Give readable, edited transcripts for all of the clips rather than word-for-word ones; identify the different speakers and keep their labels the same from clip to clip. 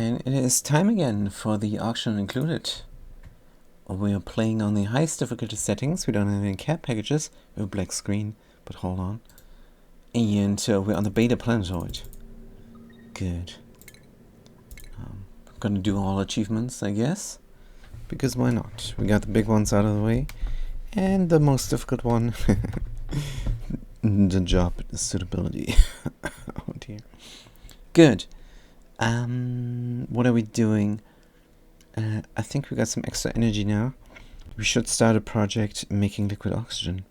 Speaker 1: And it is time again for the auction included. We are playing on the highest difficulty settings. We don't have any care packages. We have a black screen, but hold on. And we're on the beta planetoid. Good. Gonna do all achievements, I guess. Because why not? We got the big ones out of the way. And the most difficult one. The job suitability. Oh dear. Good. What are we doing? I think we got some extra energy now. We should start a project making liquid oxygen.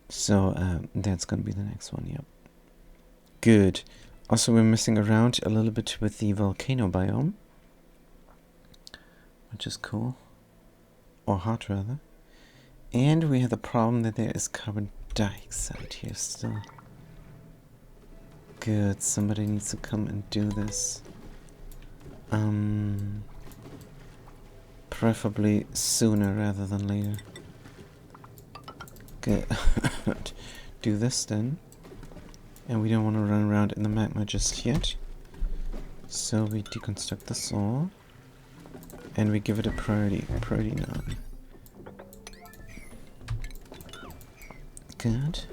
Speaker 1: So that's gonna be the next one, yep. Good. Also, we're messing around a little bit with the volcano biome, which is cool. Or hot, rather. And we have the problem that there is carbon dioxide here still. Good, somebody needs to come and do this. Preferably sooner rather than later. Good. Do this then. And we don't want to run around in the magma just yet. So we deconstruct this all. And we give it a priority. Priority 9. Good.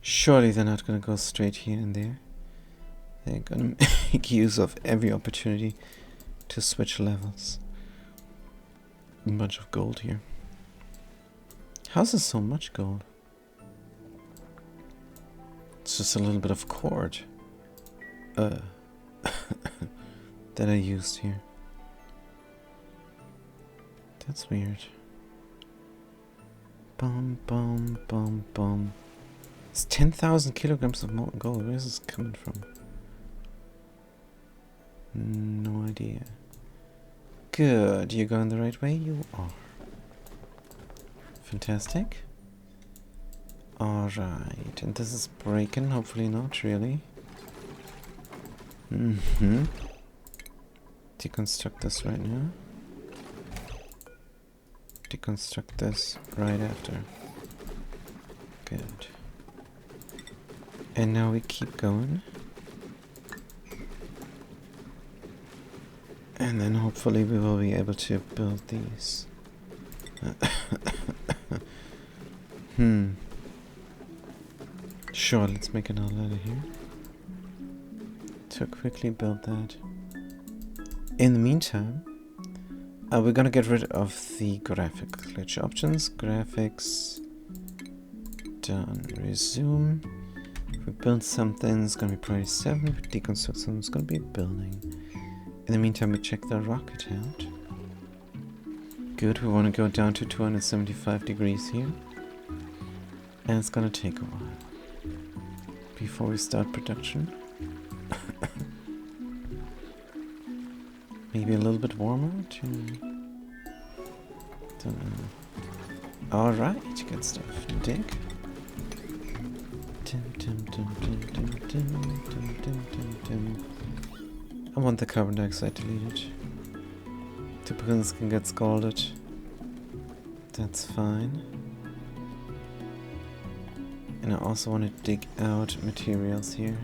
Speaker 1: Surely they're not going to go straight here and there. They're going to make use of every opportunity to switch levels. A bunch of gold here. How's there so much gold? It's just a little bit of cord that I used here. That's weird. Bum, bum, bum, bum. It's 10,000 kilograms of molten gold. Where is this coming from? No idea. Good. You're going the right way? You are. Fantastic. Alright. And this is breaking. Hopefully not, really. Deconstruct this right now. Deconstruct this right after. Good. And now we keep going. And then hopefully we will be able to build these. Sure, let's make another ladder here. To quickly build that. In the meantime, we're gonna get rid of the graphic glitch options. Graphics. Done. Resume. If we build something, it's gonna be priority 7. If we deconstruct something, it's gonna be a building. In the meantime, we check the rocket out. Good, we want to go down to 275 degrees here. And it's gonna take a while before we start production. Maybe a little bit warmer to... Don't know. Alright, good stuff. Dig. I want the carbon dioxide deleted. Typicals can get scalded. That's fine. And I also want to dig out materials here.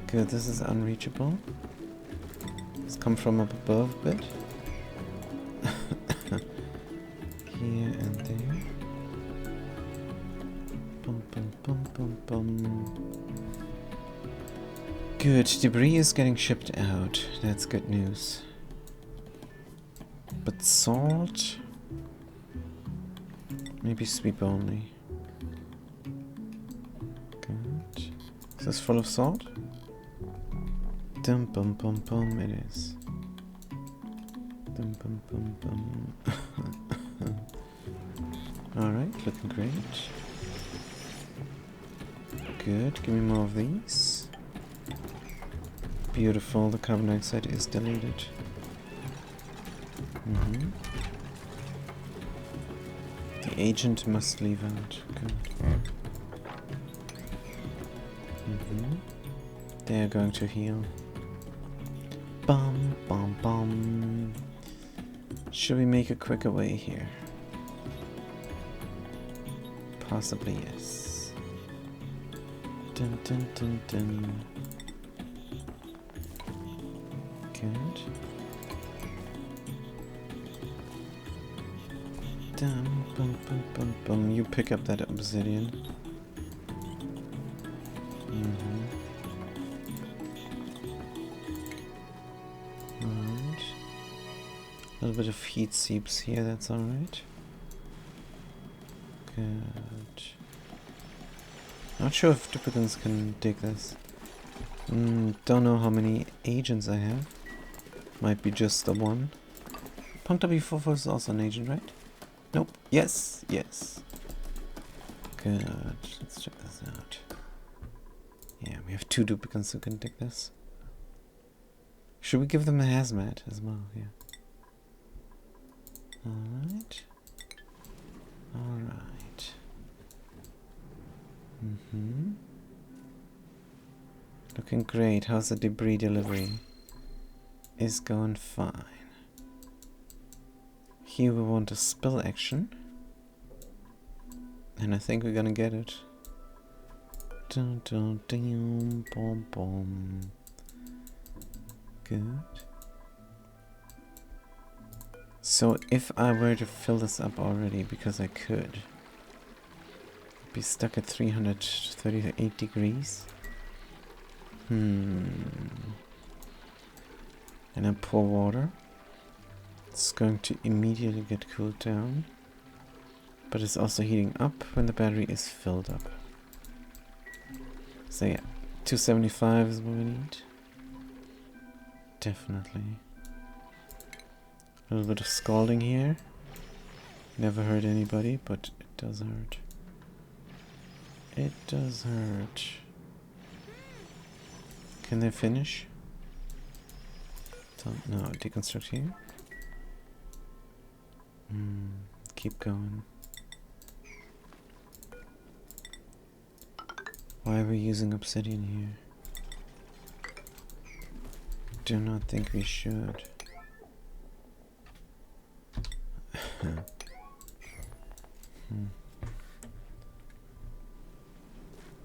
Speaker 1: Good, this is unreachable. It's come from up above a bit. Here and there. Bum, bum, bum, bum, bum. Good, debris is getting shipped out. That's good news. But salt? Maybe sweep only. Good. Is this full of salt? Dum bum bum bum, it is. Dum bum bum bum. Alright, looking great. Good, give me more of these. Beautiful, the carbon dioxide is deleted. The agent must leave out. Good. They are going to heal. Bum bum bum. Should we make a quicker way here? Possibly yes. Dun, dun, dun, dun. Good. Dum, bum, bum, bum, bum. You pick up that obsidian. Alright. A little bit of heat seeps here, that's alright. Good. Not sure if duplicates can dig this. Don't know how many agents I have. Might be just the one. Punk W44 is also an agent, right? Nope. Yes. Yes. Good. Let's check this out. Yeah, we have 2 duplicates who can dig this. Should we give them a hazmat as well? Yeah. Alright. Alright. Looking great. How's the debris delivery? Is going fine. Here we want a spill action. And I think we're gonna get it. Dun, dun, dun, bom, bom. Good. So if I were to fill this up already, because I could, I'd be stuck at 338 degrees. And I pour water. It's going to immediately get cooled down. But it's also heating up when the battery is filled up. So yeah, 275 is what we need. Definitely. A little bit of scalding here. Never hurt anybody, but it does hurt. It does hurt. Can they finish? Don't know. Deconstruct here. Keep going. Why are we using obsidian here? Do not think we should.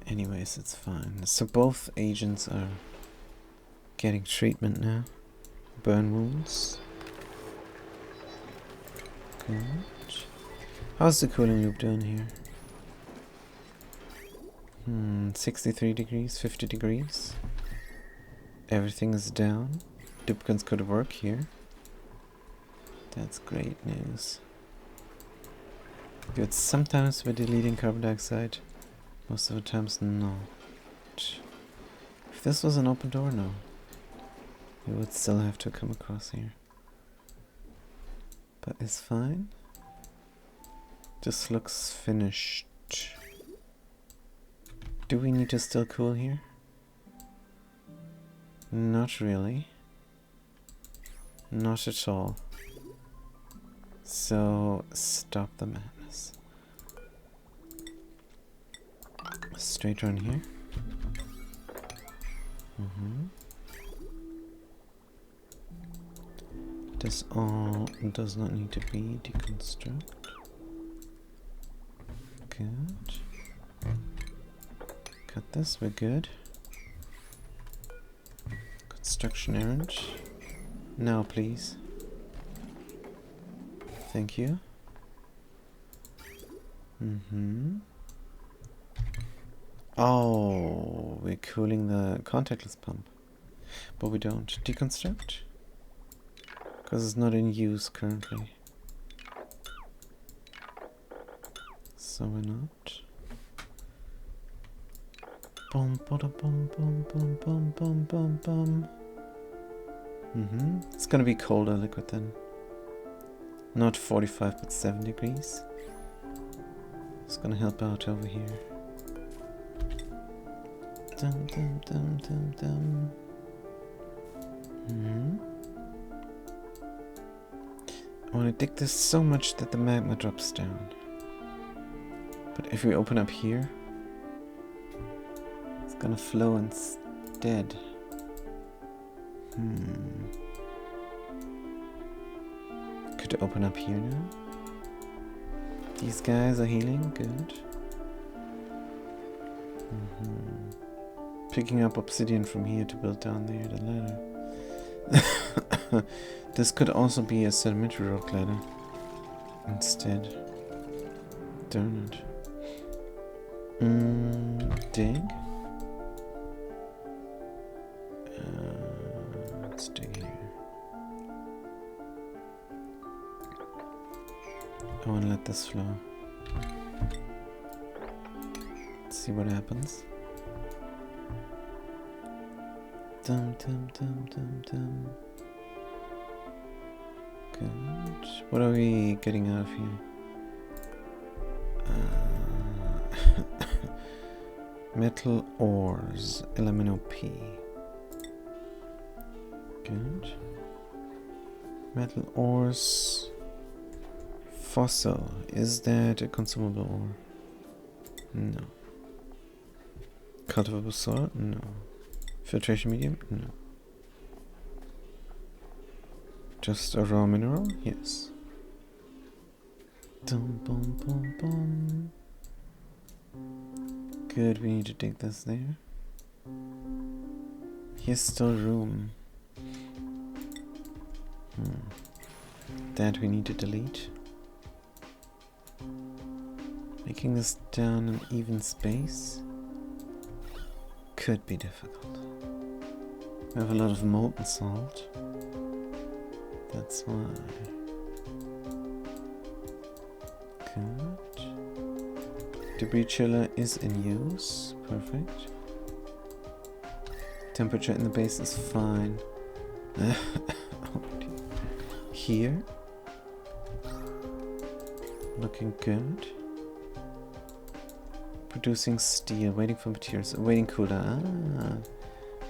Speaker 1: Anyways, it's fine. So both agents are getting treatment now. Burn wounds. Good. How's the cooling loop doing here? 63 degrees, 50 degrees. Everything is down. Duplicates could work here. That's great news. Good. Sometimes we're deleting carbon dioxide. Most of the times not. If this was an open door, no. We would still have to come across here. But it's fine. Just looks finished. Do we need to still cool here? Not really. Not at all. So, stop the madness. Straight run here. This all does not need to be deconstruct. Good. Cut this, we're good. Construction errand. Now please. Thank you. Oh, we're cooling the contactless pump. But we don't. Deconstruct? Because it's not in use currently. So we're not. Bum, bada, bum, bum, bum, bum, bum, bum, bum. It's gonna be colder liquid then. Not 45 but 7 degrees. It's gonna help out over here. Dum dum dum dum dum. I wanna dig this so much that the magma drops down. But if we open up here, it's gonna flow instead. Could open up here now. These guys are healing, good. Picking up obsidian from here to build down there the ladder. This could also be a sedimentary rock ladder instead. Darn it. Dig. Let's dig here. I want to let this flow. Let's see what happens. Dum dum dum dum dum. Good. What are we getting out of here? Metal ores, elemento P. Good. Metal ores. Fossil. Is that a consumable ore? No. Cultivable soil? No. Filtration medium? No. Just a raw mineral? Yes. Dum bum bum bum. Good, we need to dig this there. Here's still room. That we need to delete. Making this down an even space could be difficult. We have a lot of molten salt. That's why. Good. Debris chiller is in use. Perfect. Temperature in the base is fine. Here. Looking good. Producing steel. Waiting for materials. Waiting cooler. Ah.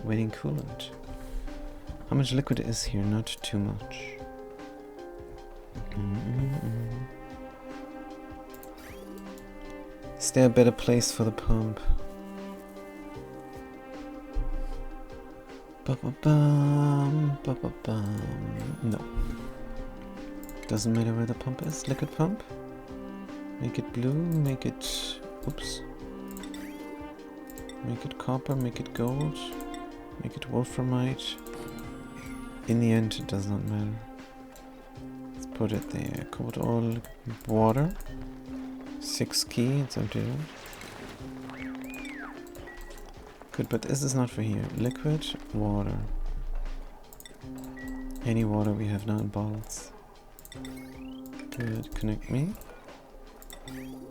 Speaker 1: Waiting coolant. How much liquid is here? Not too much. Is there a better place for the pump? Ba-ba-bum, ba-ba-bum. No. Doesn't matter where the pump is. Liquid pump. Make it blue, make it... Oops. Make it copper, make it gold. Make it wolframite. In the end, it does not matter. Let's put it there. Cobalt oil, water. 6 key, it's empty. Good, but this is not for here. Liquid, water. Any water we have now in bottles. Good, connect me.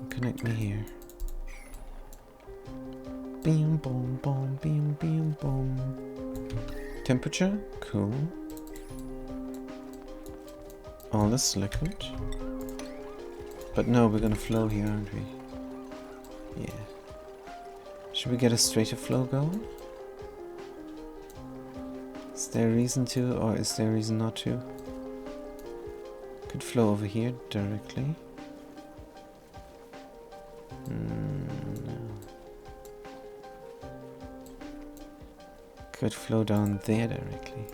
Speaker 1: Connect me here. Beam, boom, boom, beam, beam, boom. Temperature, cool. All this liquid. But no, we're gonna flow here, aren't we? Yeah. Should we get a straighter flow going? Is there a reason to, or is there a reason not to? Could flow over here directly. No. Could flow down there directly.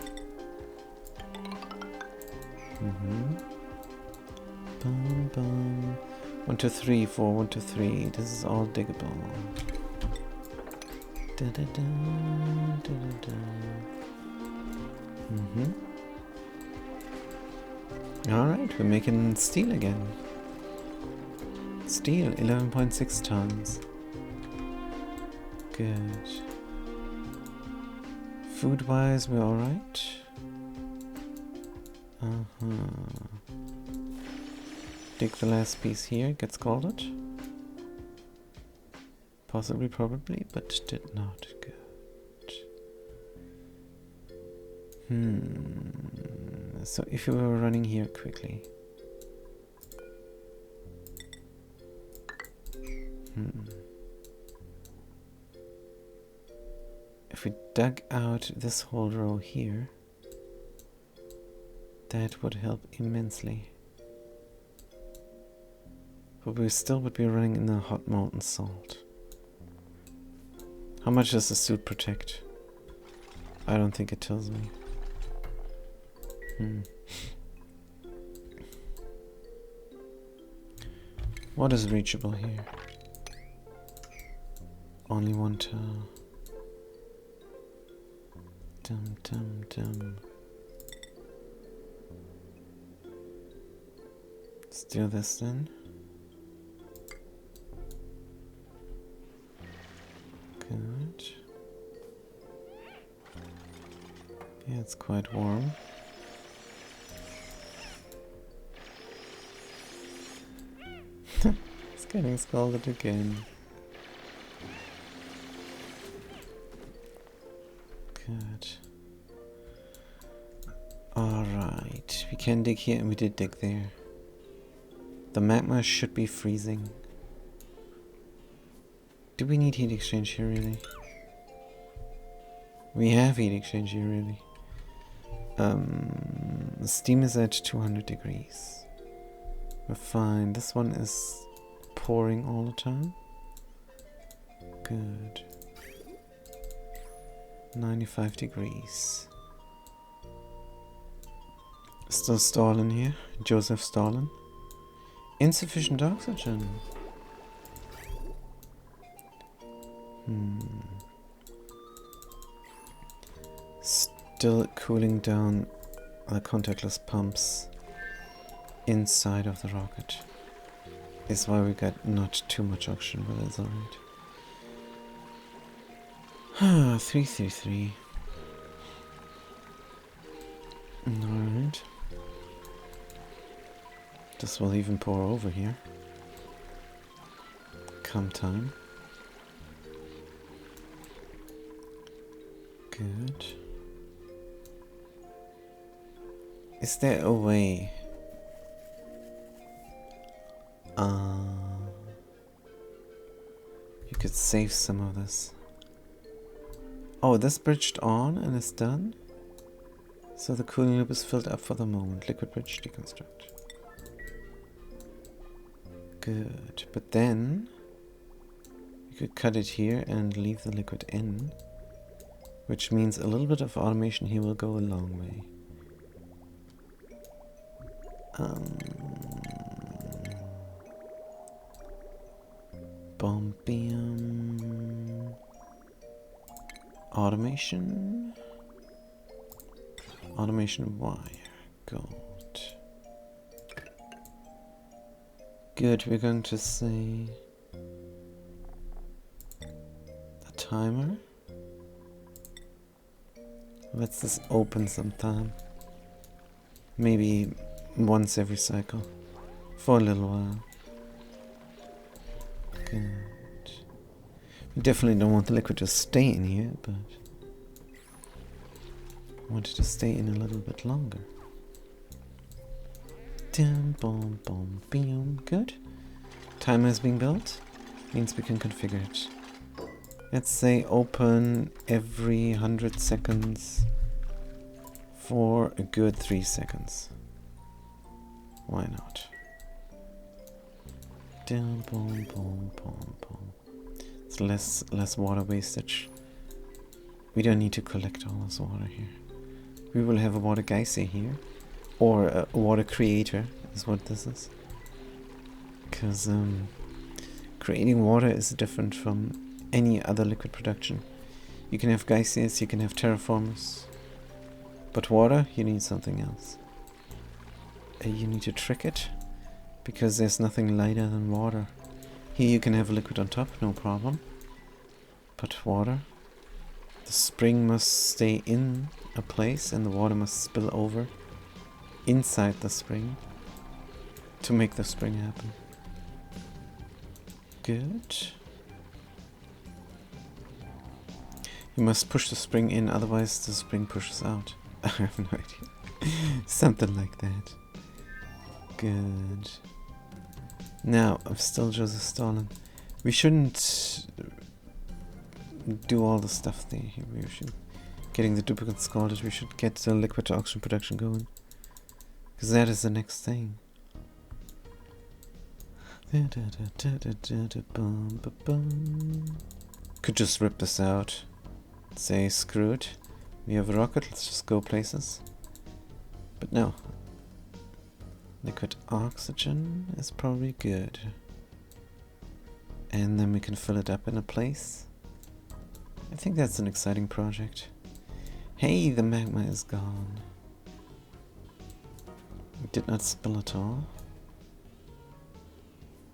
Speaker 1: Bum, bum. 1, 2, 3, 4, 1, 2, 3. This is all diggable. Da, da, da, da, da, da. Alright, we're making steel again. Steel, 11.6 tons. Good. Food-wise, we're alright. Dig the last piece here, get scalded. Possibly, probably, but did not. Good. So if you were running here quickly. If we dug out this whole row here, that would help immensely. But we still would be running in the hot molten salt. How much does the suit protect? I don't think it tells me. What is reachable here? Only one tile. Dum dum dum. Let's do this then. Good. Yeah, it's quite warm. It's getting scalded again. Good. Alright, we can dig here and we did dig there. The magma should be freezing. Do we need heat exchange here really? We have heat exchange here really. The steam is at 200 degrees. We're fine. This one is pouring all the time. Good. 95 degrees. Still Stalin here. Joseph Stalin. Insufficient oxygen. Still cooling down the contactless pumps inside of the rocket. Is why we got not too much oxygen, but that's alright. 333. Alright. This will even pour over here. Come time. Good. Is there a way? You could save some of this. Oh, this bridged on and is done? So the cooling loop is filled up for the moment. Liquid bridge deconstruct. Good. But then you could cut it here and leave the liquid in. Which means a little bit of automation here will go a long way. Bombium. Automation. Automation wire. Gold. Good, we're going to say a timer. Let's just open sometime. Maybe once every cycle. For a little while. Good. We definitely don't want the liquid to stay in here, but I want it to stay in a little bit longer. Dum boom boom boom. Good. Timer is being built. Means we can configure it. Let's say open every 100 seconds for a good 3 seconds. Why not? Dum boom boom boom boom. It's less water wastage. We don't need to collect all this water here. We will have a water geyser here. Or a water creator is what this is. Because creating water is different from any other liquid production. You can have geysers, you can have terraformers. But water, you need something else. You need to trick it. Because there's nothing lighter than water. Here you can have a liquid on top, no problem. But water, the spring must stay in a place and the water must spill over inside the spring to make the spring happen. Good. You must push the spring in, otherwise the spring pushes out. I have no idea. Something like that. Good. Now, I'm still Joseph Stalin. We shouldn't do all the stuff there. We should getting the duplicates scalded. We should get the liquid to oxygen production going. Because that is the next thing. Could just rip this out. Say, screw it. We have a rocket, let's just go places. But no. Liquid oxygen is probably good. And then we can fill it up in a place. I think that's an exciting project. Hey, the magma is gone. It did not spill at all.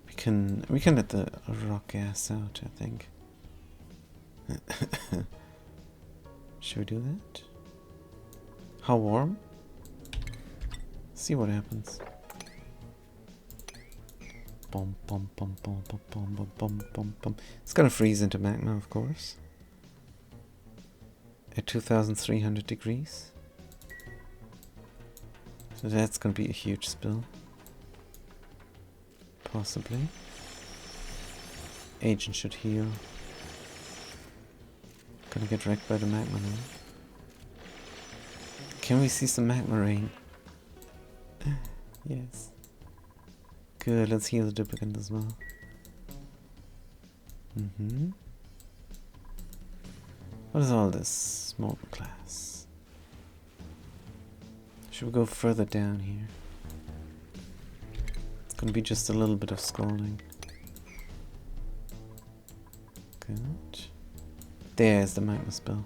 Speaker 1: We can let the rock gas out, I think. Should we do that? How warm? See what happens. Bum bum bum bum bum bum bum bum bum bum. It's gonna freeze into magma, of course. At 2,300 degrees. So that's gonna be a huge spill. Possibly. Agent should heal. Gonna get wrecked by the magma now. Can we see some magma rain? Yes. Good, let's heal the duplicant as well. What is all this? Molten glass. Should we go further down here? It's gonna be just a little bit of scalding. Good. There's the magma spell.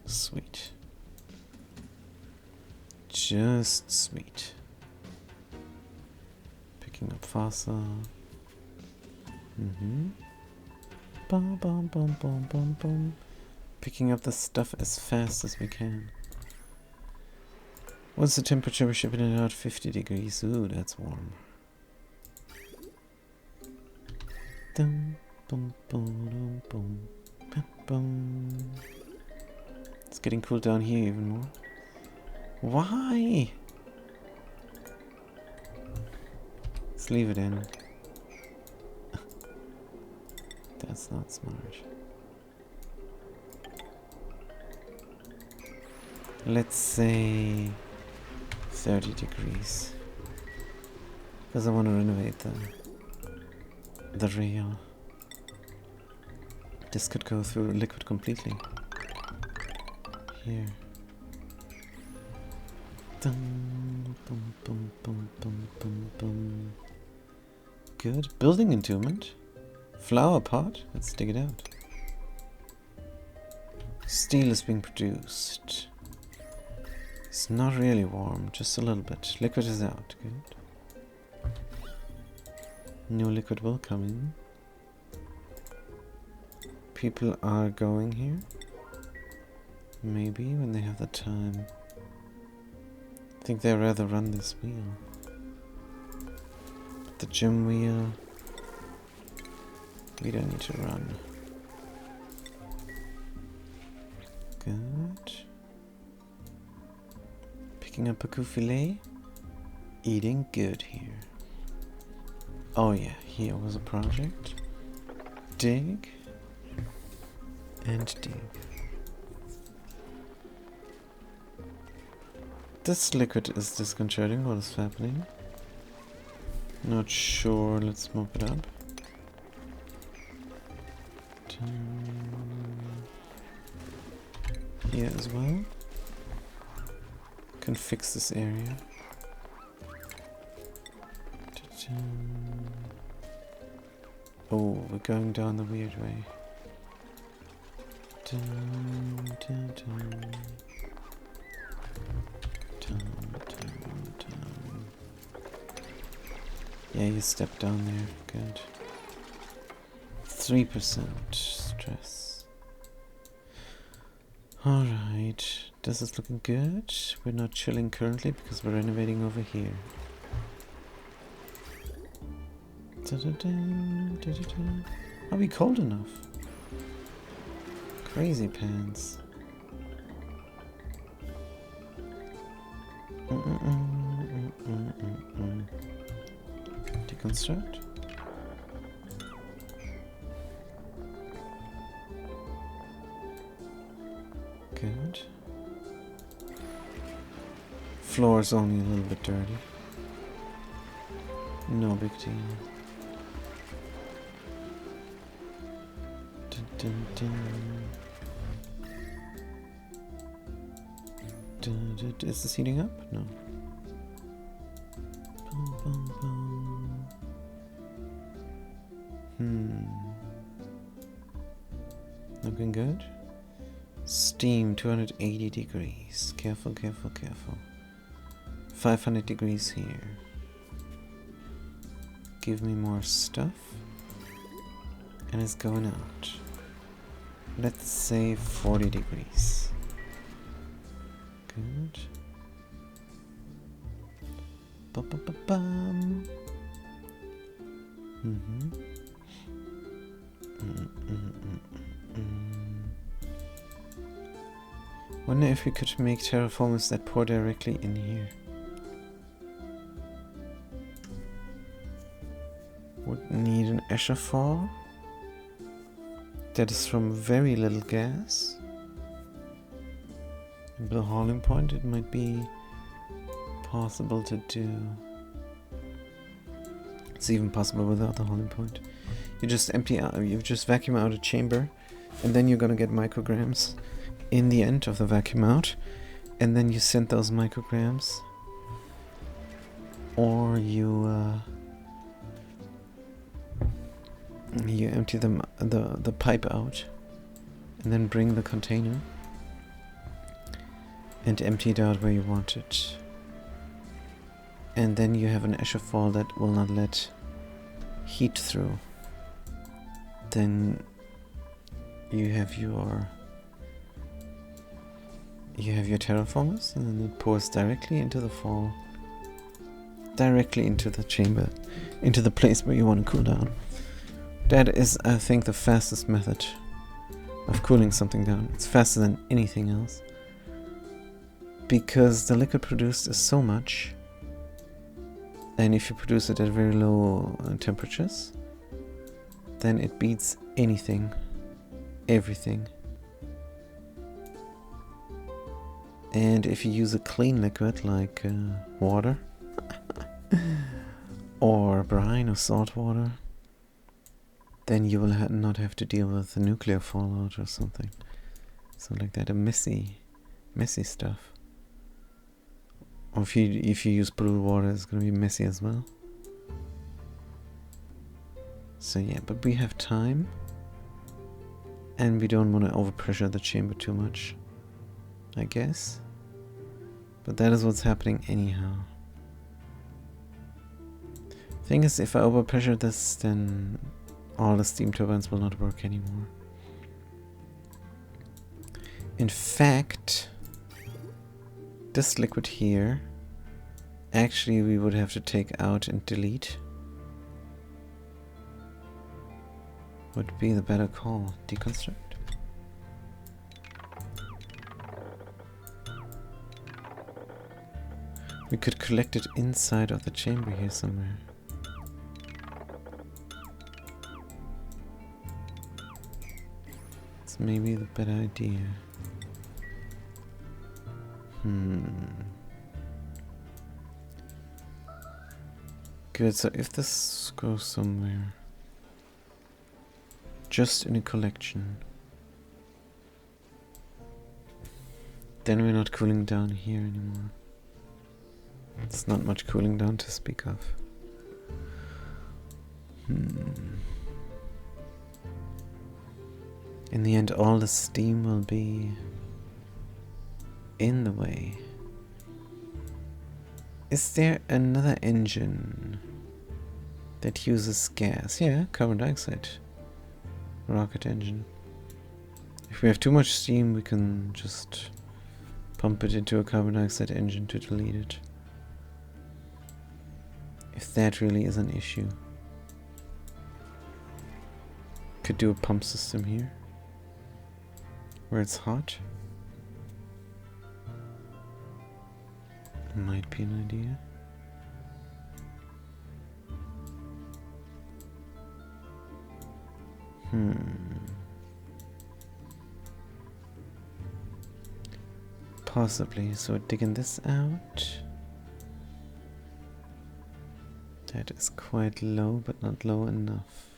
Speaker 1: Sweet. Just sweet. Picking up fossil. Bum bum bum bum bum bum. Picking up the stuff as fast as we can. What's the temperature we're shipping it out? 50 degrees. Ooh, that's warm. Dum, bum, bum, bum, bum, bum. It's getting cool down here even more. Why? Let's leave it in. That's not smart. Let's say 30 degrees. Because I want to renovate the rail. This could go through liquid completely. Here. Dum, bum, bum, bum, bum, bum, bum. Good. Building entombment. Flower pot. Let's dig it out. Steel is being produced. It's not really warm, just a little bit. Liquid is out. Good. New liquid will come in. People are going here. Maybe when they have the time. I think they'd rather run this wheel. But the gym wheel, we don't need to run. Good. Picking up a coup filet. Eating good here. Oh yeah, here was a project. Dig. And dig. This liquid is disconcerting. What is happening? Not sure. Let's mop it up. Here as well. Can fix this area. Oh, we're going down the weird way. Yeah, you stepped down there. Good. 3% stress. Alright. This is looking good. We're not chilling currently because we're renovating over here. Are we cold enough? Crazy pants. Deconstruct. Good. Floor's only a little bit dirty. No big deal. Dun, dun, dun. Is this heating up? No. Bum, bum, bum. looking good. Steam, 280 degrees. Careful, careful, careful. 500 degrees here. Give me more stuff. And it's going out. Let's say 40 degrees. Good. Ba-ba-ba-bum. Wonder if we could make terraformers that pour directly in here. Would need an Escher fall. That is from very little gas. With the hauling point it might be possible to do. It's even possible without the hauling point. You just empty out, you just vacuum out a chamber, and then you're gonna get micrograms in the end of the vacuum out, and then you send those micrograms, or you empty the pipe out, and then bring the container and empty it out where you want it. And then you have an Escher fall that will not let heat through. Then you have your terraformers, and then it pours directly into the fall, directly into the chamber, into the place where you want to cool down. That is, I think, the fastest method of cooling something down. It's faster than anything else, because the liquid produced is so much, and if you produce it at very low temperatures, then it beats anything, everything. And if you use a clean liquid like water or brine or salt water, then you will not have to deal with the nuclear fallout or something. So like that, a messy stuff. Or if you use blue water, it's going to be messy as well. So yeah, but we have time, and we don't want to overpressure the chamber too much, I guess. But that is what's happening anyhow. Thing is, if I overpressure this, then all the steam turbines will not work anymore. In fact, this liquid here, actually we would have to take out and delete. Would be the better call. Deconstruct. We could collect it inside of the chamber here somewhere. It's maybe the better idea. Good, so if this goes somewhere, just in a collection, then we're not cooling down here anymore. It's not much cooling down to speak of. In the end, all the steam will be in the way. Is there another engine that uses gas? Yeah, carbon dioxide. Rocket engine. If we have too much steam, we can just pump it into a carbon dioxide engine to delete it. If that really is an issue. Could do a pump system here, where it's hot. Might be an idea. Possibly. So digging this out. That is quite low, but not low enough.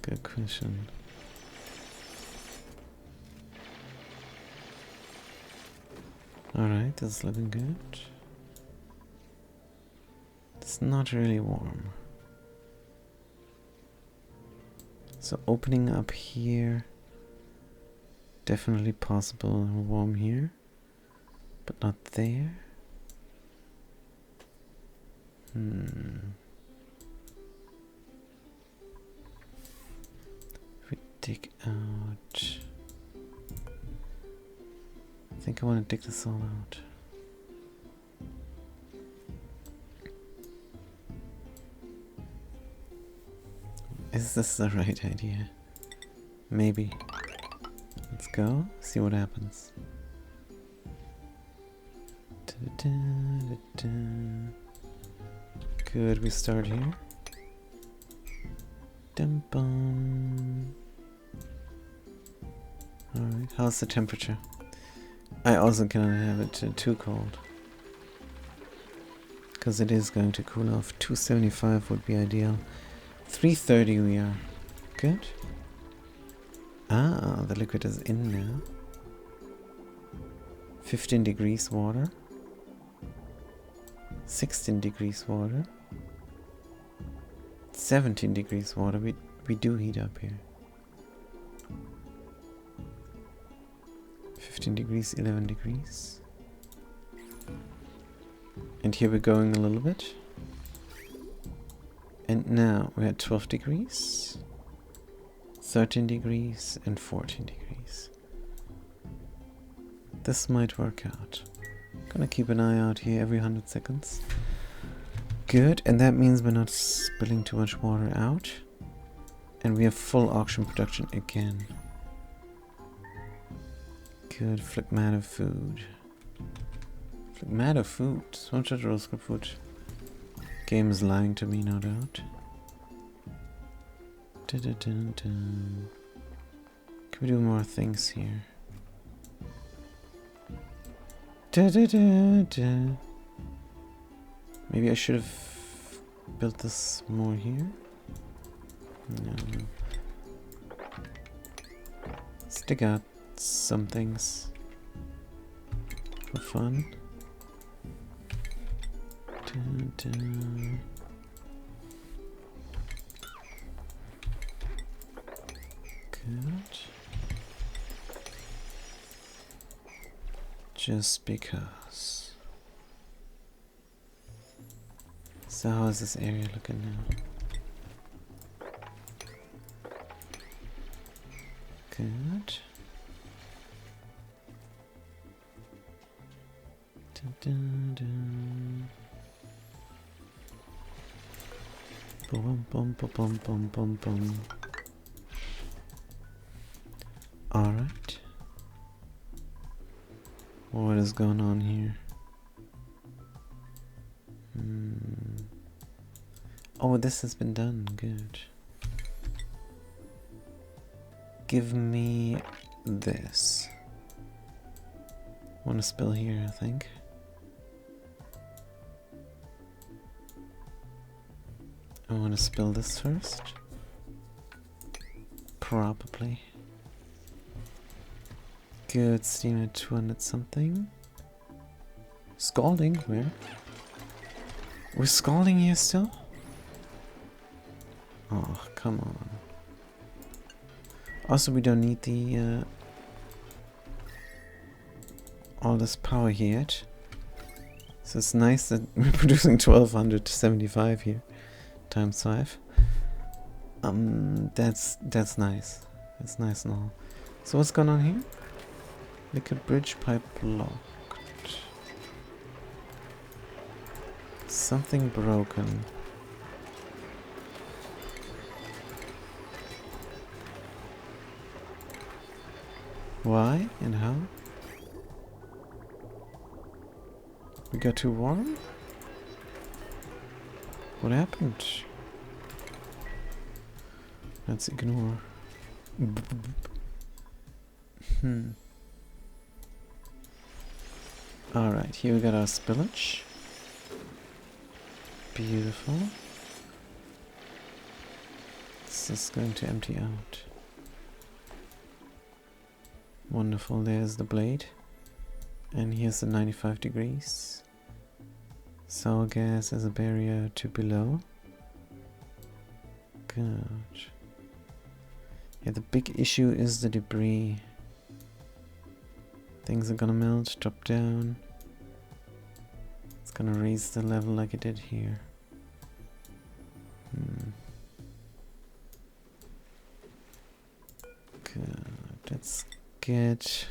Speaker 1: Good question. Alright, this is looking good. it's not really warm. So opening up here, definitely possible warm here, but not there. If we dig out, I think I want to dig this all out. Is this the right idea? Maybe. Let's go, see what happens. Good, we start here. Dum-bum. Alright, how's the temperature? I also cannot have it too cold, because it is going to cool off. 275 would be ideal. 330 we are. Good. Ah, the liquid is in now. 15 degrees water. 16 degrees water. 17 degrees water. We do heat up here. 15 degrees, 11 degrees. And here we're going a little bit. And now we're at 12 degrees, 13 degrees, and 14 degrees. This might work out. Gonna keep an eye out here every 100 seconds. Good, and that means we're not spilling too much water out. And we have full oxygen production again. Good, phlegmatic food. Phlegmatic food? Sponsored roll script food. Game is lying to me, no doubt. Can we do more things here? Maybe I should have built this more here. No. Stick out some things for fun. Good. Just because. So how is this area looking now? Good. Dun, dun, dun. Bum, bum, bum, bum, bum, bum, bum. Alright. What is going on here? Oh, this has been done. Good. Give me this. Want to spill here, I think. I want to spill this first. Probably. Good, steam at 200 something. Scalding, where? We're scalding here still? Oh, come on. Also, we don't need the all this power here yet. So it's nice that we're producing 1275 here. Times 5. That's nice. That's nice and all. So what's going on here? Liquid bridge pipe blocked. Something broken. Why and how? We got too warm? What happened? Let's ignore. Alright, here we got our spillage. Beautiful. This is going to empty out. Wonderful, there's the blade. And here's the 95 degrees. Sour gas as a barrier to below. Good. Yeah, the big issue is the debris. Things are gonna melt, drop down. It's gonna raise the level like it did here. Good. Let's get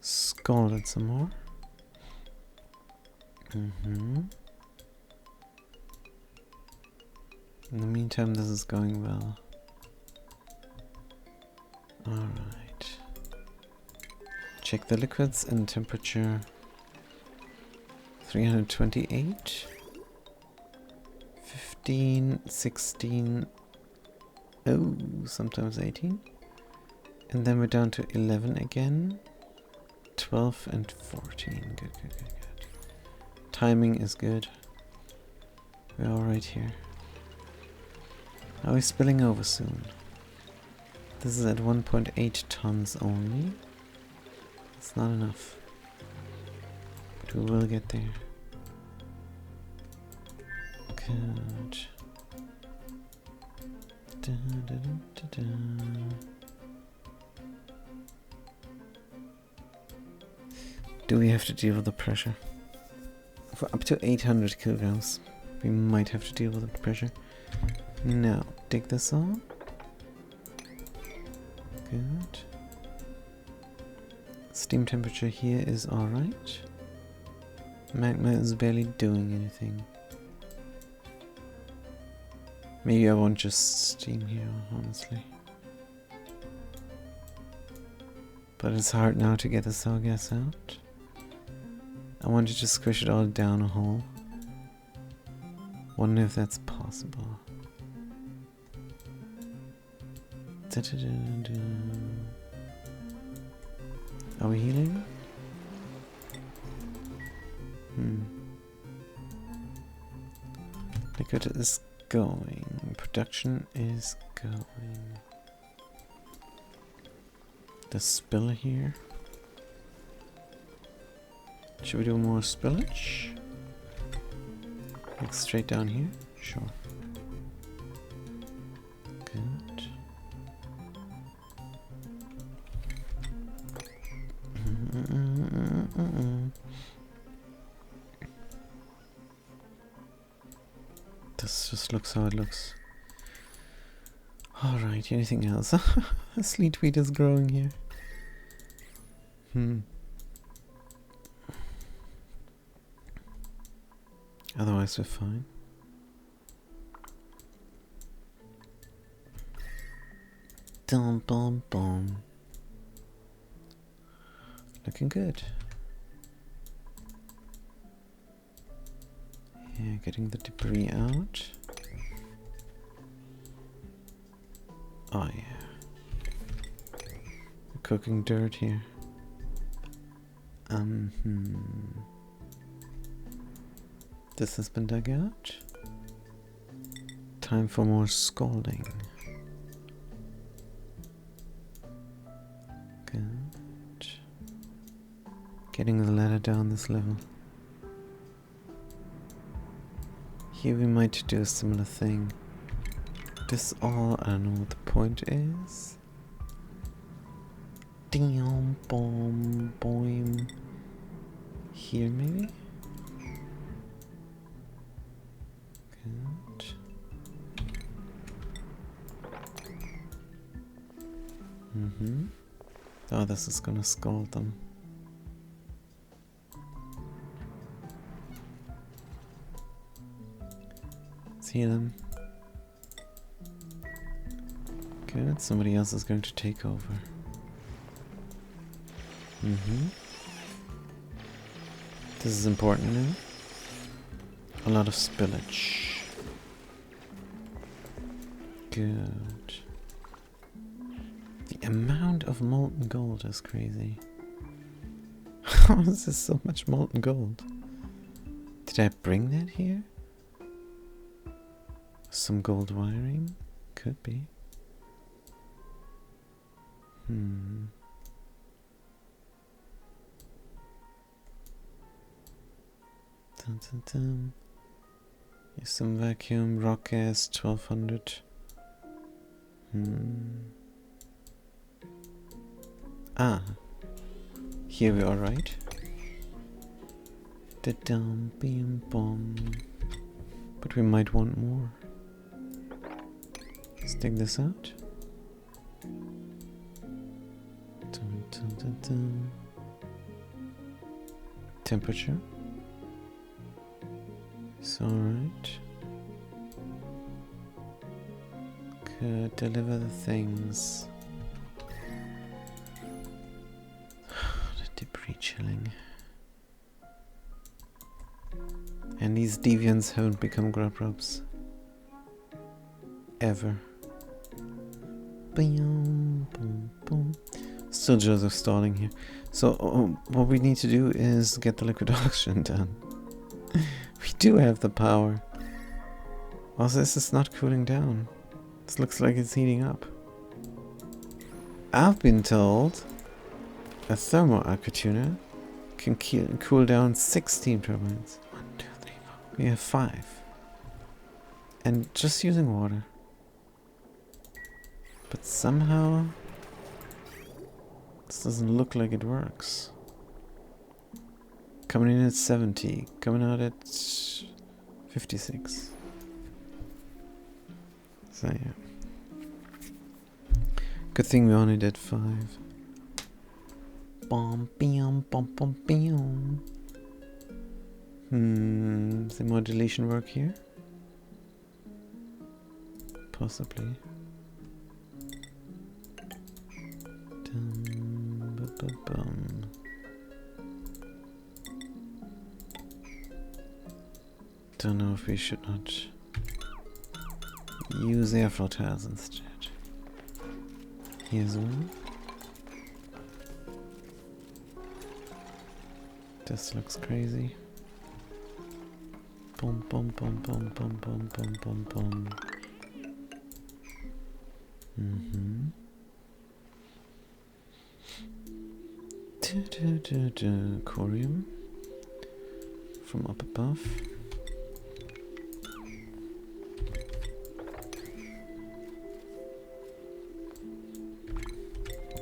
Speaker 1: scalded some more. In the meantime, this is going well. Alright. Check the liquids and temperature. 328. 15, 16. Oh, sometimes 18. And then we're down to 11 again. 12 and 14. Good. Timing is good. We're alright here. Are we spilling over soon? This is at 1.8 tons only. It's not enough. But we will get there. Good. Do we have to deal with the pressure? For up to 800 kilograms, we might have to deal with the pressure. Now, dig this on. Good. Steam temperature here is alright. Magma is barely doing anything. Maybe I want just steam here, honestly. But it's hard now to get the cell gas out. I wanted to squish it all down a hole. Wonder if that's possible. Are we healing? Liquid is going. Production is going. The spill here. Should we do more spillage? Like straight down here? Sure. Good. This just looks how it looks. Alright, anything else? Sleet wheat is growing here. Otherwise we're fine. Dum bum bum. Looking good. Yeah, getting the debris out. Oh yeah. We're cooking dirt here. This has been dug out. Time for more scalding. Good. Getting the ladder down this level. Here we might do a similar thing. This all, I don't know what the point is. Ding bom boim. Here maybe? Good. Oh, this is gonna scald them. See them. Good, somebody else is going to take over. This is important now. A lot of spillage. Good. The amount of molten gold is crazy. How is this so much molten gold? Did I bring that here? Some gold wiring? Could be. Dun, dun, dun. Here's some vacuum, rock gas, 1200. Ah, here we are, right? Da-dum, bim, bum. But we might want more. Let's dig this out. Dun, dun, dun, dun. Temperature. It's alright. Could deliver the things. The debris chilling. And these deviants haven't become grub rubs. Ever. Boom, boom, boom. Still Joseph stalling here. So what we need to do is get the liquid oxygen done. We do have the power. Also, this is not cooling down. This looks like it's heating up. I've been told a thermo aquatuner can cool down 6 steam turbines. 1, 2, 3, 4. We have 5. And just using water. But somehow this doesn't look like it works. Coming in at 70, coming out at 56. So yeah. Good thing we only did 5. Bom, bam, bom, bom, bam. Is there more deletion work here? Possibly. Bum. Don't know if we should not use airflow tiles instead. Here's one. This looks crazy. Boom, boom, boom, boom, boom, boom, boom, boom, boom. Corium from up above.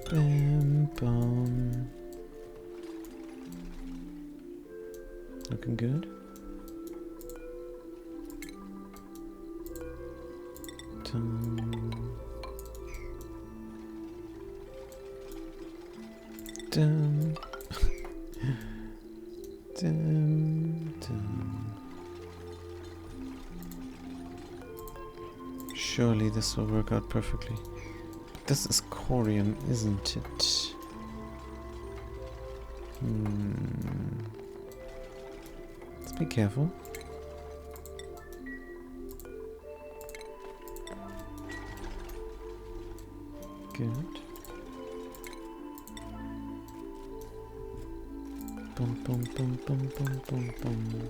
Speaker 1: Bam, bam. Looking good. Dum. Dum. Dum, dum. Surely this will work out perfectly. This is corium, isn't it? Let's be careful. Good. Boom, boom, boom, boom, boom, boom, boom.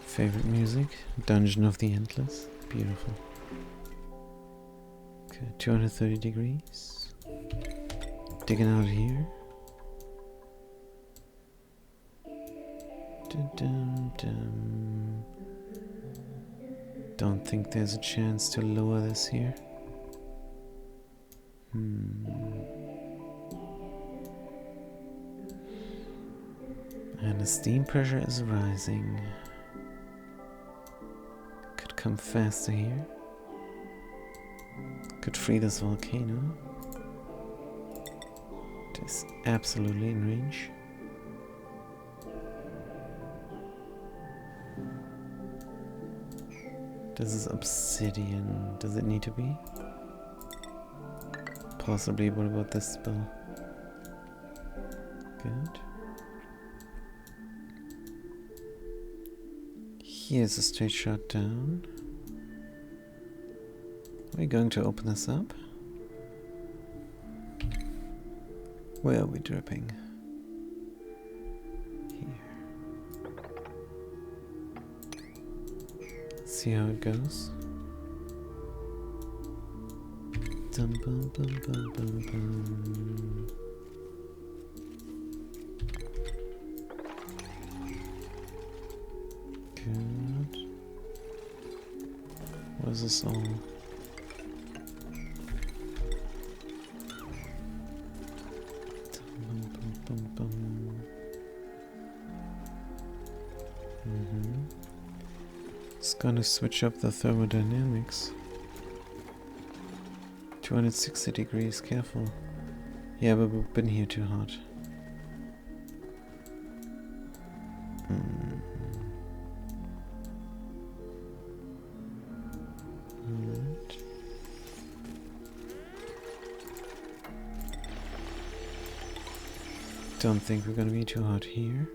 Speaker 1: Favorite music? Dungeon of the Endless. Beautiful. Okay, 230 degrees. Digging out here. Dun, dun, dun. Don't think there's a chance to lower this here. And the steam pressure is rising. Could come faster here. Could free this volcano. It is absolutely in range. This is obsidian. Does it need to be? Possibly. What about this spell? Good. Here's a straight shot down. We're going to open this up. Where are we dripping? Here. See how it goes. Dum, bum, bum, bum, bum, bum. this is all. It's gonna switch up the thermodynamics. 260 degrees, careful. Yeah, but we've been here too hot. Alright. Don't think we're gonna be too hot here.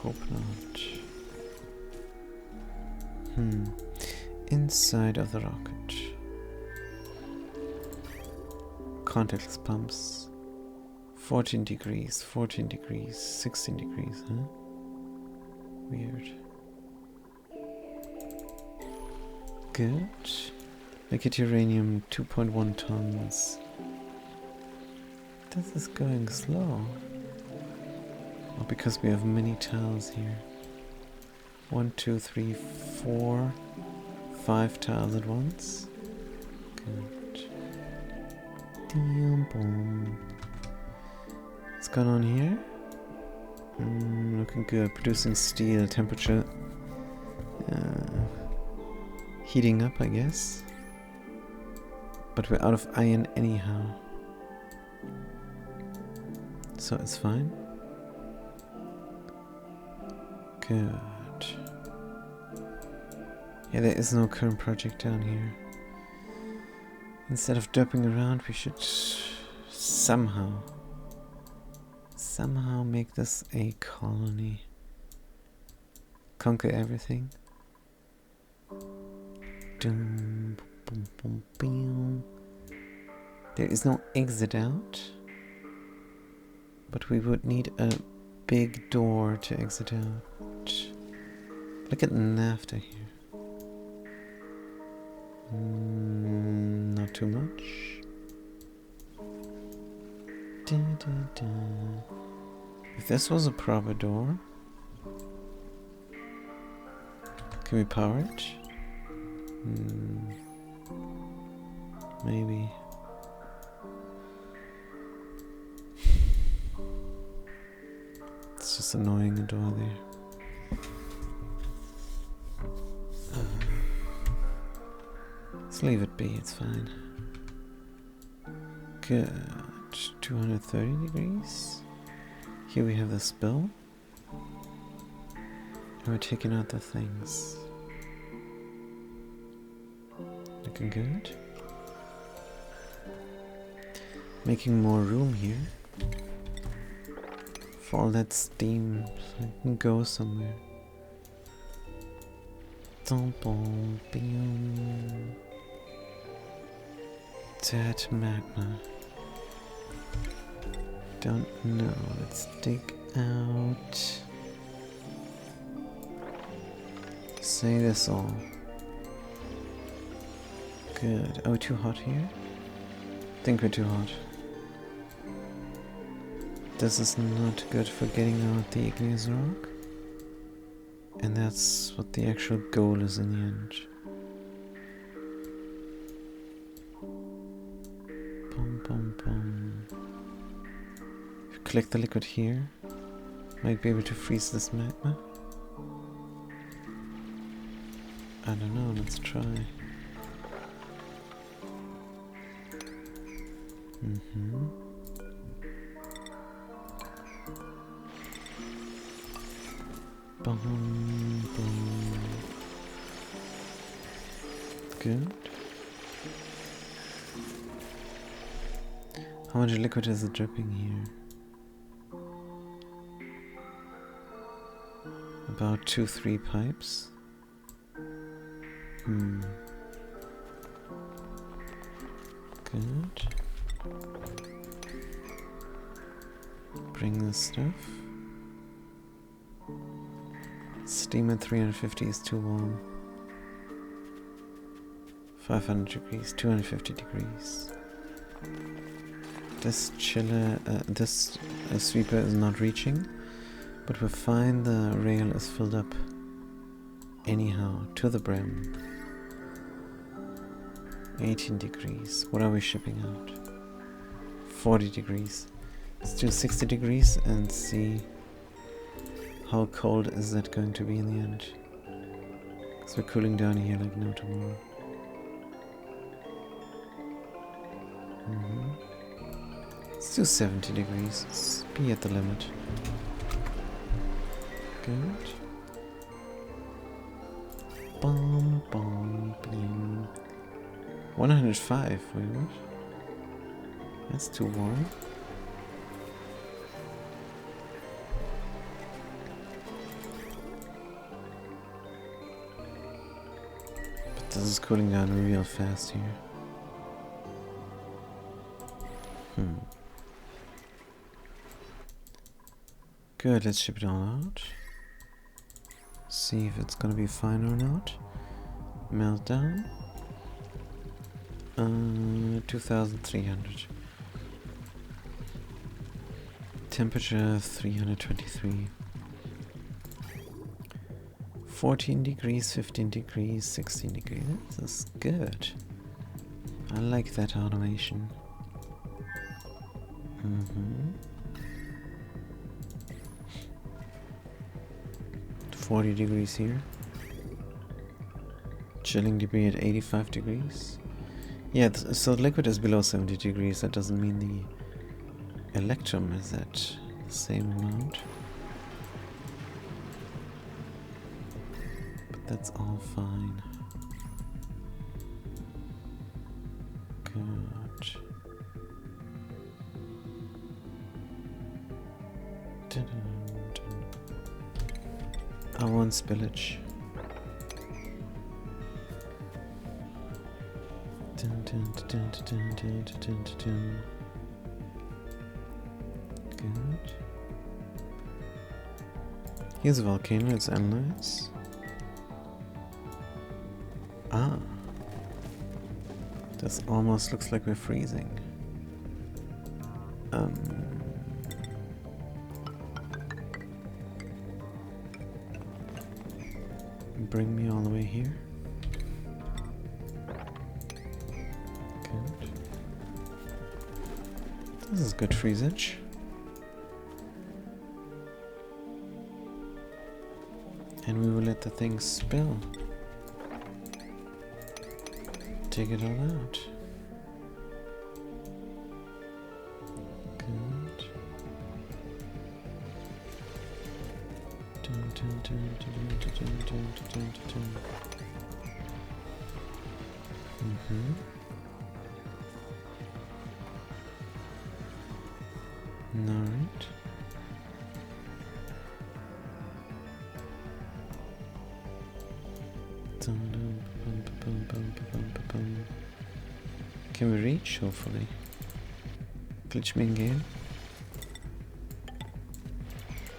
Speaker 1: Hope not. Inside of the rocket. Contactless pumps. 14 degrees, 14 degrees, 16 degrees, huh? Weird. Good. Liquid uranium, 2.1 tons. This is going slow. Oh, because we have many tiles here. 1, 2, 3, 4, 5 tiles at once. Good. Damn boom. What's going on here? Looking good. Producing steel. Temperature heating up, I guess. But we're out of iron anyhow. So it's fine. Good. Yeah, there is no current project down here. Instead of derping around, we should somehow make this a colony. Conquer everything. Dum, boom, boom, boom. There is no exit out, but we would need a big door to exit out. Look at NAFTA here. Not too much. If this was a proper door, can we power it? Maybe. It's just annoying, a door there. Let's leave it be, it's fine. Good. 230 degrees. Here we have the spill. And we're taking out the things. Looking good. Making more room here for all that steam so it can go somewhere. Dead magma. Don't know. Let's dig out. Say this all. Good. Are we too hot here? I think we're too hot. This is not good for getting out the igneous rock. And that's what the actual goal is in the end. Pum pum pum. If you collect the liquid here, might be able to freeze this magma. I don't know, let's try. Boom, boom. Good. How much liquid is it dripping here? About 2-3 pipes. Good. Bring this stuff. Steam at 350 is too warm. 500 degrees, 250 degrees. This chiller, this sweeper is not reaching, but we're fine, the rail is filled up. anyhow, to the brim. 18 degrees. What are we shipping out? 40 degrees. Let's do 60 degrees and see how cold is that going to be in the end. Because we're cooling down here like no tomorrow. Let's do 70 degrees. Let's be at the limit. Good. Bum, bum, bling. 105, wait, what? That's too warm. But this is cooling down real fast here. Good, let's ship it all out. See if it's gonna be fine or not. Meltdown. 2,300. Temperature 323. 14 degrees, 15 degrees, 16 degrees. This is good. I like that automation. 40 degrees here. Chilling degree at 85 degrees. Yeah, so the liquid is below 70 degrees. That doesn't mean the electrum is at the same amount. But that's all fine. Good. I want spillage. Good. Here's a volcano, let's analyze. Ah. This almost looks like we're freezing. Bring me all the way here. Good. This is good freezage. And we will let the thing spill. Take it all out. Good. Alright. Can we reach? Hopefully. Glitch me in game.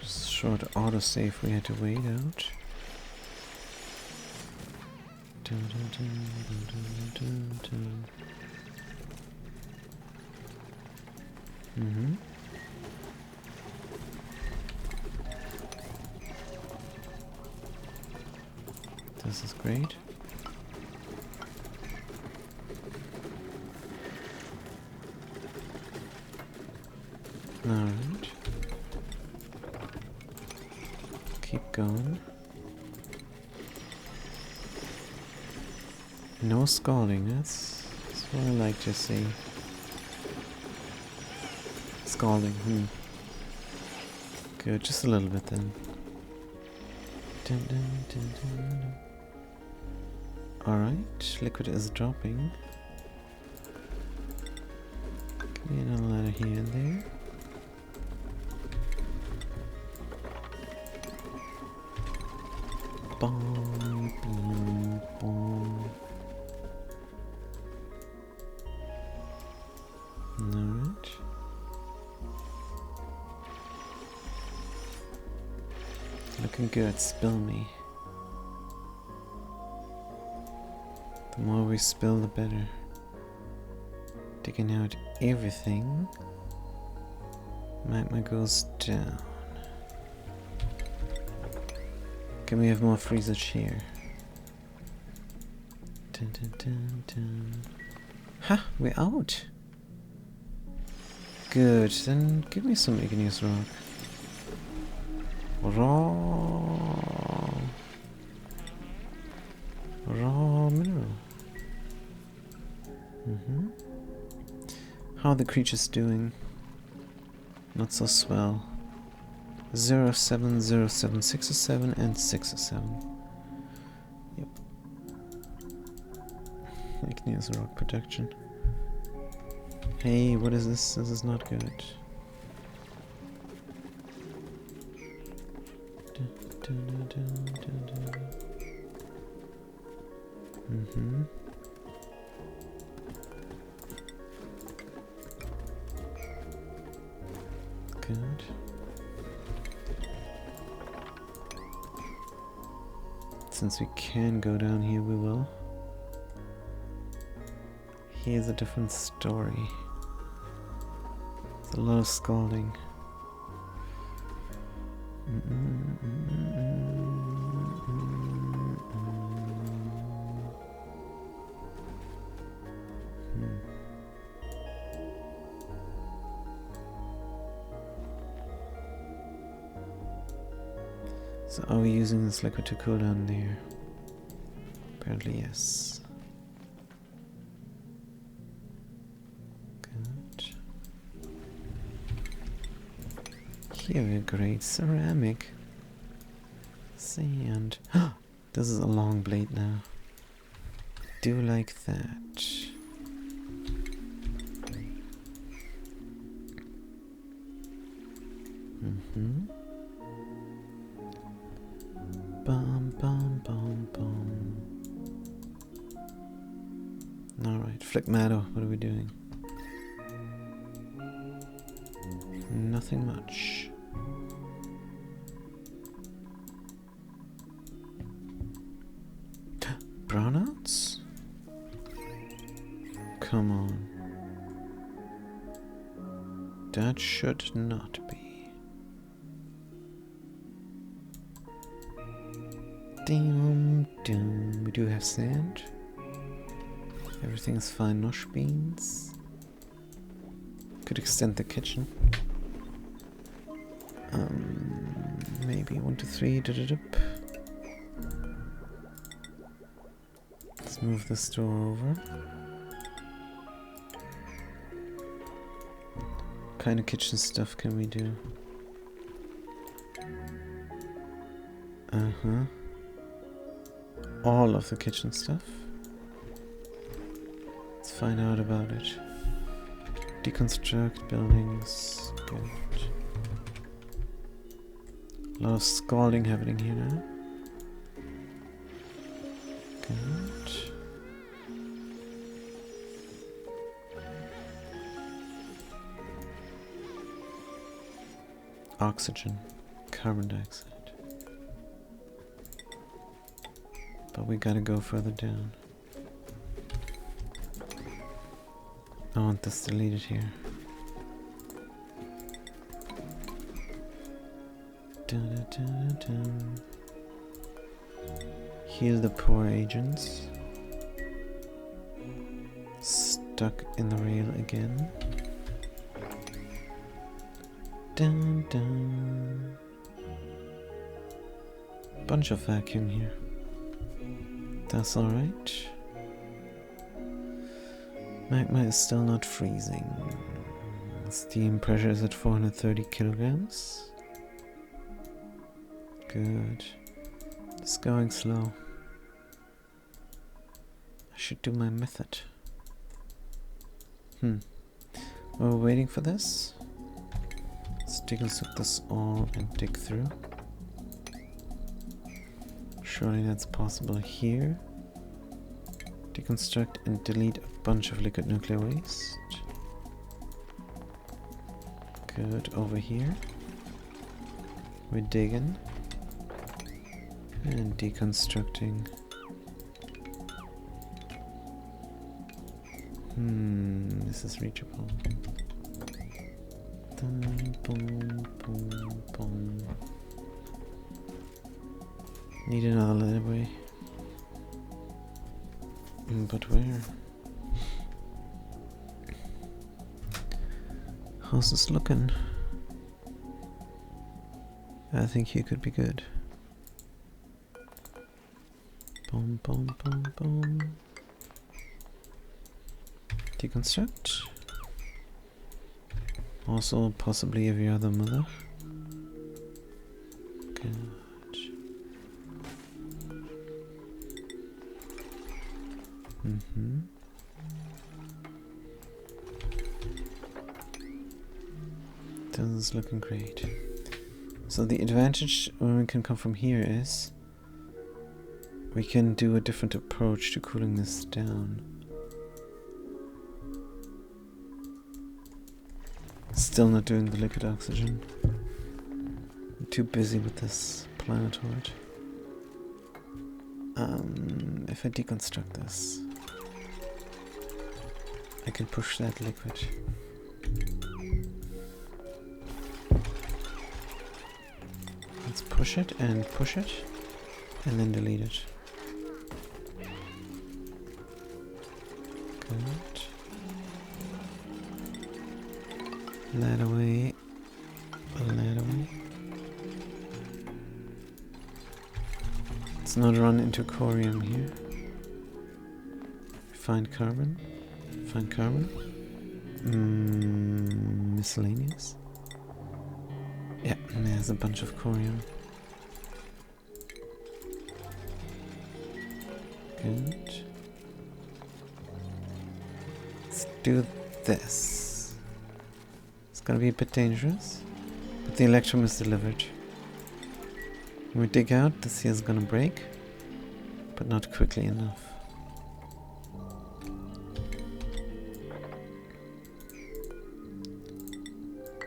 Speaker 1: Short autosave we had to wait out. This is great. Alright. Keep going. No scalding, that's what I like to see. Scalding, Good, just a little bit then. Alright, liquid is dropping. Give me another ladder here and there. Boom, boom, boom. Alright. Looking good, spill me. The more we spill, the better. Taking out everything. Magma goes down. Can we have more freezage here? Dun, dun, dun, dun. Ha! We're out! Good, then give me some igneous rock. Raw mineral. How are the creatures doing? Not so swell. 0, 7, 0, 7, 6 or 7, and 6 or 7. Yep. Igneous rock protection. Hey, what is this? This is not good. Good. Since we can go down here, we will. Here's a different story. It's a lot of scalding. So are we using this liquid to cool down there? Apparently yes. Good. Here we great ceramic. Sand. This is a long blade now. Do like that. Bum bum bum bum. Alright, Flickmatto, what are we doing? Nothing much. Brownouts? Come on. That should not be. We do have sand. Everything's fine. Nosh beans. Could extend the kitchen. Maybe 1, 2, 3. Let's move this door over. What kind of kitchen stuff can we do? All of the kitchen stuff. Let's find out about it. Deconstruct buildings. Good. A lot of scalding happening here now. Good. Oxygen. Carbon dioxide. But we gotta go further down. I want this deleted here. Heal the poor agents. Stuck in the rail again. Dun, dun. Bunch of vacuum here. That's alright. Magma is still not freezing. Steam pressure is at 430 kilograms. Good. It's going slow. I should do my method. While we're waiting for this, let's deconstruct this all and dig through. Surely that's possible here. Deconstruct and delete a bunch of liquid nuclear waste. Good, over here. We're digging. And deconstructing. This is reachable. Boom, boom, boom, boom. Need another ladderway. But where? How's this looking? I think you could be good. Boom, boom, boom, boom. Deconstruct. Also, possibly every other mother. Good. This is looking great. So the advantage when we can come from here is we can do a different approach to cooling this down. Still not doing the liquid oxygen. I'm too busy with this planetoid. If I deconstruct this, I can push that liquid. Let's push it, and then delete it. Good. That away. That away. Let's not run into corium here. Find carbon. Find carbon. Miscellaneous. Yeah, there's a bunch of corium. Good. Let's do this. It's gonna be a bit dangerous, but the electrum is delivered. When we dig out, this here is gonna break, but not quickly enough.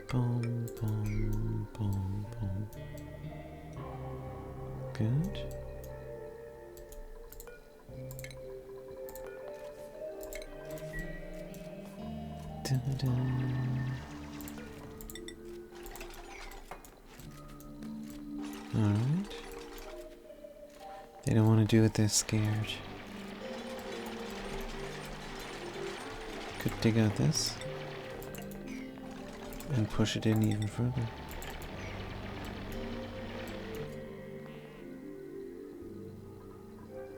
Speaker 1: Boom, boom, boom, boom. Good. Da-da. Alright. They don't want to do it, they're scared. Could dig out this and push it in even further.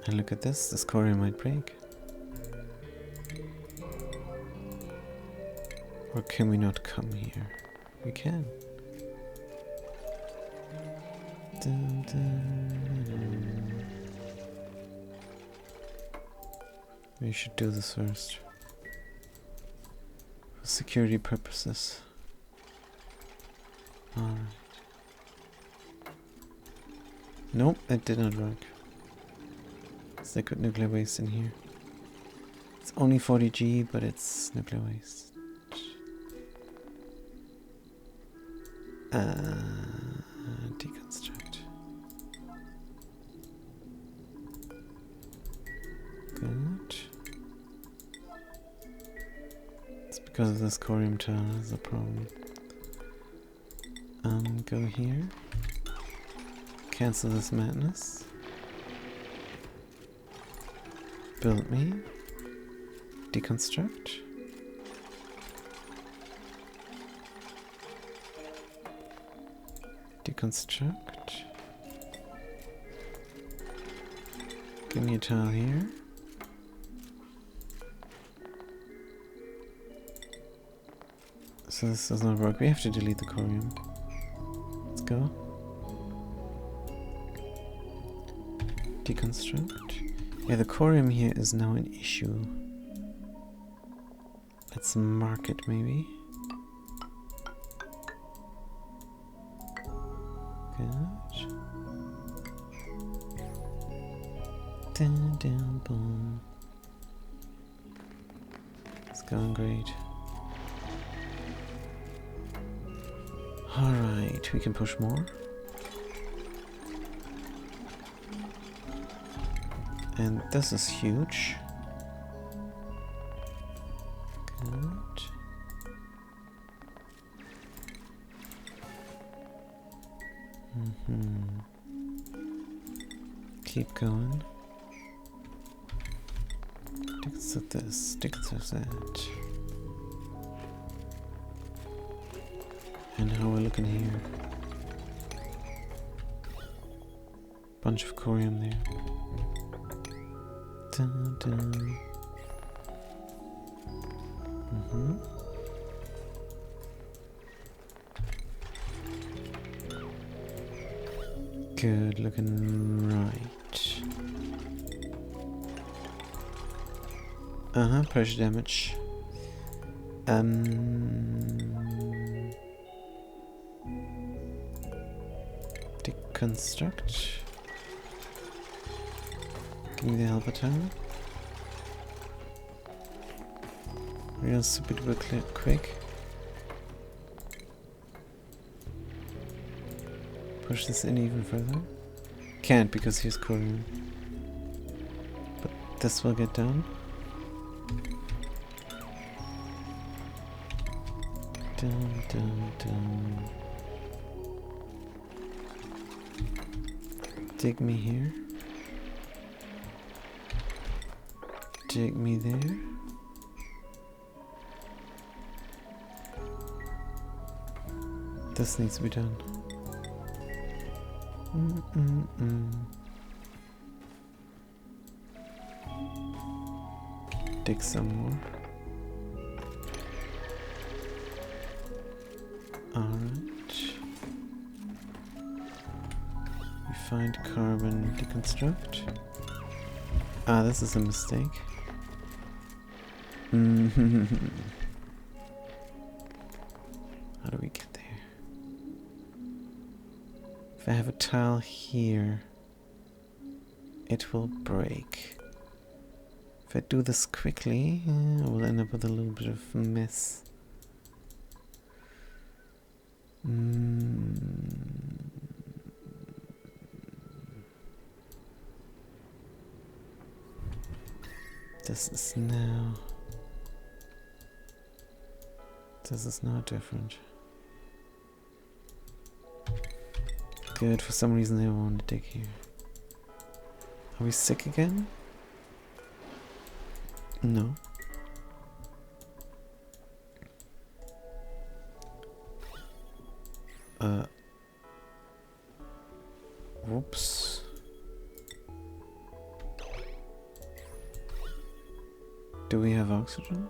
Speaker 1: And look at this corium might break. Or can we not come here? We can. Dun, dun, dun. We should do this first. For security purposes. Alright. Nope, that did not work. It's liquid nuclear waste in here. It's only 40G, but it's nuclear waste. Deconstruct. Good. It's because of this corium tile is a problem. Go here. Cancel this madness. Build me. Deconstruct. Deconstruct. Give me a tile here. So this does not work. We have to delete the corium. Let's go. Deconstruct. Yeah, the corium here is now an issue. Let's mark it maybe. Good. Down, down, boom. It's going great. Alright, we can push more. And this is huge. Good. Keep going. Tickets of this, tickets of that. And how we're looking here. Bunch of corium there. Dun, dun. Good looking, right. Pressure damage. Deconstruct. Give me the helper tower. Real super duper quick. Push this in even further. Can't because he's cooling. But this will get done. Dun, dun, dun. Dig me here. Dig me there. This needs to be done. Dig some more. Alright. We find carbon, deconstruct. Ah, this is a mistake. How do we get there? If I have a tile here, it will break. If I do this quickly, I will end up with a little bit of a mess. This is now different. Good, for some reason they want to dig here. Are we sick again? No. Whoops. Do we have oxygen?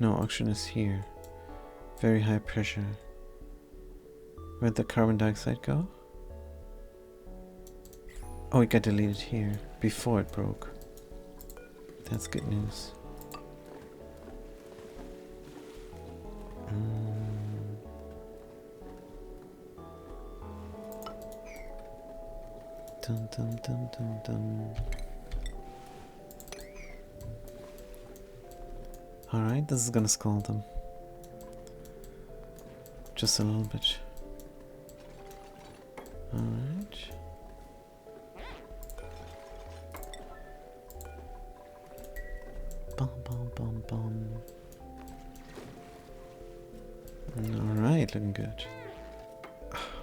Speaker 1: No, oxygen is here. Very high pressure. Where'd the carbon dioxide go? Oh, it got deleted here before it broke. That's good news. Dun dun dun dun dun. Alright, this is gonna scald them. Just a little bit. Alright. Bum bum bum bum. Alright, looking good.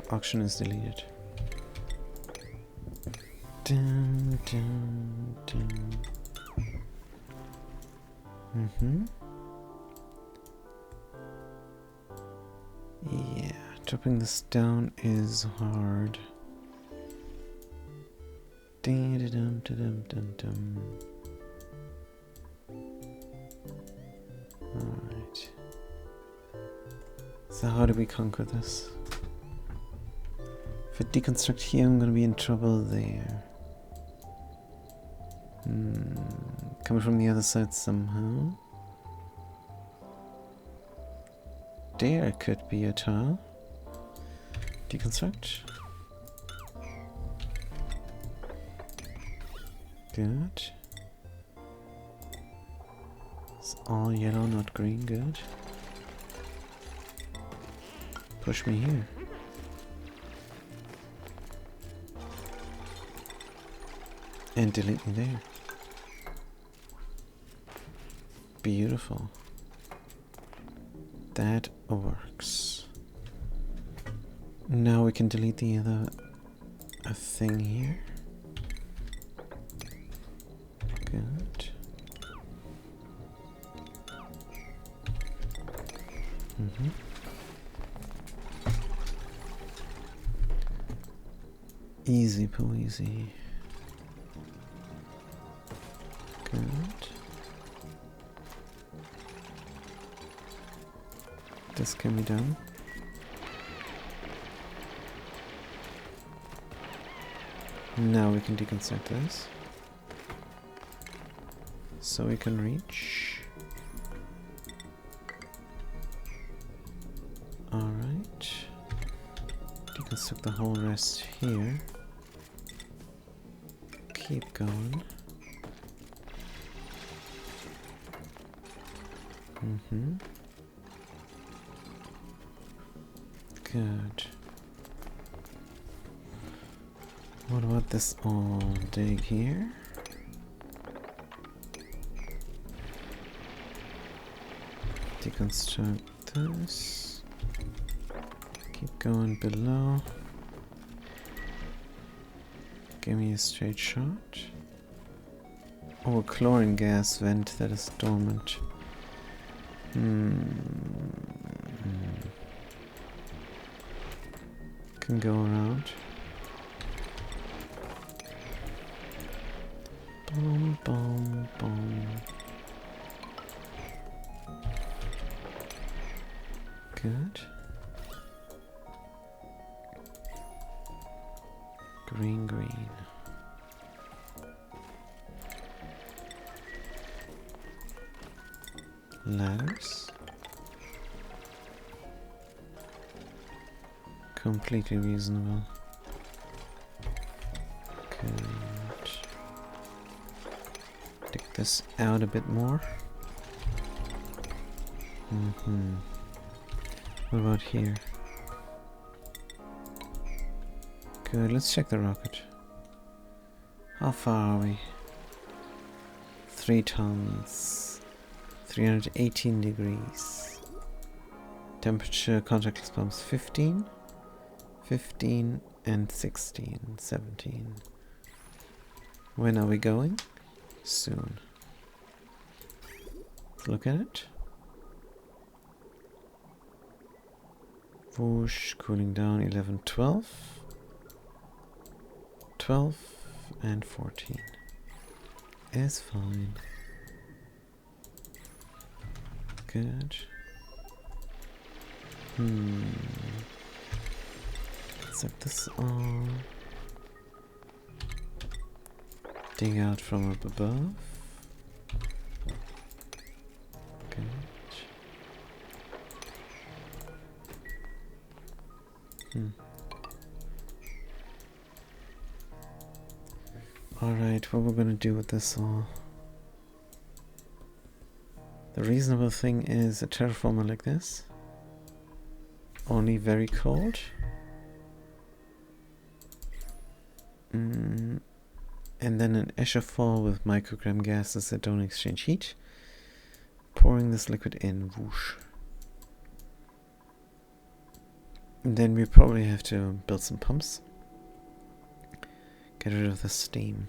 Speaker 1: Auction is deleted. Dun, dun, dun. Yeah, dropping this down is hard. Dum dum dum dum. Alright. So how do we conquer this? If I deconstruct here, I'm gonna be in trouble there. Coming from the other side somehow. There could be a tile. Deconstruct. Good. It's all yellow, not green. Good. Push me here. And delete me there. Beautiful. That works. Now we can delete the other thing here. Easy peasy. Good. This can be done. Now we can deconstruct this. So we can reach. Alright. Deconstruct the whole rest here. Keep going. Good. What about this all dig here? Deconstruct this. Keep going below. Give me a straight shot. Oh, a chlorine gas vent that is dormant. Can go around. Boom, boom, boom. Good. Green, green. Ladders. Completely reasonable. Good. Take this out a bit more. What about here? Good, let's check the rocket. How far are we? 3 tons. 318 degrees. Temperature, contactless pumps 15, 15 and 16, 17. When are we going? Soon. Let's look at it. Whoosh, cooling down 11, 12. 12 and 14 is fine. Good. Set this on. Dig out from up above. Good. Alright, what we're gonna do with this all. The reasonable thing is a terraformer like this. Only very cold. And then an echauffeur with microgram gases that don't exchange heat. Pouring this liquid in, whoosh. And then we probably have to build some pumps. Get rid of the steam.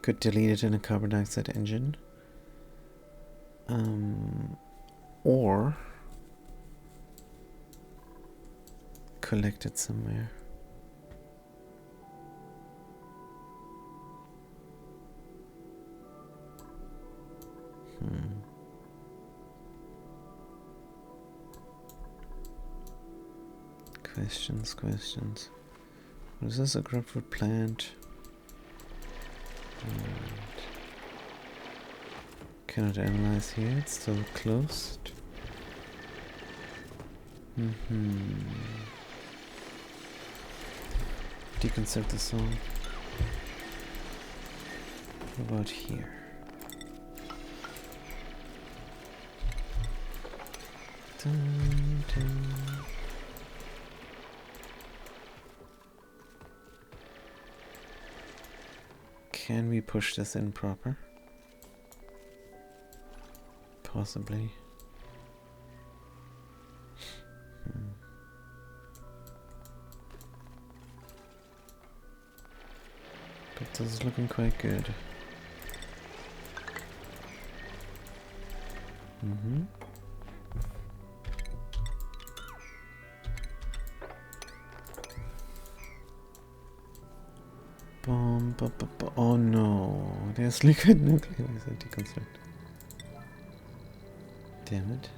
Speaker 1: Could delete it in a carbon dioxide engine. Or collect it somewhere. Questions. What is this? A grapefruit plant? Cannot analyze here, it's still closed. Deconstruct the song. What about here? Dun, dun. Can we push this in proper? Possibly. But this is looking quite good. Oh no, there's liquid nuclei that deconstruct. Damn it.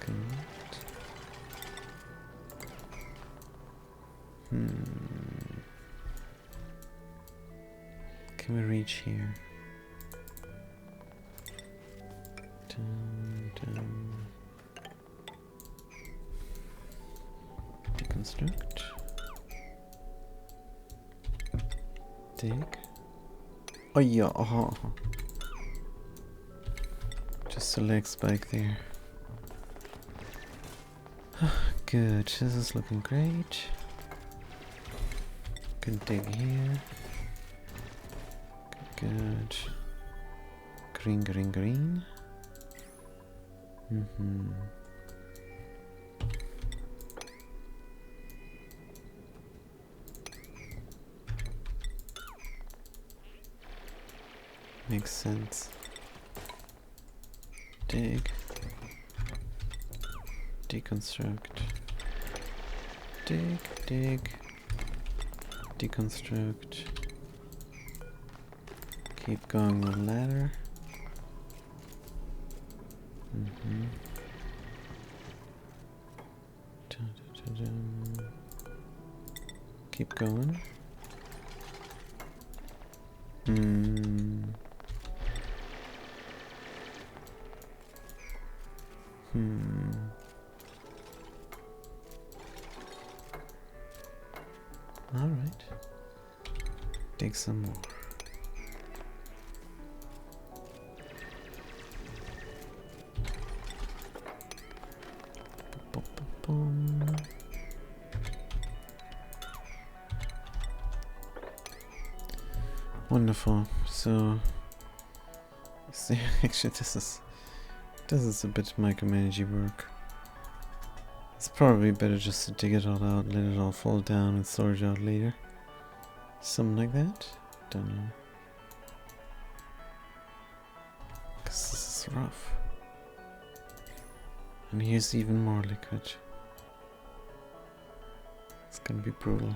Speaker 1: Good. Can we reach here? Deconstruct. Dig. Oh yeah, just a leg spike there. Good, this is looking great. Can dig here. Good. Green, green, green. Makes sense. Dig. Deconstruct. Dig, dig. Deconstruct. Keep going with ladder. Keep going. All right. Dig some more. Wonderful. So, actually, this is a bit micromanagey work. It's probably better just to dig it all out, let it all fall down, and sort it out later. Something like that. Don't know. 'Cause this is rough. And here's even more liquid. It's gonna be brutal.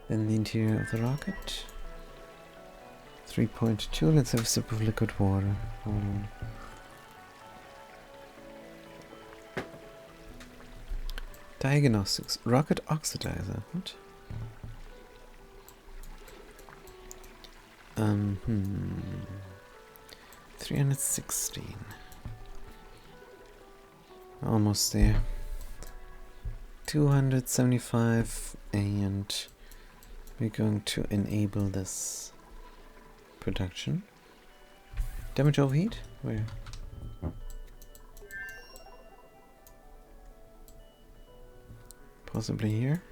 Speaker 1: Then the interior of the rocket. 3.2. Let's have a sip of liquid water. Hold on. Diagnostics. Rocket oxidizer. What? 316. Almost there. 275, and we're going to enable this production. Damage overheat? Where? Possibly here.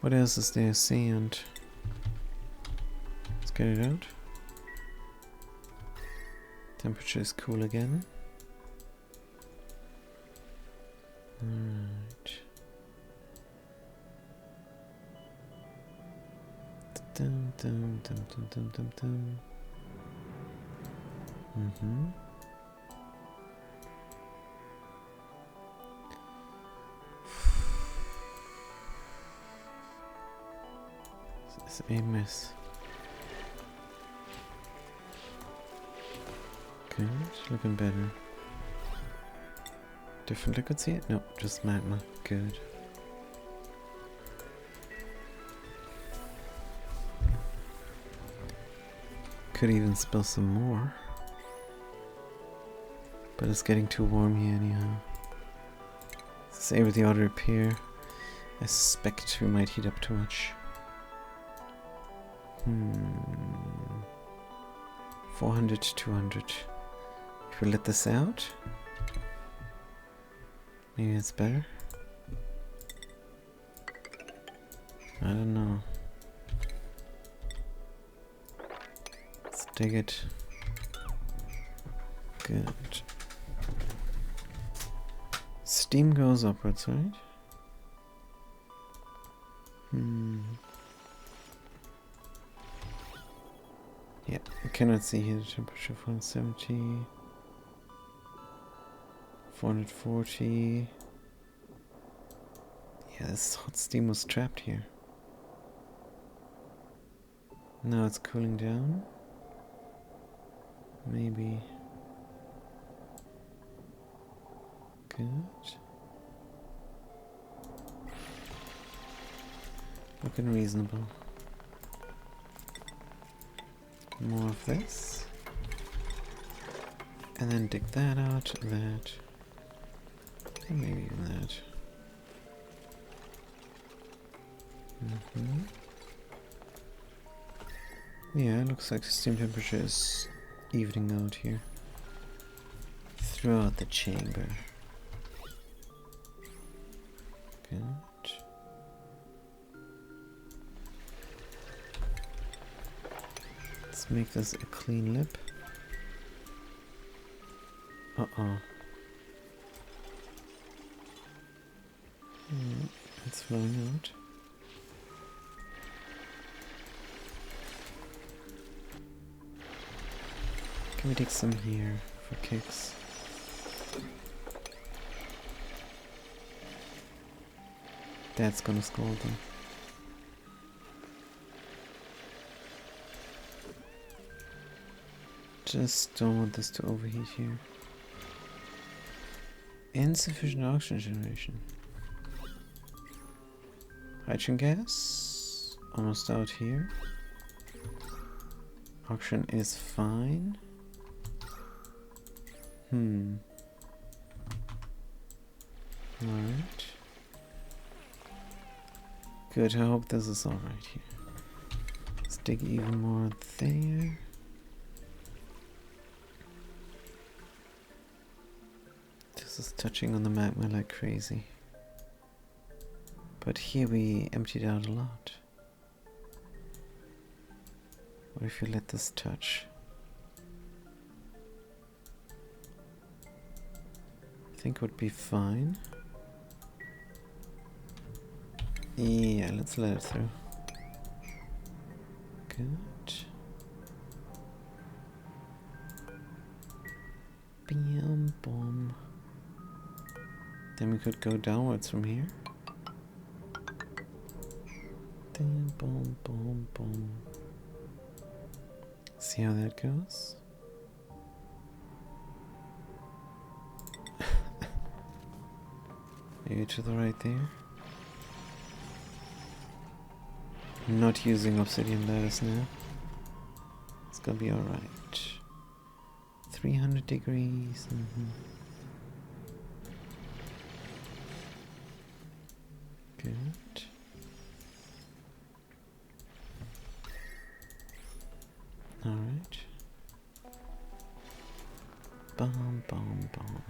Speaker 1: What else is there? Sand. Let's get it out. Temperature is cool again. Alright. Dum, dum, dum, dum, dum, dum, dum. This is a mess. Good, looking better. Different liquids here? Nope, just magma. Good. Could even spill some more. But it's getting too warm here anyhow. Save with the auto repair. I suspect we might heat up too much. 400 to 200. If we let this out, maybe it's better. I don't know. Let's dig it. Good. Steam goes upwards, right? Yeah, cannot see here the temperature. 470, 440. Yeah, this hot steam was trapped here. Now it's cooling down. Maybe. Good. Looking reasonable. More of this. And then dig that out, and that. And maybe even that. Yeah, it looks like the steam temperature is evening out here. Throughout the chamber. Good. Let's make this a clean lip. Uh-oh. It's flowing out. Can we take some here for kicks? That's gonna scold them. Just don't want this to overheat here. Insufficient oxygen generation. Hydrogen gas. Almost out here. Oxygen is fine. Alright. Good, I hope this is alright here. Let's dig even more there. This is touching on the magma like crazy. But here we emptied out a lot. What if you let this touch? I think it would be fine. Yeah, let's let it through. Good. Bam, boom. Then we could go downwards from here. Bam, boom, boom, boom. See how that goes? Maybe to the right there. I'm not using obsidian lattice now. It's gonna be alright. 300 degrees. Good. Alright. Bomb, bomb, bomb.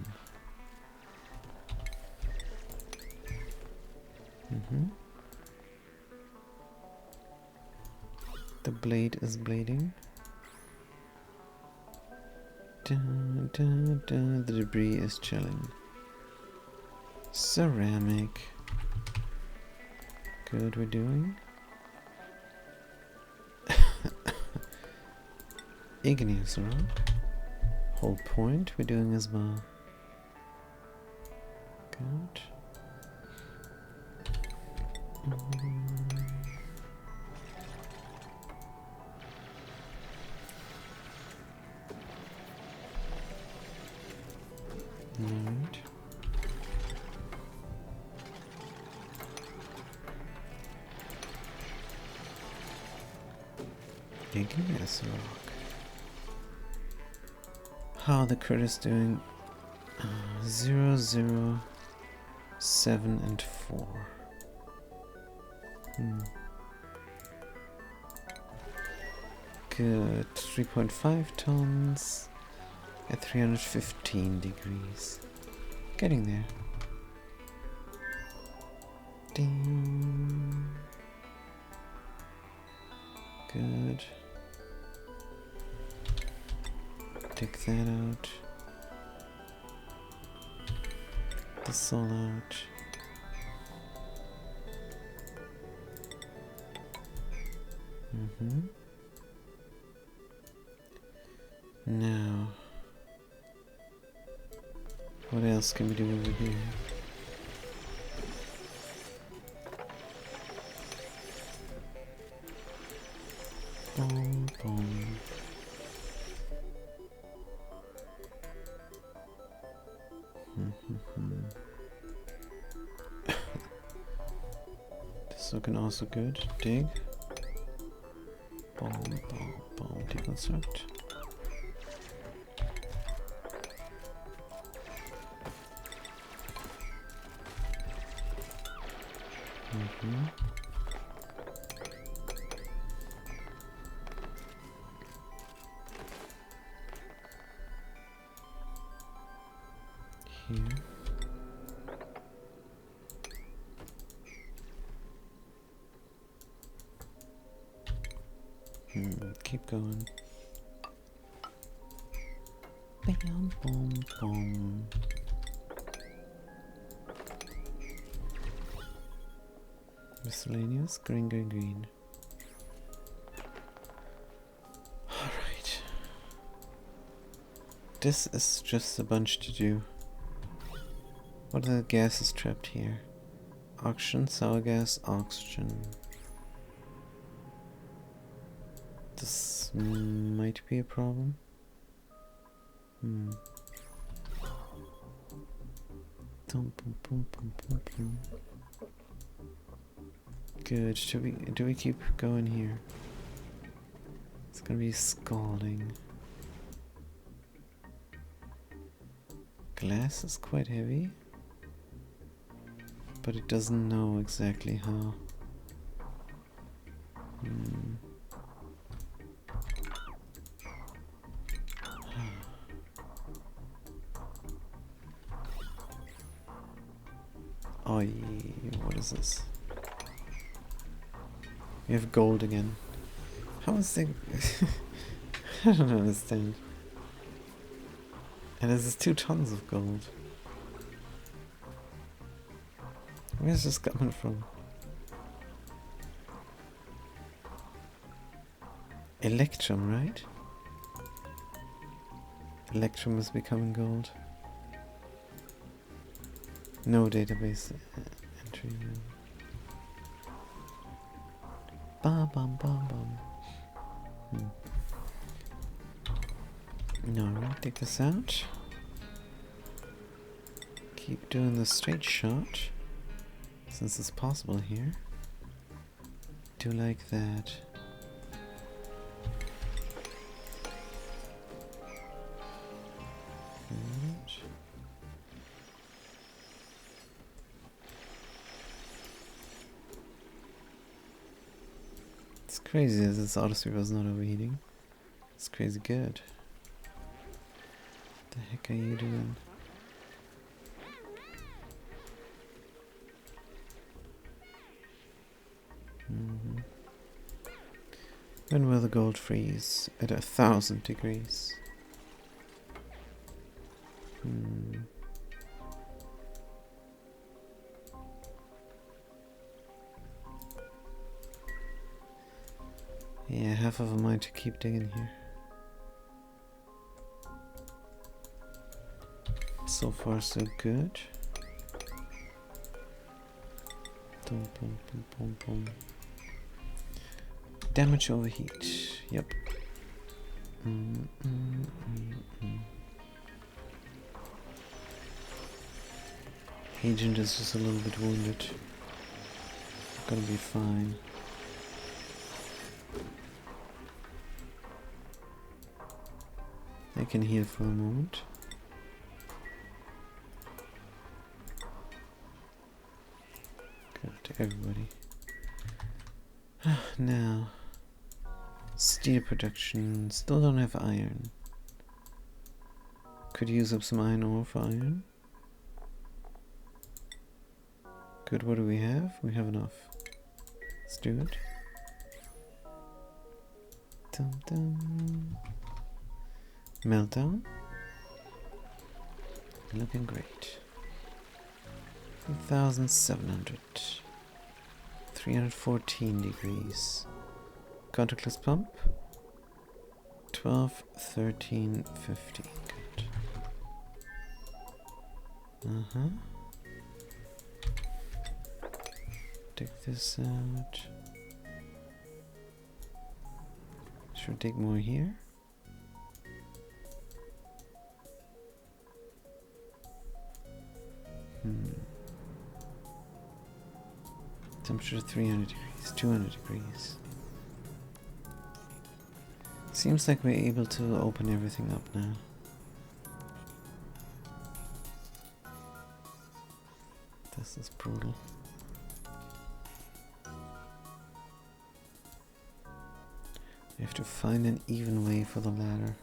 Speaker 1: The blade is blading. The debris is chilling. Ceramic. Good, we're doing. Igneous rock. Whole point we're doing as well. Good. Alright. Igneous rock. How the critter's doing? 0, 0, 7, and 4. Good. 3.5 tons at 315 degrees. Getting there. Ding. Good. Take that out. This all out. Now, what else can we do over here? Boom, boom. This is looking also good. Dig. Boom, boom, boom. Deconstruct. Here. Keep going. Bam, boom, boom. Miscellaneous, green, green, green. Alright. This is just a bunch to do. What are the gases trapped here? Oxygen, sour gas, oxygen. This might be a problem. Dum, bum, bum, bum, bum, bum. Good. Do we keep going here? It's gonna be scalding. Glass is quite heavy, but it doesn't know exactly how. Oh, what is this? We have gold again. How is it? I don't understand. And this is 2 tons of gold. Where's this coming from? Electrum, right? Electrum is becoming gold. No database entry. Bum bum bum bum. No, take this out. Keep doing the straight shot, since it's possible here. Do like that. It's crazy as this autosweeper is not overheating. It's crazy good. What the heck are you doing? When will the gold freeze? At 1,000 degrees. Yeah, half of a mind to keep digging here. So far so good. Boom, boom, boom, boom, boom. Damage overheat. Yep. Agent is just a little bit wounded. Gonna be fine. I can heal for a moment. Good to everybody. Now, steel production. Still don't have iron. Could use up some iron ore for iron. Good, what do we have? We have enough. Let's do it. Dum dum. Meltdown. Looking great. 1,700. 314 degrees. Contactless pump. 12, 13, 15. Good. Take this out. Should we dig more here? Temperature 300 degrees, 200 degrees. Seems like we're able to open everything up now. This is brutal. We have to find an even way for the ladder.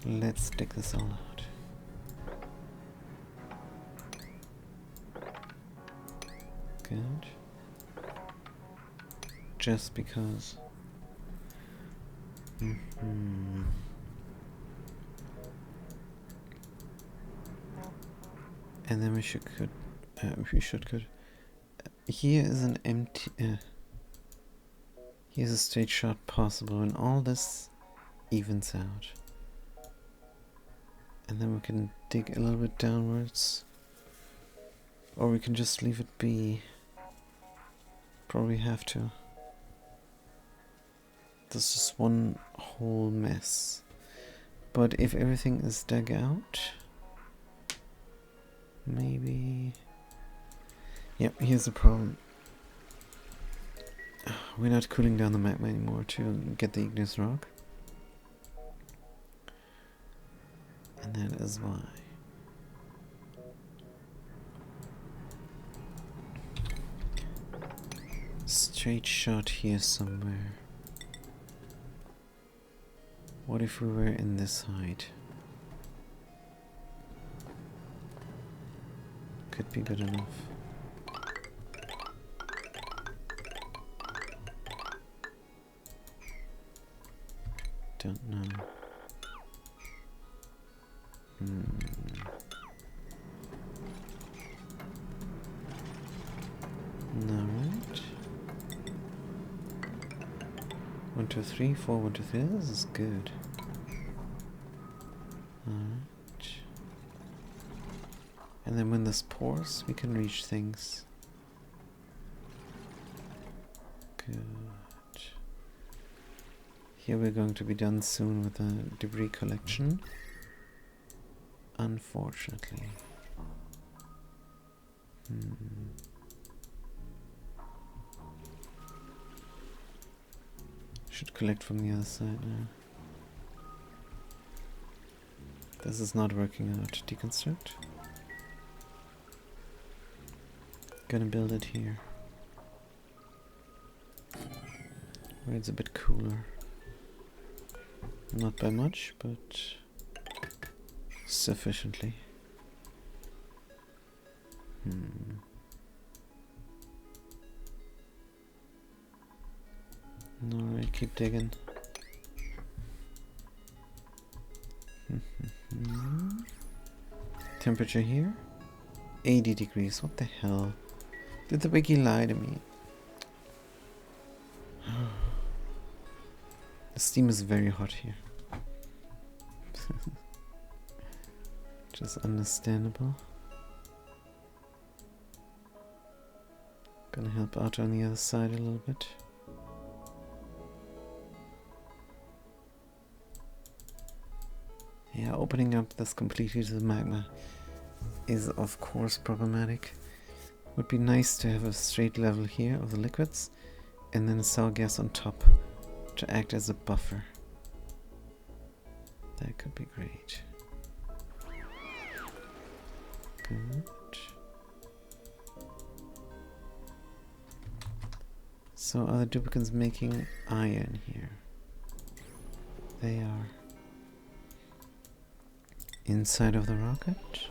Speaker 1: Let's dig this all out. Good. Just because. And then we should could. Here is an empty. Here's a straight shot possible when all this evens out. And then we can dig a little bit downwards. Or we can just leave it be. Probably have to. This is one whole mess. But if everything is dug out, maybe. Yep, here's the problem. We're not cooling down the magma anymore to get the igneous rock. And that is why. Straight shot here somewhere. What if we were in this height? Could be good enough. Don't know. Alright. 1, 2, 3, 4, 1, 2, 3. This is good. Alright. And then when this pours, we can reach things. Good. Here we're going to be done soon with the debris collection. Unfortunately. Should collect from the other side now. This is not working out. Deconstruct. Gonna build it here. Where it's a bit cooler. Not by much, but sufficiently. Alright, keep digging. Temperature here? 80 degrees. What the hell? Did the wiki lie to me? The steam is very hot here. Which is understandable. Gonna help out on the other side a little bit. Yeah, opening up this completely to the magma is of course problematic. Would be nice to have a straight level here of the liquids and then a sour gas on top to act as a buffer. That could be great. Good. So are the duplicants making iron here? They are. Inside of the rocket.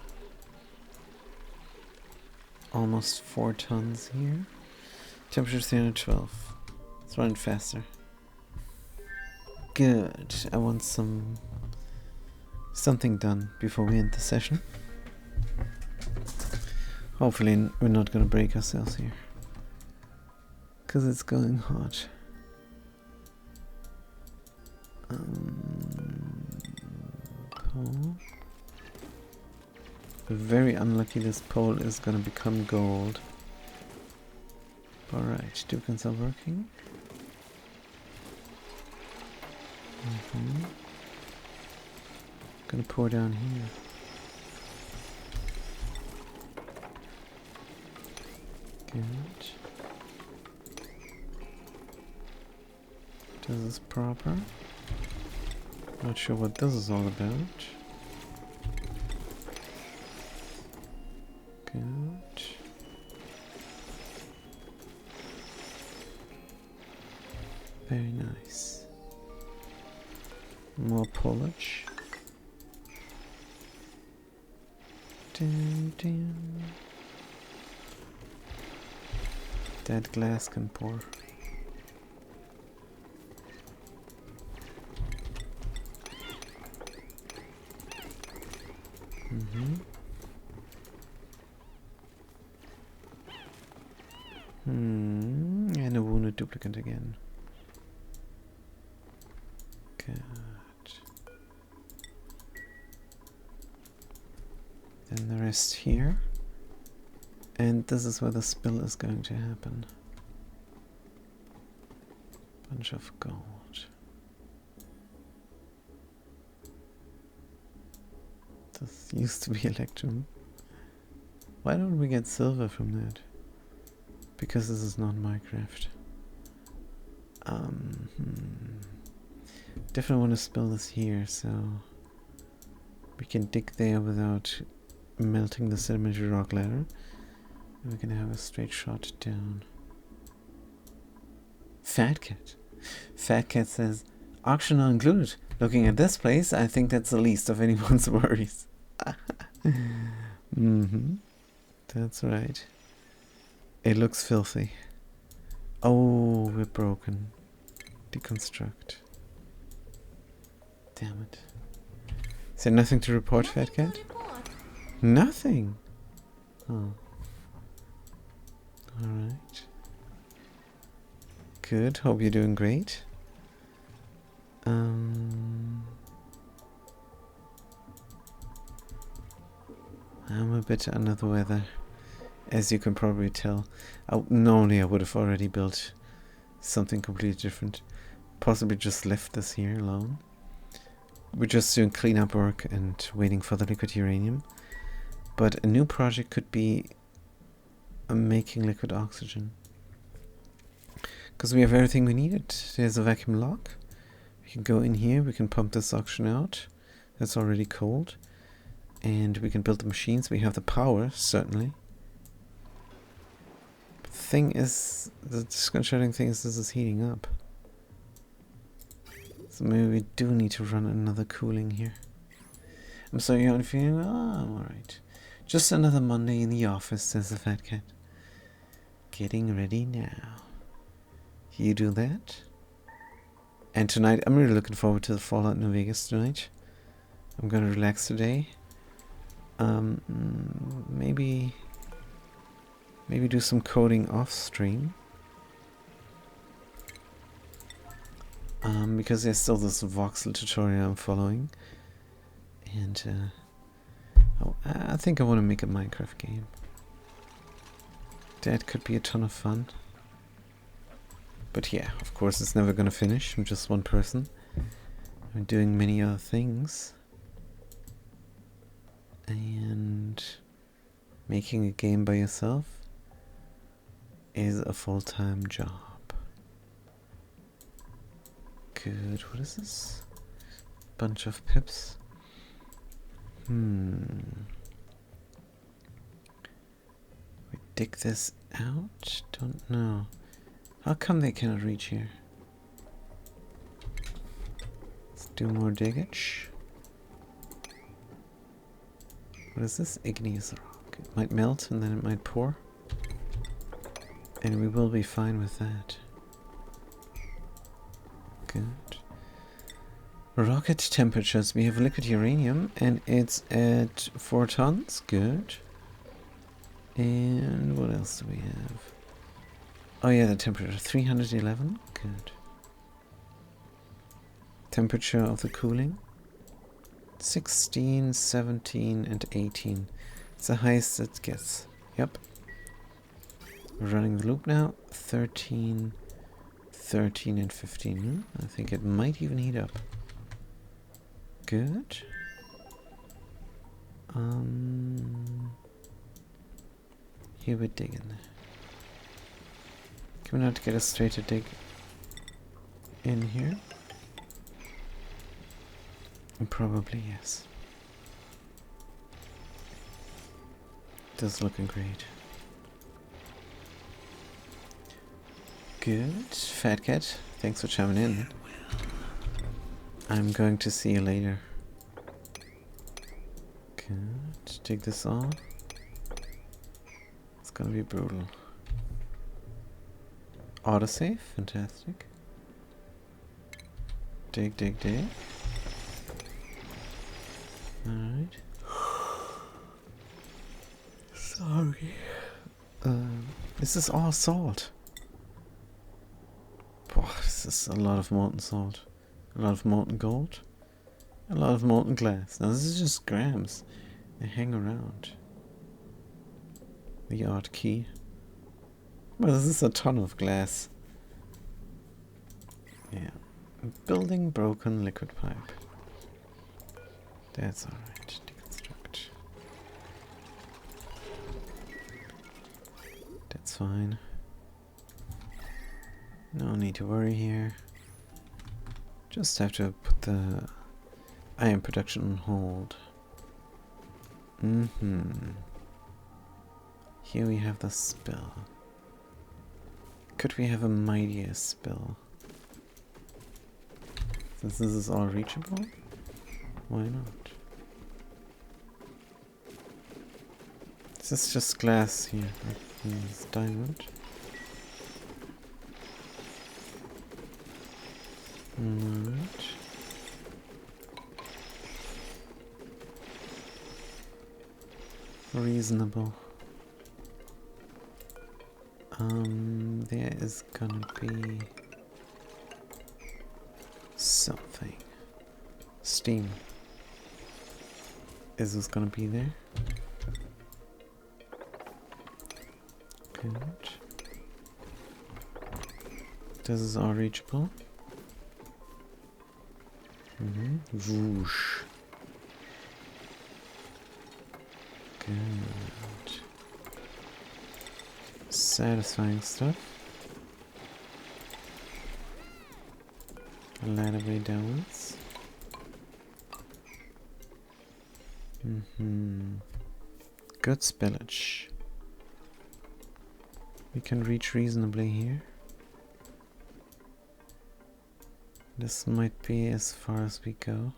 Speaker 1: Almost 4 tons here. Temperature 312. Let's run it faster. Good. I want something done before we end the session. Hopefully we're not gonna break ourselves here. Because it's going hot. Pole. Very unlucky this pole is gonna become gold. Alright, tokens are working. Gonna pour down here. Good. This is proper. Not sure what this is all about. Good. Very nice. More polish. Dun, dun. That glass can pour. And a wounded duplicate again. Good. Then the rest here. And this is where the spill is going to happen. Bunch of gold. This used to be electrum. Why don't we get silver from that? Because this is not Minecraft. Definitely want to spill this here, so we can dig there without melting the sedimentary rock ladder. And we can have a straight shot down. Fat Cat. Fat Cat says, auction not included. Looking at this place, I think that's the least of anyone's worries. That's right. It looks filthy. Oh, we're broken. Deconstruct. Damn it. Is there nothing to report, Fat Cat? Nothing! Oh. Alright. Good, hope you're doing great. I'm a bit under the weather, as you can probably tell. Normally I would have already built something completely different. Possibly just left this here alone. We're just doing cleanup work and waiting for the liquid uranium. But a new project could be making liquid oxygen. Because we have everything we needed. There's a vacuum lock. We can go in here, we can pump this oxygen out. That's already cold. And we can build the machines. We have the power, certainly. But the thing is, the disconcerting thing is this is heating up. So maybe we do need to run another cooling here. I'm sorry you're feeling. I'm alright. Just another Monday in the office, says the Fat Cat. Getting ready now. You do that. And tonight, I'm really looking forward to the Fallout New Vegas tonight. I'm gonna relax today. Maybe do some coding off stream. Because there's still this voxel tutorial I'm following. And I think I want to make a Minecraft game. That could be a ton of fun. But yeah, of course it's never gonna finish. I'm just one person. I'm doing many other things. And making a game by yourself is a full-time job. Good, what is this? Bunch of pips. We dig this out? Don't know. How come they cannot reach here? Let's do more diggage. What is this? Igneous rock. It might melt and then it might pour. And we will be fine with that. Good. Rocket temperatures. We have liquid uranium and it's at 4 tons. Good. And what else do we have? Oh yeah, the temperature, 311, good. Temperature of the cooling, 16, 17 and 18. It's the highest it gets, yep. We're running the loop now, 13, 13 and 15. I think it might even heat up. Good. Here we're digging. Can we not get a straighter dig in here? Probably yes. That's looking great. Good. Fat Cat, thanks for chiming in. I'm going to see you later. Good. Take this off. It's gonna be brutal. Autosave, fantastic. Dig, dig, dig. Alright. Sorry. This is all salt. Boah, this is a lot of molten salt. A lot of molten gold. A lot of molten glass. Now this is just grams. They hang around. The odd key. Well, this is a ton of glass. Yeah. Building broken liquid pipe. That's alright. Deconstruct. That's fine. No need to worry here. Just have to put the iron production on hold. Here we have the spill. Could we have a mightier spill? Since this is all reachable? Why not? Is this just glass here? This diamond? Alright. Reasonable. There is gonna be something. Steam. Is this gonna be there? Good. This is all reachable. Whoosh. Good. Satisfying stuff. A ladder way downwards. Good spillage. We can reach reasonably here. This might be as far as we go.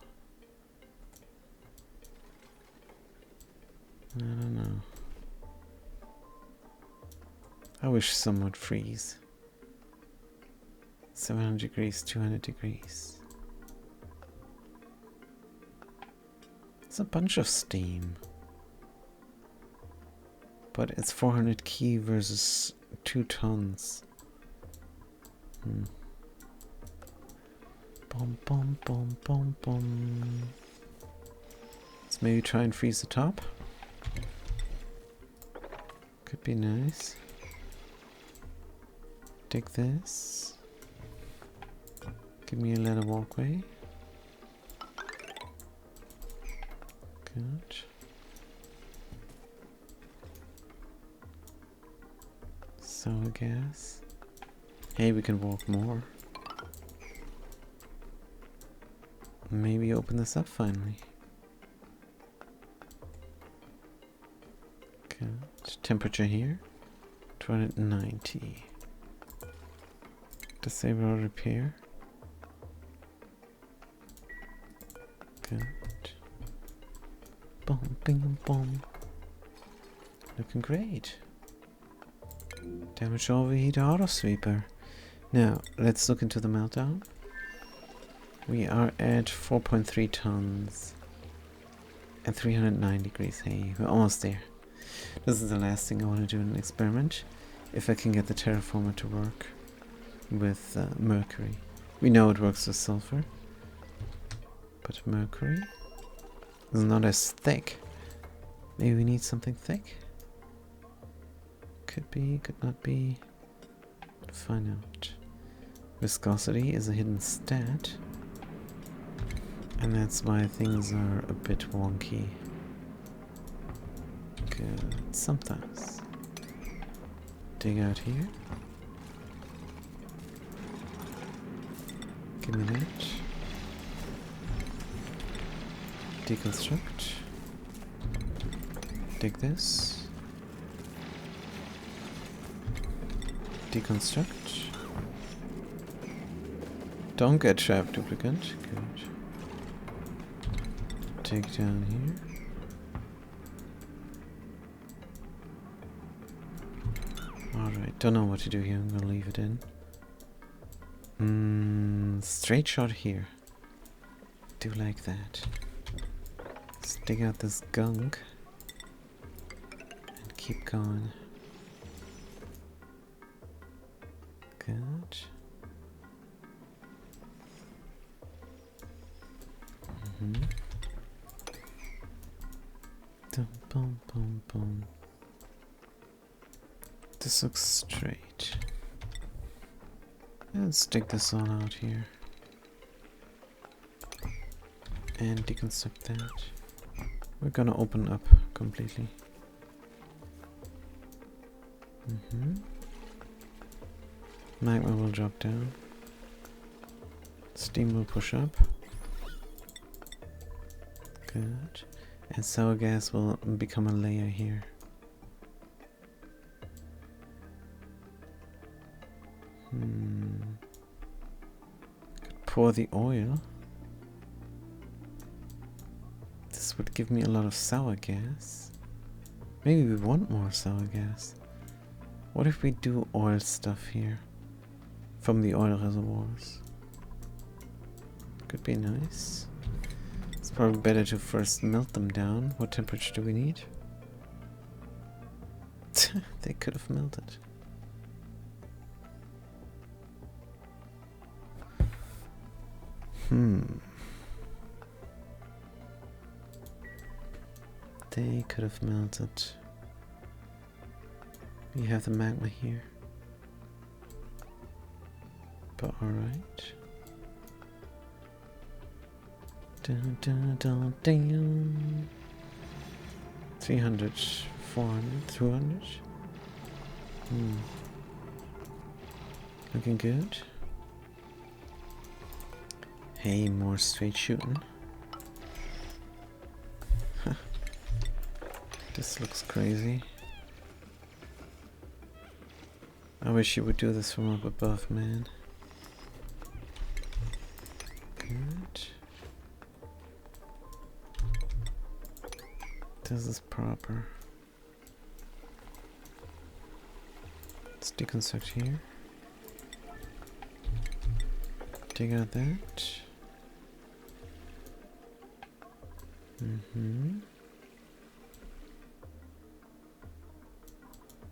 Speaker 1: I don't know. I wish some would freeze. 700 degrees, 200 degrees. It's a bunch of steam. But it's 400 key versus 2 tons. Boom, boom, boom, boom, boom. Let's maybe try and freeze the top. Could be nice. Dig this. Give me a ladder walkway. Good. Sour gas. Hey, we can walk more. Maybe open this up finally. Good. Temperature here, 290. Disable repair. Good. Boom, bing, boom. Looking great. Damage overheat auto sweeper. Now, let's look into the meltdown. We are at 4.3 tons. At 309 degrees. Hey, we're almost there. This is the last thing I want to do in an experiment. If I can get the terraformer to work with mercury. We know it works with sulfur. But mercury is not as thick. Maybe we need something thick? Could be, could not be. Find out. Viscosity is a hidden stat. And that's why things are a bit wonky. Good. Sometimes. Dig out here. Give me that. Deconstruct. Dig this. Deconstruct. Don't get trapped, duplicate. Good. Take down here. Alright, don't know what to do here. I'm gonna leave it in. Straight shot here. Do like that. Let's dig out this gunk. And keep going. Good. Dum, bum, bum, bum. This looks straight. Let's dig this all out here. And deconstruct that. We're gonna open up completely. Magma will drop down. Steam will push up. Good. And sour gas will become a layer here. Could pour the oil. This would give me a lot of sour gas. Maybe we want more sour gas. What if we do oil stuff here? From the oil reservoirs. Could be nice. It's probably better to first melt them down. What temperature do we need? They could have melted. They could have melted. We have the magma here. But alright. Dun, dun, dun, dun. 300, 400, 200. Looking good. Hey, more straight shooting. This looks crazy. I wish you would do this from up above, man. Good. This is proper. Let's deconstruct here. Dig out that.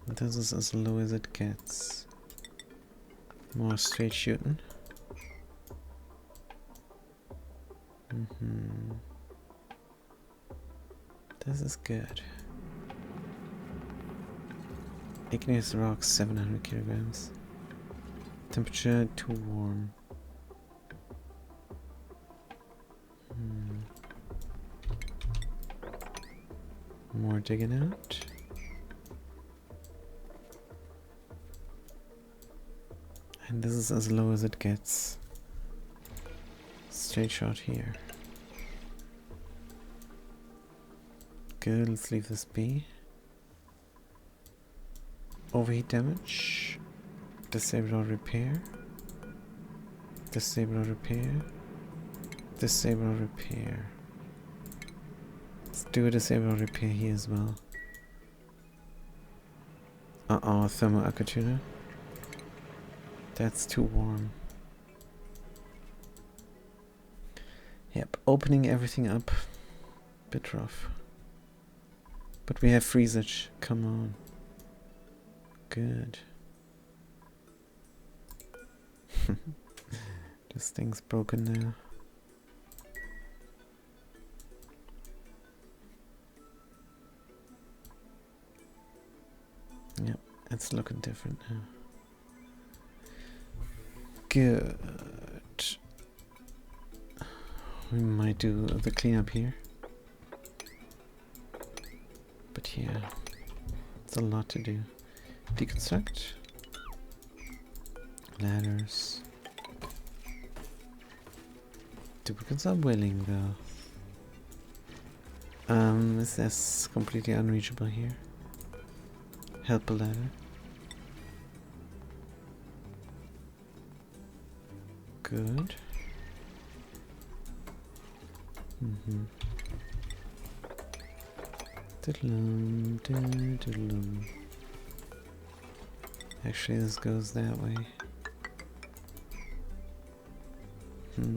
Speaker 1: This is as low as it gets. More straight shooting. This is good. Igneous rock, 700 kilograms. Temperature too warm. More digging out. And this is as low as it gets. Straight shot here. Good, let's leave this be. Overheat damage. Disable or repair. Disable or repair. Disable or repair. Let's do a disable or repair here as well. Uh-oh, thermal aquatuna. That's too warm. Yep, opening everything up. Bit rough. But we have freezage. Come on. Good. This thing's broken now. Yep, it's looking different now. Good. We might do the cleanup here. But yeah, it's a lot to do. Deconstruct. Ladders. Duplicates are willing though. Is this completely unreachable here? Help a ladder. Good. Actually, this goes that way. Good.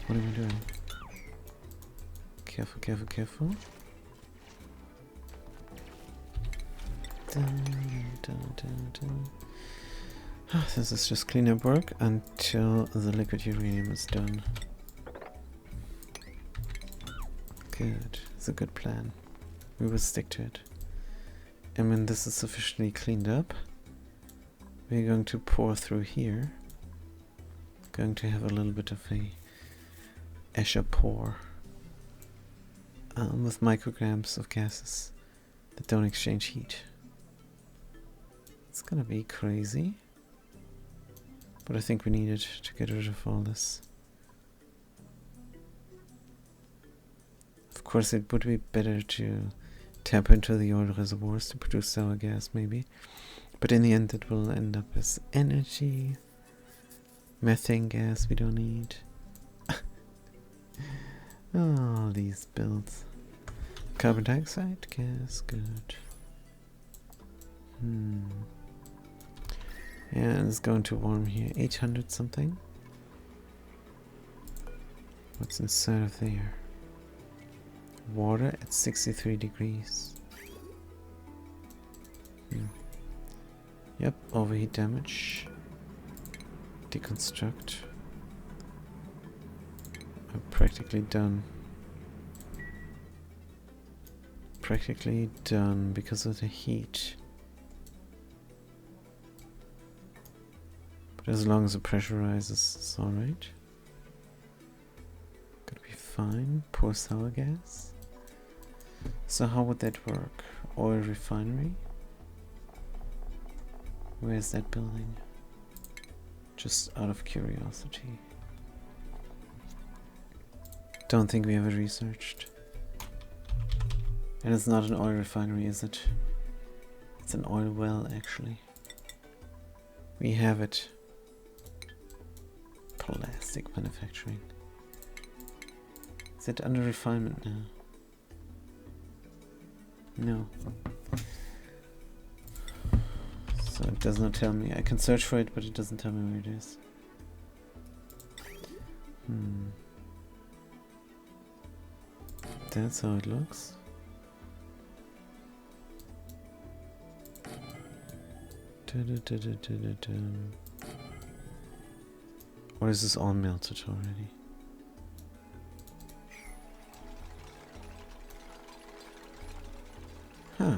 Speaker 1: What am I doing? Careful, careful, careful. This is just cleanup work until the liquid uranium is done. Good. It's a good plan. We will stick to it. And when this is sufficiently cleaned up, we're going to pour through here. Going to have a little bit of a Escher pour with micrograms of gases that don't exchange heat. It's gonna be crazy, but I think we need it to get rid of all this. Of course, it would be better to tap into the oil reservoirs to produce sour gas, maybe. But in the end, it will end up as energy. Methane gas we don't need. Oh, these builds. Carbon dioxide gas, good. Yeah, it's going to warm here. 800 something. What's inside of there? Water at 63 degrees. Yep, overheat damage. Deconstruct. I'm practically done. Practically done because of the heat. But as long as the pressure rises, it's alright. Could be fine. Pour sour gas. So how would that work? Oil refinery? Where's that building? Just out of curiosity. Don't think we ever researched. And it's not an oil refinery, is it? It's an oil well, actually. We have it. Plastic manufacturing. Is it under refinement now? No. So it does not tell me. I can search for it, but it doesn't tell me where it is. That's how it looks. Or is this all melted already? Huh.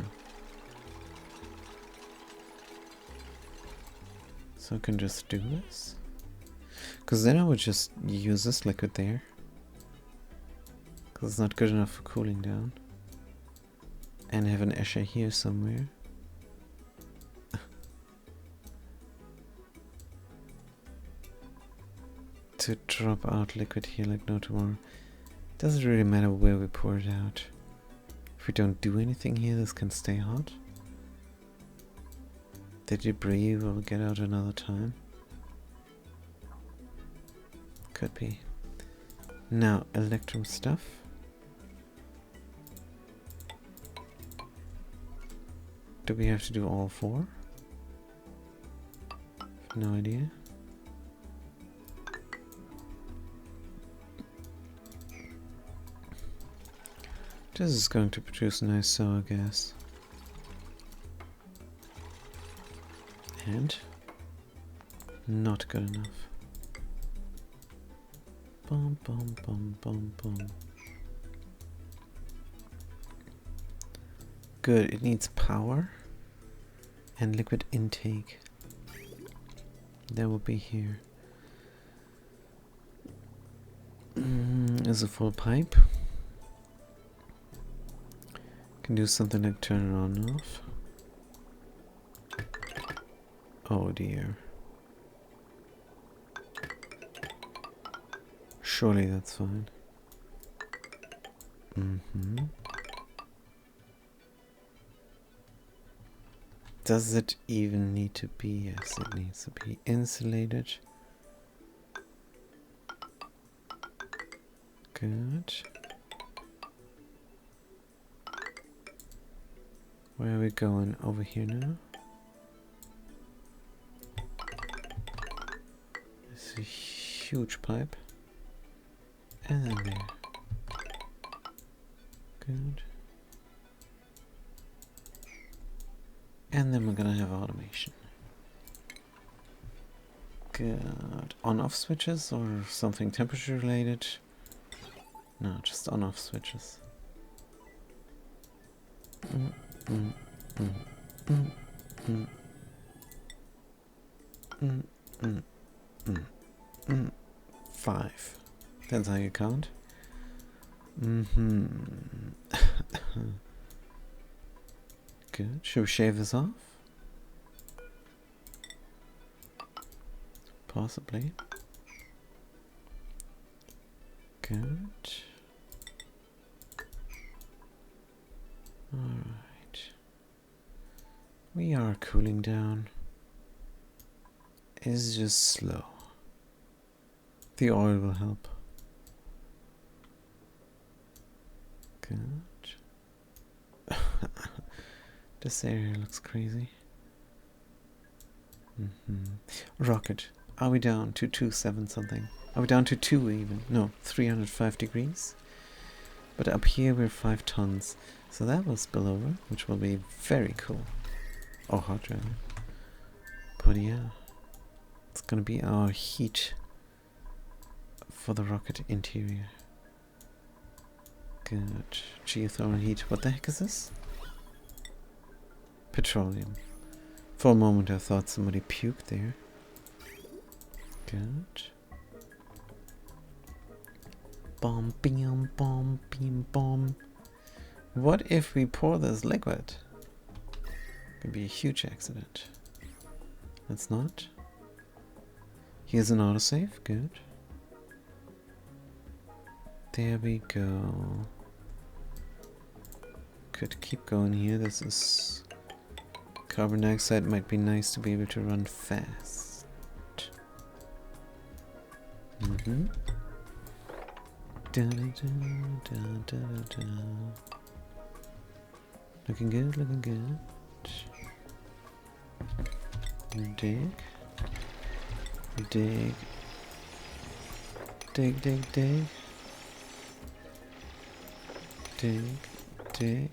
Speaker 1: So I can just do this? Because then I would just use this liquid there. Because it's not good enough for cooling down. And have an Escher here somewhere. To drop out liquid here like no tomorrow. Doesn't really matter where we pour it out. If we don't do anything here, this can stay hot. The debris will get out another time. Could be. Now, electrum stuff. Do we have to do all four? No idea. This is going to produce nice sour gas. And not good enough. Bum bum bum bum bum. Good, it needs power and liquid intake. That will be here. Is a full pipe. Can do something like turn it on and off. Oh dear. Surely that's fine. Does it even need to be? Yes, it needs to be insulated. Good. Where are we going? Over here now? It's a huge pipe. And then there. Good. And then we're gonna have automation. Good. On-off switches or something temperature related? No, just on-off switches. Five. That's how you count. Good. Should we shave this off? Possibly. Good. Alright. We are cooling down. It's just slow. The oil will help. Good. This area looks crazy. Rocket. Are we down to 2.7 something? Are we down to 2 even? No, 305 degrees. But up here we're 5 tons. So that will spill over, which will be very cool. Or hot rather. But yeah. It's gonna be our heat for the rocket interior. Good. Geothermal heat. What the heck is this? Petroleum. For a moment I thought somebody puked there. Good. Bomb, bam, bomb, beam, bomb. What if we pour this liquid? Could be a huge accident. Let's not. Here's an autosave. Good. There we go. Could keep going here. This is carbon dioxide. Might be nice to be able to run fast. Da, da, da, da, da. Looking good, looking good. Dig. Dig. Dig, dig, dig. Dig, dig.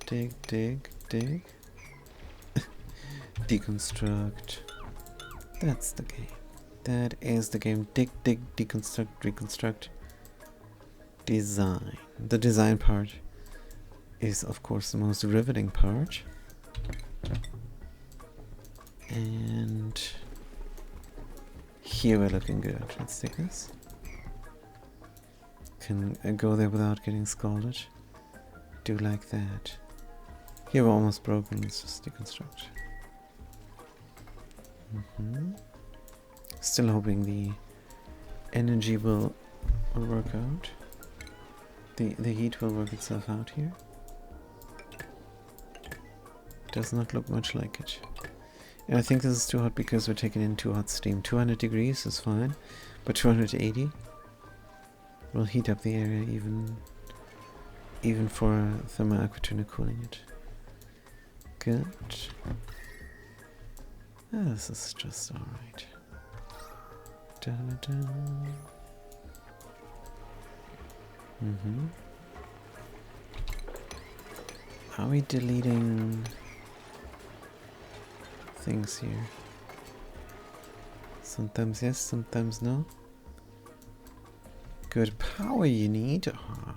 Speaker 1: Dig, dig, dig. Deconstruct. That's the game. That is the game. Dig, dig, deconstruct, reconstruct. Design. The design part is of course the most riveting part. And here we're looking good. Let's take this. Can go there without getting scalded. Do like that. Here we're almost broken. Let's just deconstruct. Still hoping the energy will work out. The heat will work itself out here. Does not look much like it. And I think this is too hot because we're taking in too hot steam. 200 degrees is fine, but 280 will heat up the area even for thermal aquatuna cooling it. Good. This is just alright. Are we deleting things here? Sometimes yes, sometimes no. Good power you need. Ah,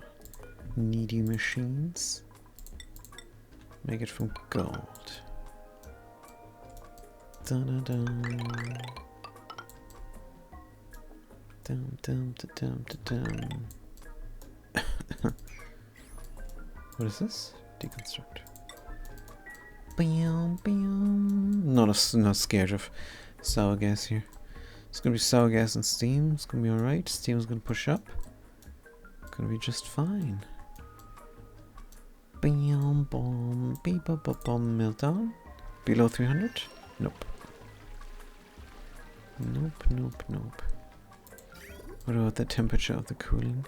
Speaker 1: needy machines. Make it from gold. Dun dun dun. Dum dum dum dum dum. What is this? Deconstruct. Bam bam. Not scared of sour gas here. It's gonna be sour gas and steam. It's gonna be alright. Steam's gonna push up. Gonna be just fine. Bam bomb. Beep bop bop bomb. Meltdown. Below 300? Nope. Nope, nope, nope. What about the temperature of the cooling?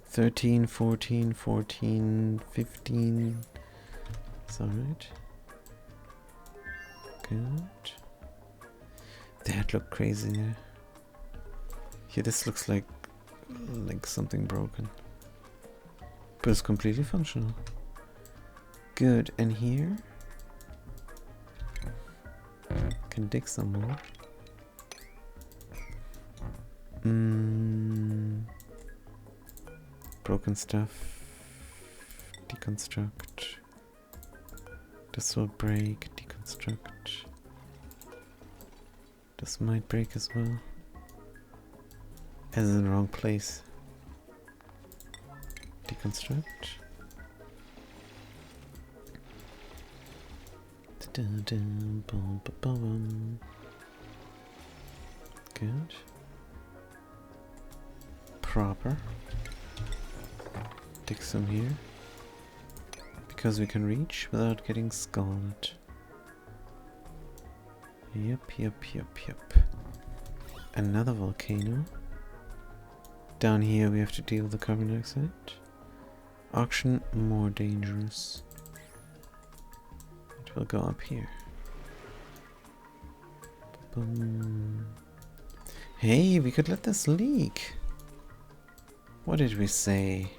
Speaker 1: 13, 14, 14, 15. It's alright. Good. That looked crazy there. Here, this looks like something broken. But it's completely functional. Good, and here? Can dig some more. Broken stuff. Deconstruct. This will break. Deconstruct. This might break as well. As in the wrong place. Deconstruct. Good. Proper. Dig some here. Because we can reach without getting scalded. Yep. Another volcano. Down here we have to deal with the carbon dioxide. Auction, more dangerous. It will go up here. Boom. Hey, we could let this leak. What did we say?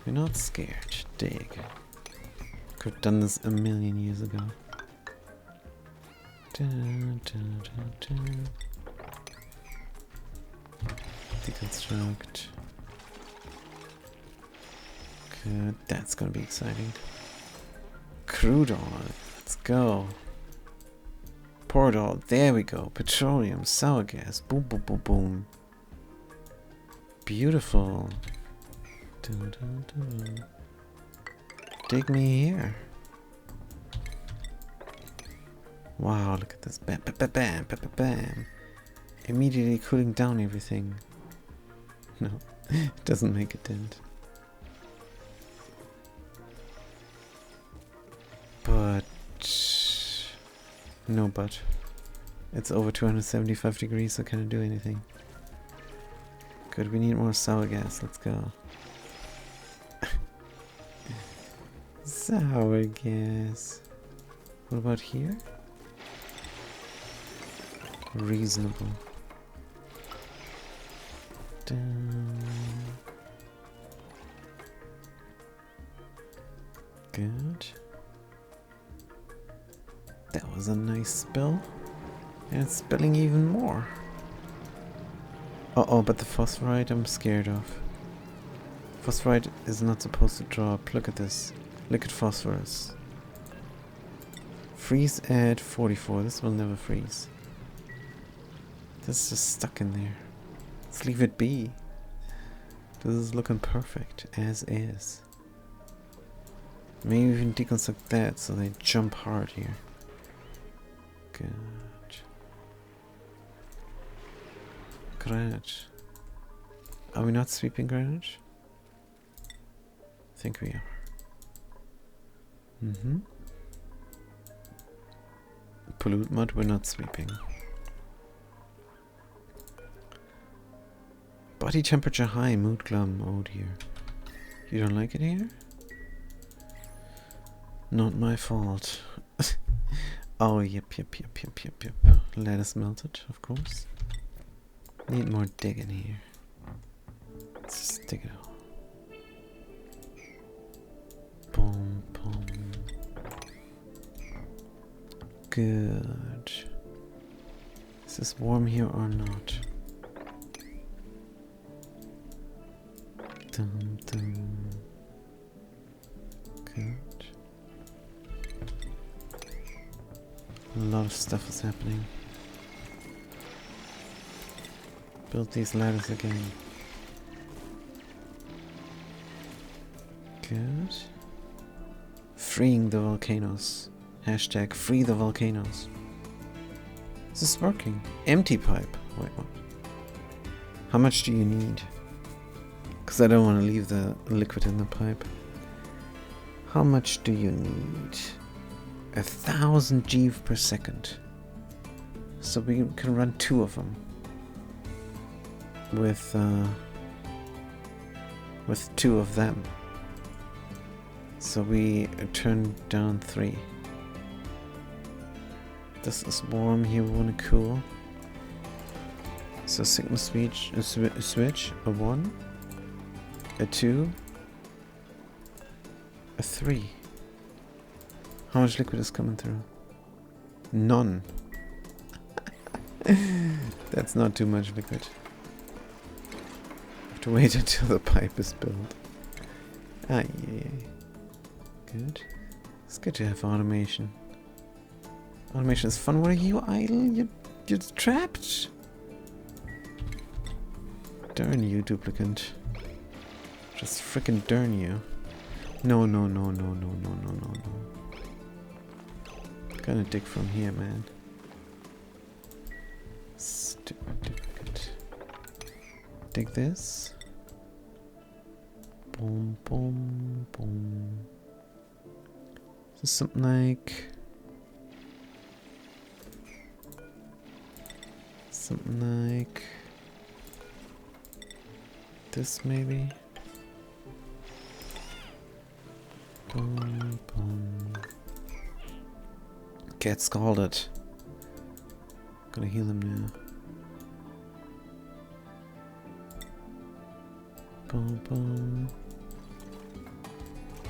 Speaker 1: We're not scared. Dig. Could have done this a million years ago. Deconstruct. Good. That's gonna be exciting. Crude oil. Let's go. Port oil. There we go. Petroleum. Sour gas. Boom, boom, boom, boom. Beautiful. Dig me here. Wow, look at this. Bam, bam, bam, bam, bam, bam. Immediately cooling down everything. No, it doesn't make a dent. But... no but. It's over 275 degrees, so can I do anything? Good, we need more sour gas. Let's go. Sour gas. What about here? Reasonable. Good. That was a nice spill. And it's spilling even more. Uh-oh, but the phosphorite I'm scared of. Phosphorite is not supposed to drop. Look at this. Liquid phosphorus. Freeze at 44. This will never freeze. This is just stuck in there. Let's leave it be. This is looking perfect, as is. Maybe even deconstruct that so they jump hard here. Good. Granite. Are we not sweeping granite? I think we are. Pollute mud, we're not sweeping. Body temperature high, mood glum, oh dear. You don't like it here? Not my fault. Oh, yep. Lettuce melted, of course. Need more digging here. Let's just dig it all. Boom, boom. Good. Is this warm here or not? Dum, dum. Good. A lot of stuff is happening. Build these ladders again. Good. Freeing the volcanoes. Hashtag free the volcanoes. Is this working? Empty pipe. Wait, what? How much do you need? Because I don't want to leave the liquid in the pipe. How much do you need? 1,000 GeV per second. So we can run 2 of them. With 2 of them. So we turn down 3. This is warm here, we want to cool. So signal switch, a 1, a 2, a 3. How much liquid is coming through? None. That's not too much liquid. Have to wait until the pipe is built. Ah, yeah. Good. It's good to have automation. Automation is fun. What are you idle? You're trapped. Darn you, duplicant. Just frickin' darn you. No. Gonna dig from here, man. Stupid duplicate. Dig this. Boom, boom, boom. Is this something like... Something like... this, maybe? Boom, boom. Get scalded. Gonna heal him now. Boom, boom.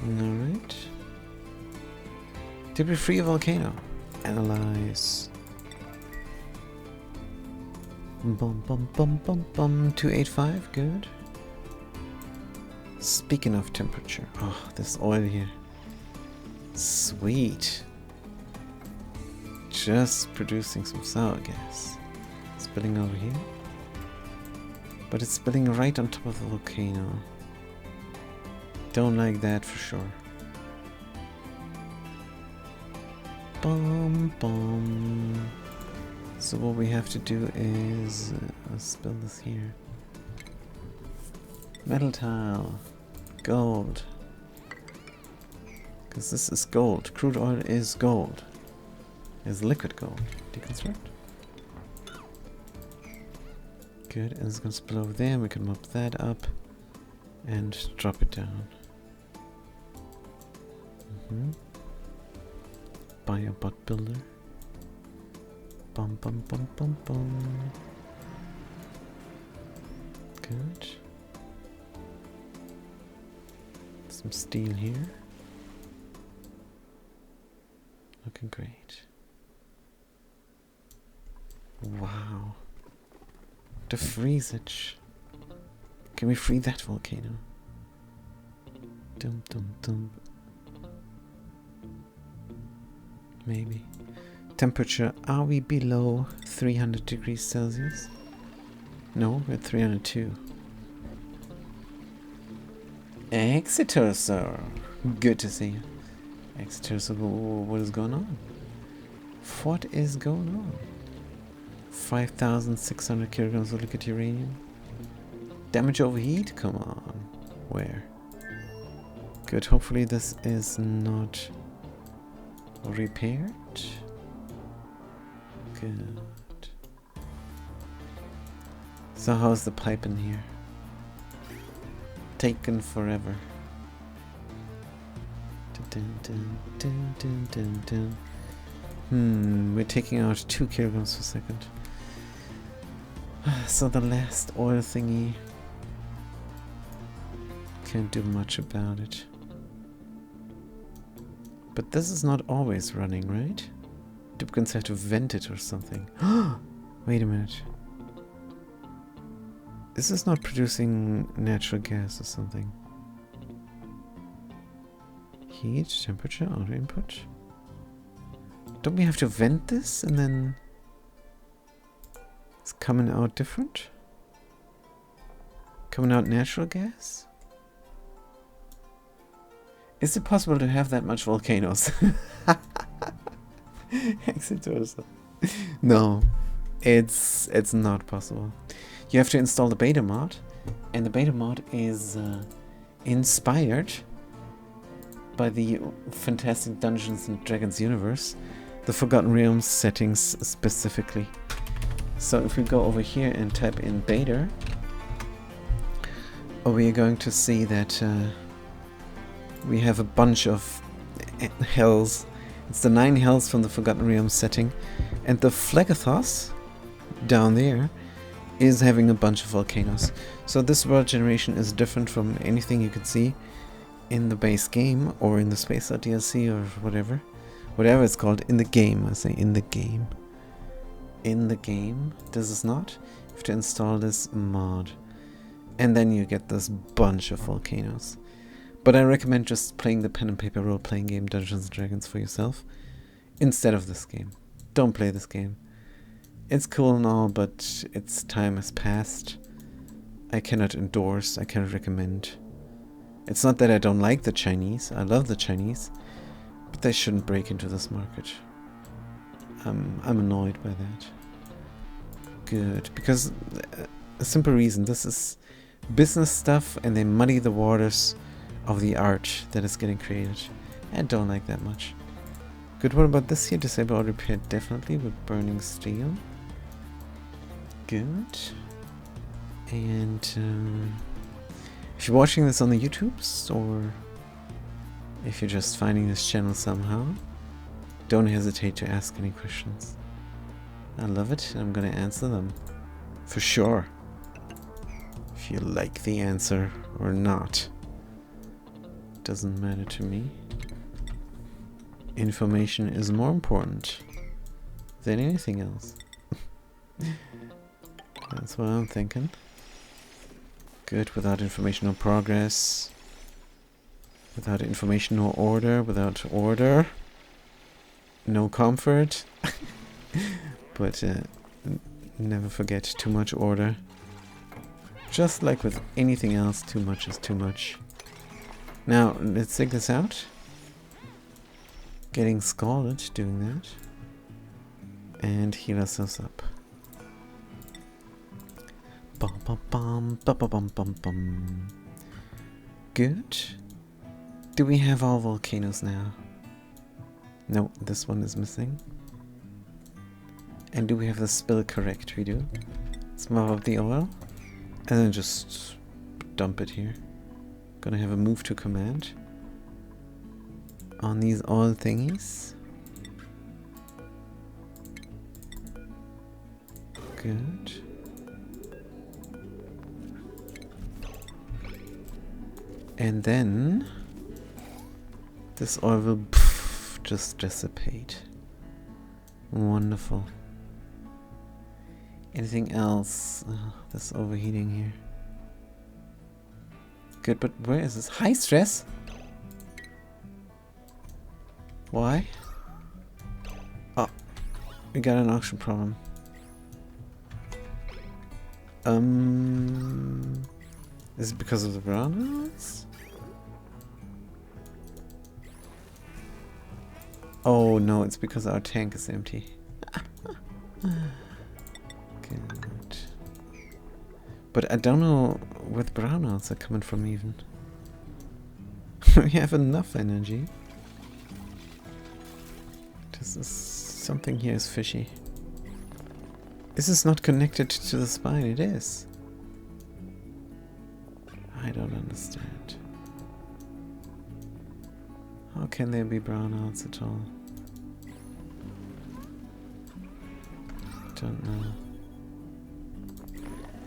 Speaker 1: Alright. Did we free a volcano? Analyze. Bum bum bum bum bum. 285, good. Speaking of temperature, oh, this oil here. Sweet. Just producing some sour gas. Spilling over here. But it's spilling right on top of the volcano. Don't like that for sure. Bum bum. So what we have to do is spill this here. Metal tile. Gold. Because this is gold. Crude oil is gold. Is liquid gold. Deconstruct. Good. And it's going to spill over there. We can mop that up. And drop it down. Buy a bot builder. Bum bum bum bum bum. Good. Some steel here. Looking great. Wow. To freeze it. Can we free that volcano? Dum dum dum. Maybe. Temperature, are we below 300 degrees Celsius? No, we're at 302. Exeter, sir. Good to see you. Exeter, sir, what is going on? What is going on? 5,600 kilograms of liquid uranium. Damage overheat? Come on. Where? Good, hopefully this is not repaired. Good. So how's the pipe in here? Taken forever. Dun, dun, dun, dun, dun, dun. We're taking out 2 kilograms per second. So the last oil thingy, can't do much about it. But this is not always running, right? Duplicants have to vent it or something. Wait a minute. Is this not producing natural gas or something? Heat, temperature, auto input. Don't we have to vent this and then it's coming out different? Coming out natural gas? Is it possible to have that much volcanoes? Exitosa. No, it's not possible. You have to install the beta mod, and the beta mod is inspired by the fantastic Dungeons and Dragons universe, the Forgotten Realms settings specifically. So if we go over here and type in beta, we are going to see that we have a bunch of hells. It's the 9 hells from the Forgotten Realms setting, and the Phlegethos down there is having a bunch of volcanoes. So this world generation is different from anything you could see in the base game or in the Space Out DLC or whatever it's called in the game. I say in the game. In the game, this is not. You have to install this mod, and then you get this bunch of volcanoes. But I recommend just playing the pen and paper role-playing game Dungeons & Dragons for yourself instead of this game. Don't play this game. It's cool and all, but its time has passed. I cannot endorse, I cannot recommend. It's not that I don't like the Chinese, I love the Chinese, but they shouldn't break into this market. I'm annoyed by that. Good, because a simple reason, this is business stuff and they muddy the waters of the art that is getting created. I don't like that much. Good, what about this here? Disable auto repair definitely with burning steel. Good. And if you're watching this on the YouTubes, or if you're just finding this channel somehow, don't hesitate to ask any questions. I love it, and I'm gonna answer them. For sure. If you like the answer or not. Doesn't matter to me. Information is more important than anything else. That's what I'm thinking. Good, without information no progress. Without information no order. Without order no comfort. But never forget, too much order. Just like with anything else, too much is too much. Now, let's take this out. Getting scalded doing that. And heal ourselves up. Bum bum bum bum bum bum bum. Good. Do we have all volcanoes now? No, this one is missing. And do we have the spill correct? We do. Let's mop up the oil. And then just dump it here. Gonna have a move to command on these oil thingies. Good. And then this oil will just dissipate. Wonderful. Anything else? Oh, this overheating here. Good, but where is this? High stress? Why? Oh, we got an oxygen problem. Is it because of the brownouts? Oh no, it's because our tank is empty. Good. But I don't know where the brownouts are coming from even. We have enough energy. Something here is fishy. Is this not connected to the spine? It is. I don't understand. How can there be brownouts at all? Don't know.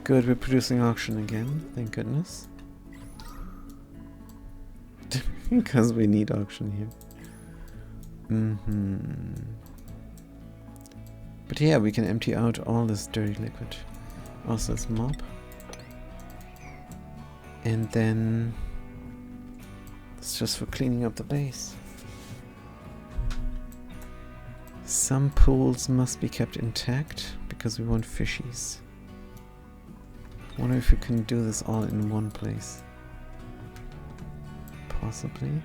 Speaker 1: Good, we're producing oxygen again, thank goodness. Because we need oxygen here. But yeah, we can empty out all this dirty liquid. Also this mop. And then it's just for cleaning up the base. Some pools must be kept intact because we want fishies. Wonder if we can do this all in one place. Possibly.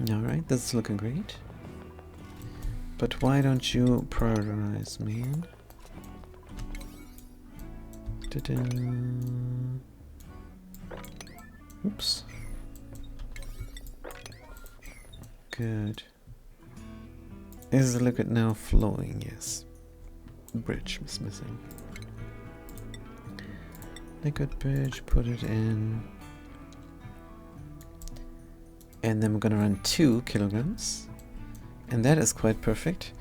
Speaker 1: Alright, that's looking great. But why don't you prioritize, man? Ta-da. Oops. Good. Is the liquid now flowing? Yes. Bridge was missing. Liquid bridge, put it in. And then we're gonna run 2 kilograms. And that is quite perfect,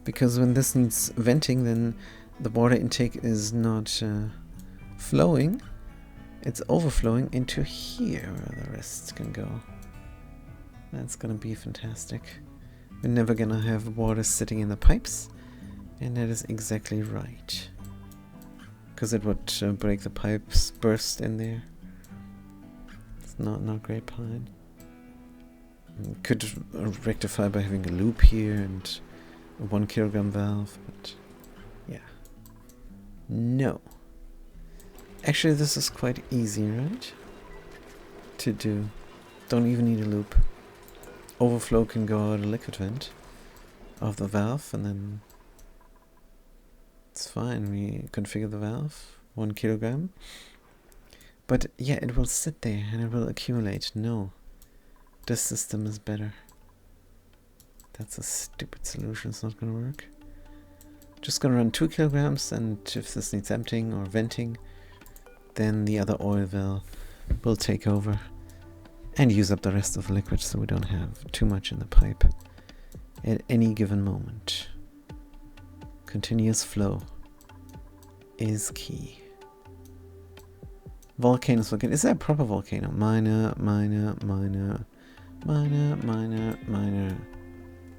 Speaker 1: because when this needs venting, then the water intake is not flowing. It's overflowing into here where the rest can go. That's gonna be fantastic. We're never gonna have water sitting in the pipes, and that is exactly right. Because it would break the pipes, burst in there. It's not a great plan. Could rectify by having a loop here and a 1 kilogram valve, but yeah. No. Actually, this is quite easy, right? To do. Don't even need a loop. Overflow can go out a liquid vent of the valve, and then it's fine. We configure the valve, 1 kilogram. But yeah, it will sit there and it will accumulate. No. This system is better. That's a stupid solution, it's not gonna work. Just gonna run 2 kilograms, and if this needs emptying or venting, then the other oil valve will take over and use up the rest of the liquid, so we don't have too much in the pipe at any given moment. Continuous flow is key. Volcanoes, is that a proper volcano? Minor, minor, minor. Minor, minor, minor.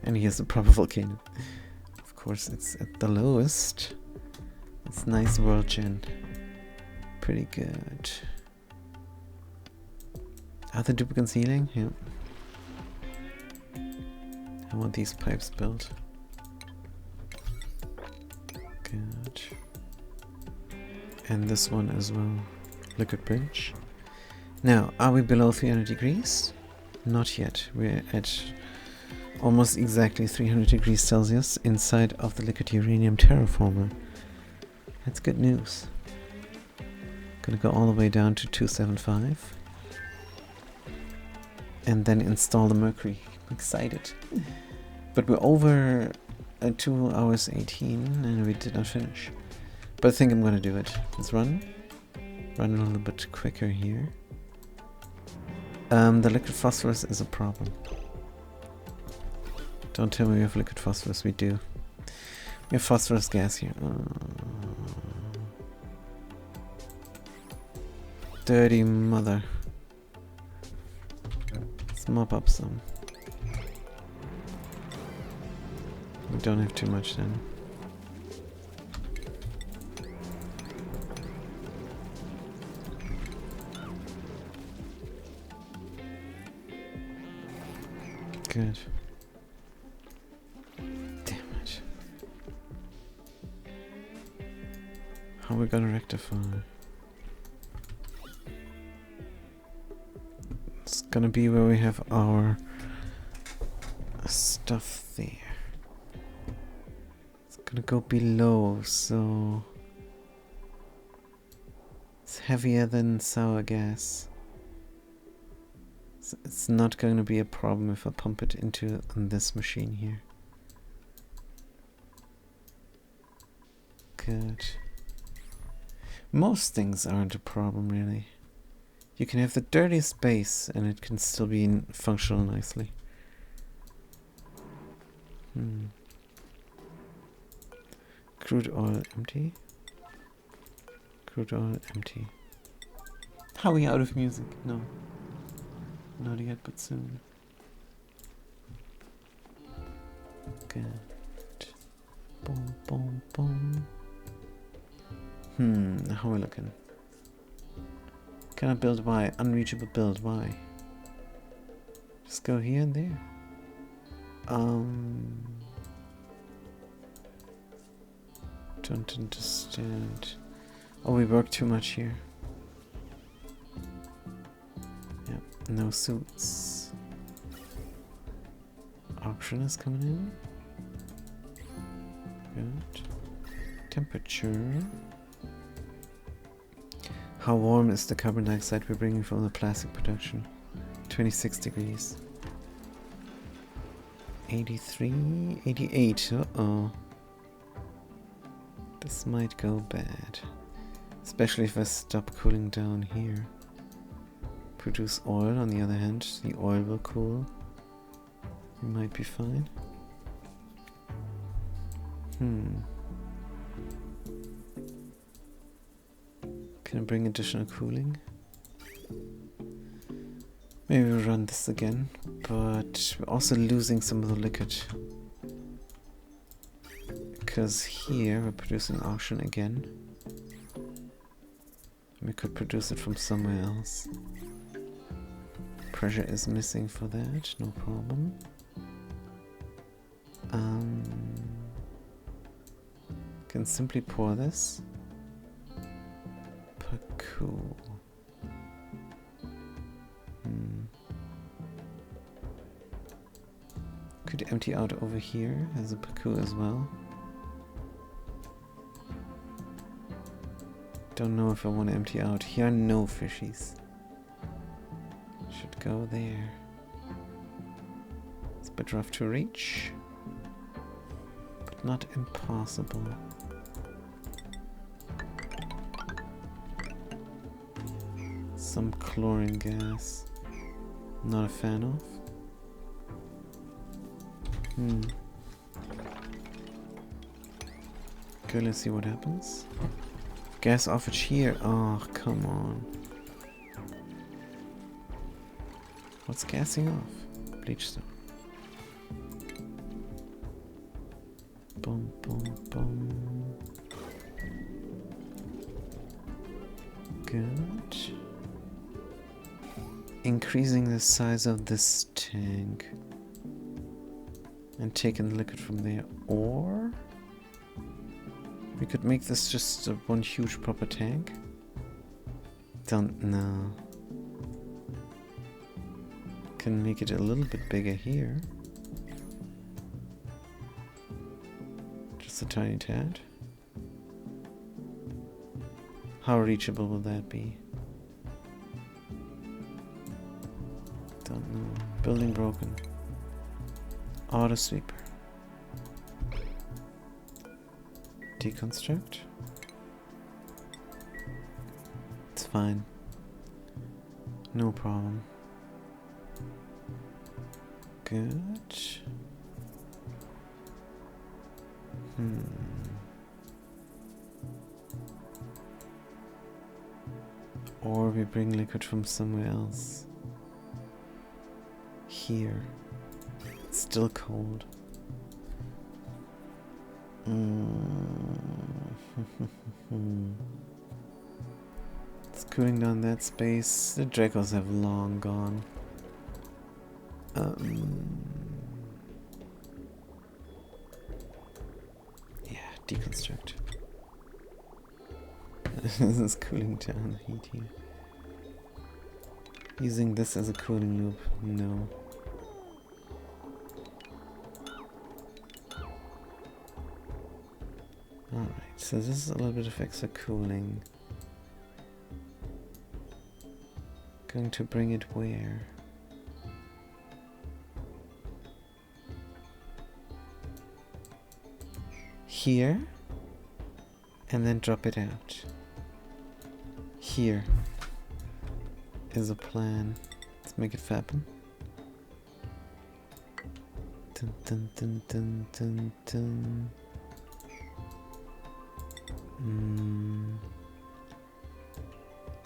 Speaker 1: And here's the proper volcano. Of course, it's at the lowest. It's nice world gen. Pretty good. Are the duplicates healing? Yeah. I want these pipes built. Good. And this one as well. Liquid bridge. Now, are we below 300 degrees? Not yet. We're at almost exactly 300 degrees Celsius inside of the liquid uranium terraformer. That's good news. Gonna go all the way down to 275. And then install the mercury. I'm excited. But we're over 2 hours 18 and we did not finish. But I think I'm gonna do it. Let's run. Run a little bit quicker here. The liquid phosphorus is a problem. Don't tell me we have liquid phosphorus. We do. We have phosphorus gas here. Dirty mother. Let's mop up some. We don't have too much then. Good. Damn it. How are we gonna rectify? It's gonna be where we have our stuff there. It's gonna go below, so it's heavier than sour gas. It's not going to be a problem if I pump it into this machine here. Good. Most things aren't a problem, really. You can have the dirtiest base and it can still be functional nicely. Crude oil empty. Crude oil empty. How are we out of music? No. Not yet, but soon. Good. Boom, boom, boom. How are we looking? Can I build Y? Unreachable build Y. Just go here and there. Don't understand. Oh, we work too much here. Yep, no suits. Auction is coming in. Good. Temperature. How warm is the carbon dioxide we're bringing from the plastic production? 26 degrees. 83, 88. Uh-oh. This might go bad. Especially if I stop cooling down here. Produce oil, on the other hand. The oil will cool. We might be fine. Can I bring additional cooling? Maybe we'll run this again, but we're also losing some of the liquid. Because here we're producing oxygen again. We could produce it from somewhere else. Pressure is missing for that, no problem. Can simply pour this. Cool. Could empty out over here as a Paku as well. Don't know if I want to empty out. Here are no fishies. Should go there. It's a bit rough to reach, but not impossible. Some chlorine gas. Not a fan of. Okay, let's see what happens. Gas offered here. Oh, come on. What's gassing off? Bleach stone. Boom, boom, boom. Good. Increasing the size of this tank. And taking the liquid from there. Or we could make this just one huge proper tank. Don't know. Can make it a little bit bigger here. Just a tiny tad. How reachable will that be? Don't know. Building broken. Auto sweeper. Deconstruct. It's fine. No problem. Good. Or we bring liquid from somewhere else. Here. It's still cold. It's cooling down that space. The Dracos have long gone. Yeah, deconstruct. This is cooling down the heat here. Using this as a cooling loop, no. Alright, so this is a little bit of extra cooling. Going to bring it where? Here, and then drop it out. Here is a plan. Let's make it happen. Dun, dun, dun, dun, dun, dun.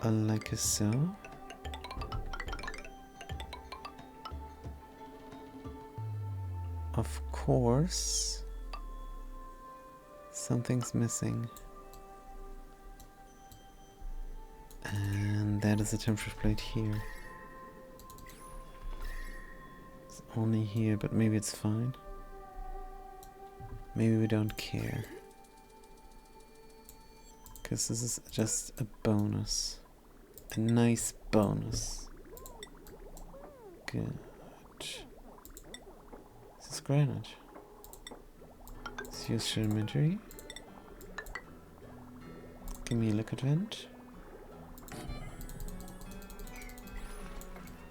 Speaker 1: Like so. Of course, something's missing. And that is a temperature plate here. It's only here, but maybe it's fine. Maybe we don't care. Because this is just a bonus. A nice bonus. Good. This is granite. Let's use your inventory. Give me a liquid vent.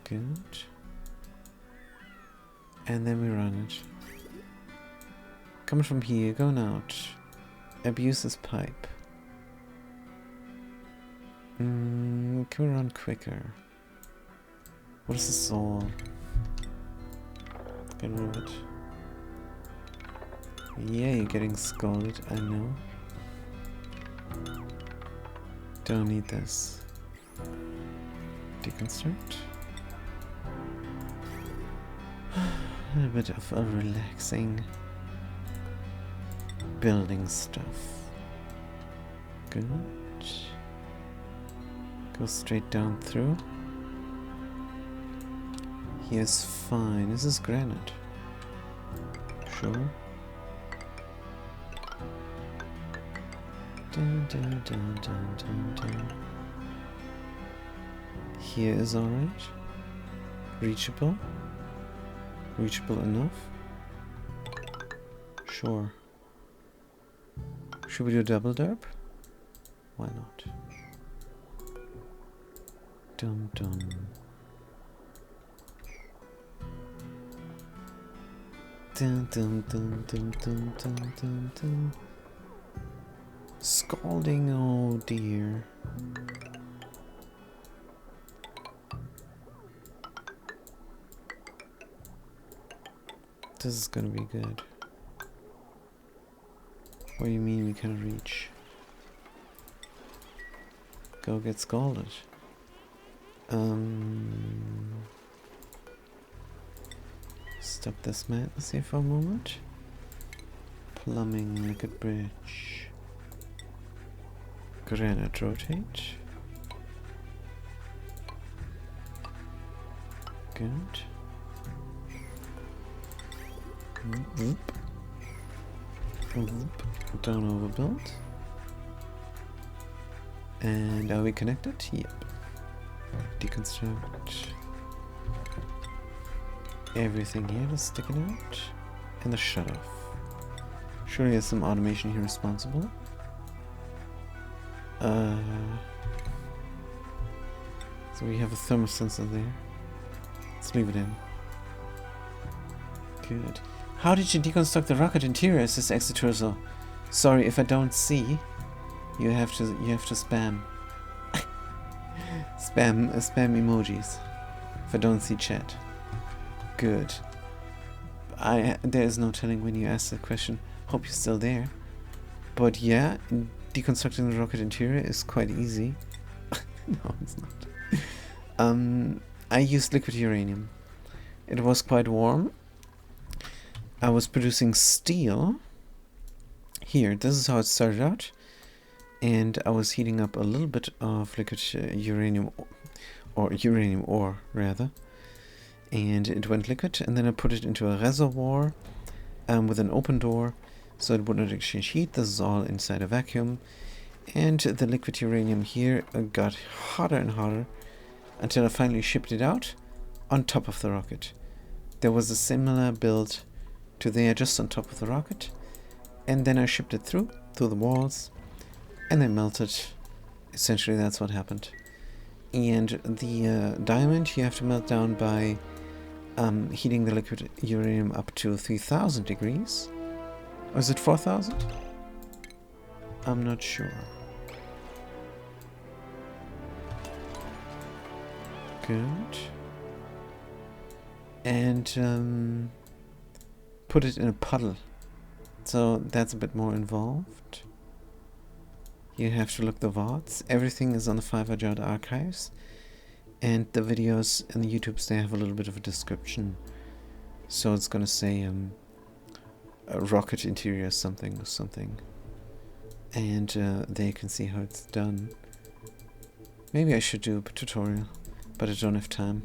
Speaker 1: Good. And then we run it. Coming from here, going out. Abuse this pipe. Can we run quicker? What is this all? Get rid of it. Yeah, you're getting scalded, I know. Don't need this. Deconstruct. A bit of a relaxing building stuff. Good. Go straight down through. Here's fine. This is granite. Sure. Dun, dun, dun, dun, dun, dun. Here is alright. Reachable. Reachable enough. Sure. Should we do double derp? Why not? Dum dum. Dun dun dun dun dun dun dun dun. Scalding, oh dear. This is gonna be good. What do you mean we can't reach? Go get scalded. Stop this madness here for a moment. Plumbing, liquid bridge. Granite, rotate. Good. Whoop. Whoop. Don't overbuild. And are we connected? Yep. Deconstruct. Everything here is sticking out. And the shut off. Surely there's some automation here responsible. So we have a thermal sensor there. Let's leave it in. Good. How did you deconstruct the rocket interior? Says Exetorso. Sorry if I don't see. You have to spam. spam emojis. If I don't see chat. Good. There is no telling when you ask the question. Hope you're still there. But yeah, deconstructing the rocket interior is quite easy. No, it's not. I used liquid uranium. It was quite warm. I was producing steel. Here, this is how it started out. And I was heating up a little bit of liquid uranium, or uranium ore, rather. And it went liquid, and then I put it into a reservoir with an open door, so it would not exchange heat. This is all inside a vacuum. And the liquid uranium here got hotter and hotter until I finally shipped it out on top of the rocket. There was a similar build to there just on top of the rocket, and then I shipped it through the walls, and they melted. Essentially that's what happened. And the diamond you have to melt down by heating the liquid uranium up to 3000 degrees. Or is it 4000? I'm not sure. Good. And put it in a puddle. So that's a bit more involved. You have to look the VODs. Everything is on the 5 archives. And the videos and the YouTubes, they have a little bit of a description. So it's gonna say a rocket interior something or something. And they can see how it's done. Maybe I should do a tutorial, but I don't have time.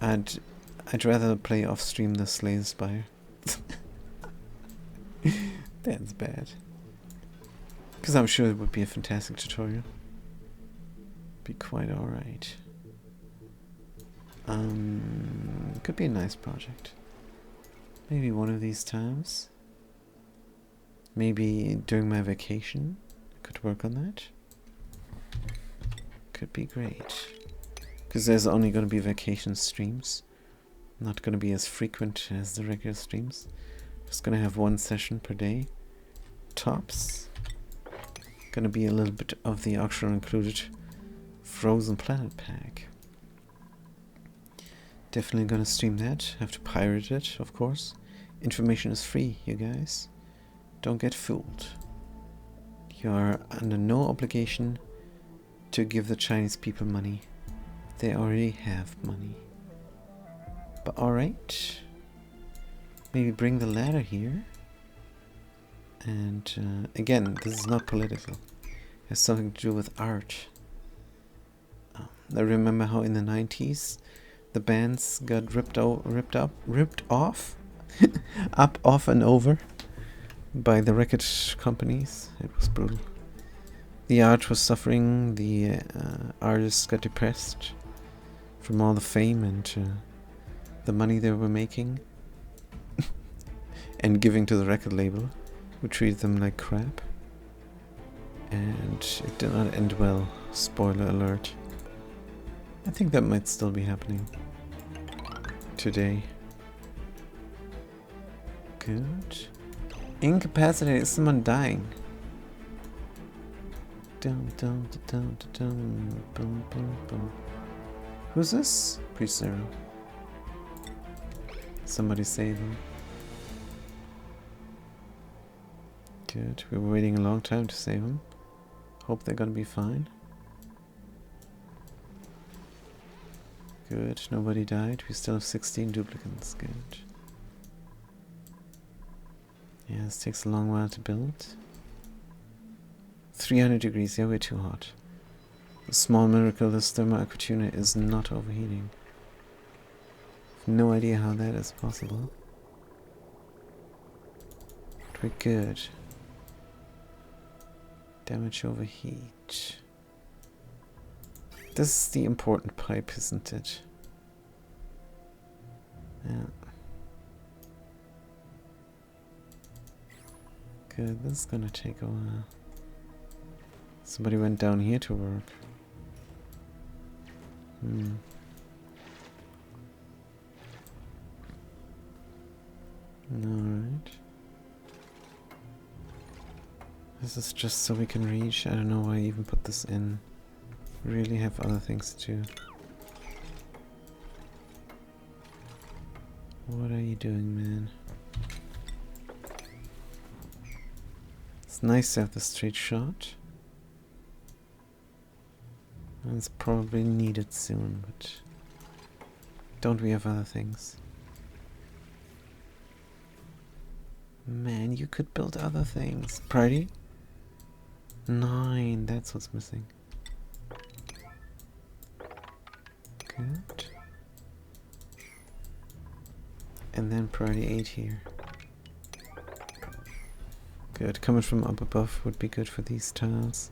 Speaker 1: I'd rather play off stream the Slay the Spire. That's bad. Because I'm sure it would be a fantastic tutorial. Be quite alright. Could be a nice project. Maybe one of these times. Maybe during my vacation I could work on that. Could be great. Because there's only going to be vacation streams. Not going to be as frequent as the regular streams. Just going to have one session per day. Tops. Going to be a little bit of the optional included Frozen Planet pack. Definitely going to stream that. Have to pirate it, of course. Information is free, you guys. Don't get fooled. You are under no obligation to give the Chinese people money. They already have money. But alright. Maybe bring the ladder here. And again, this is not political. It has something to do with art. I remember how in the 90s the bands got ripped off, up, off and over by the record companies. It was brutal. The art was suffering, the artists got depressed from all the fame and the money they were making and giving to the record label, who treated them like crap. And it did not end well, spoiler alert. I think that might still be happening today. Good. Incapacitated, is someone dying? Dum, dum, dum, dum, dum, bum, bum, bum. Who's this? Priest Zero. Somebody save him. Good. We were waiting a long time to save him. Hope they're gonna be fine. Good. Nobody died. We still have 16 duplicates. Good. Yeah, this takes a long while to build. 300 degrees. Yeah, we're too hot. A small miracle, this thermoaquatuna is not overheating. No idea how that is possible. But we're good. Damage overheat. This is the important pipe, isn't it? Yeah. Good, this is gonna take a while. Somebody went down here to work. Alright. This is just so we can reach. I don't know why I even put this in. Really have other things to do. What are you doing, man? It's nice to have the straight shot. And it's probably needed soon, but don't we have other things? Man, you could build other things. Priority? 9, that's what's missing. Good. And then priority 8 here. Good, coming from up above would be good for these tiles.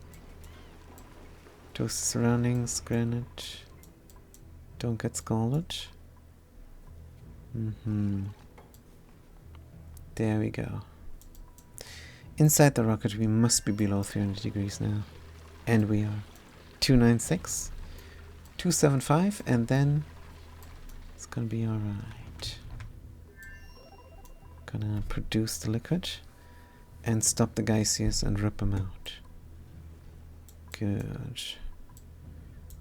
Speaker 1: Those surroundings, granite. Don't get scalded. There we go. Inside the rocket we must be below 300 degrees now. And we are. 296, 275, and then it's gonna be alright. Gonna produce the liquid and stop the geysers and rip them out. Good.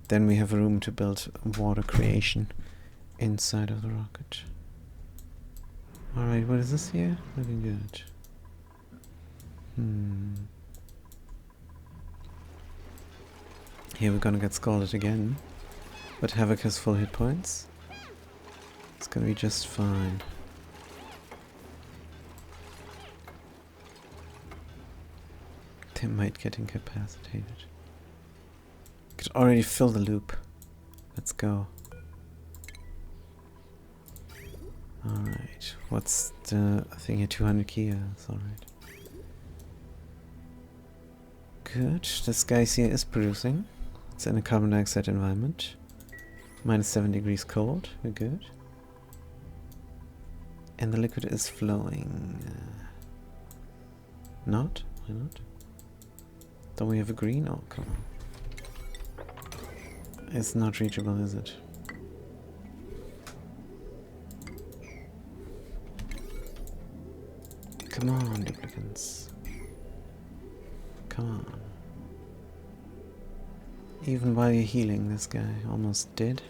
Speaker 1: Then we have room to build water creation inside of the rocket. Alright, what is this here? Looking good. Here we're gonna get scalded again. But Havoc has full hit points. It's gonna be just fine. They might get incapacitated. Could already fill the loop. Let's go. Alright, what's the thing here? 200 Kia, that's alright. Good, this guy here is producing. It's in a carbon dioxide environment. -7 degrees cold, we're good. And the liquid is flowing. Not? Why not? Don't we have a green? Oh, come on. It's not reachable, is it? Come on, duplicants. Come on. Even while you're healing, this guy almost dead.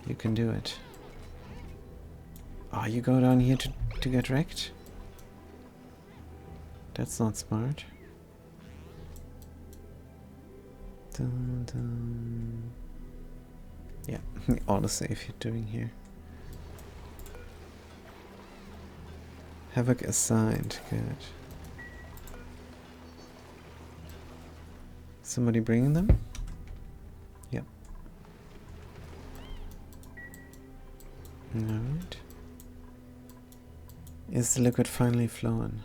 Speaker 1: You can do it. Oh, you go down here to get wrecked? That's not smart. Dun, dun. Yeah, autosave you're doing here. Havoc assigned, good. Somebody bringing them? Yep. Alright. Is the liquid finally flowing?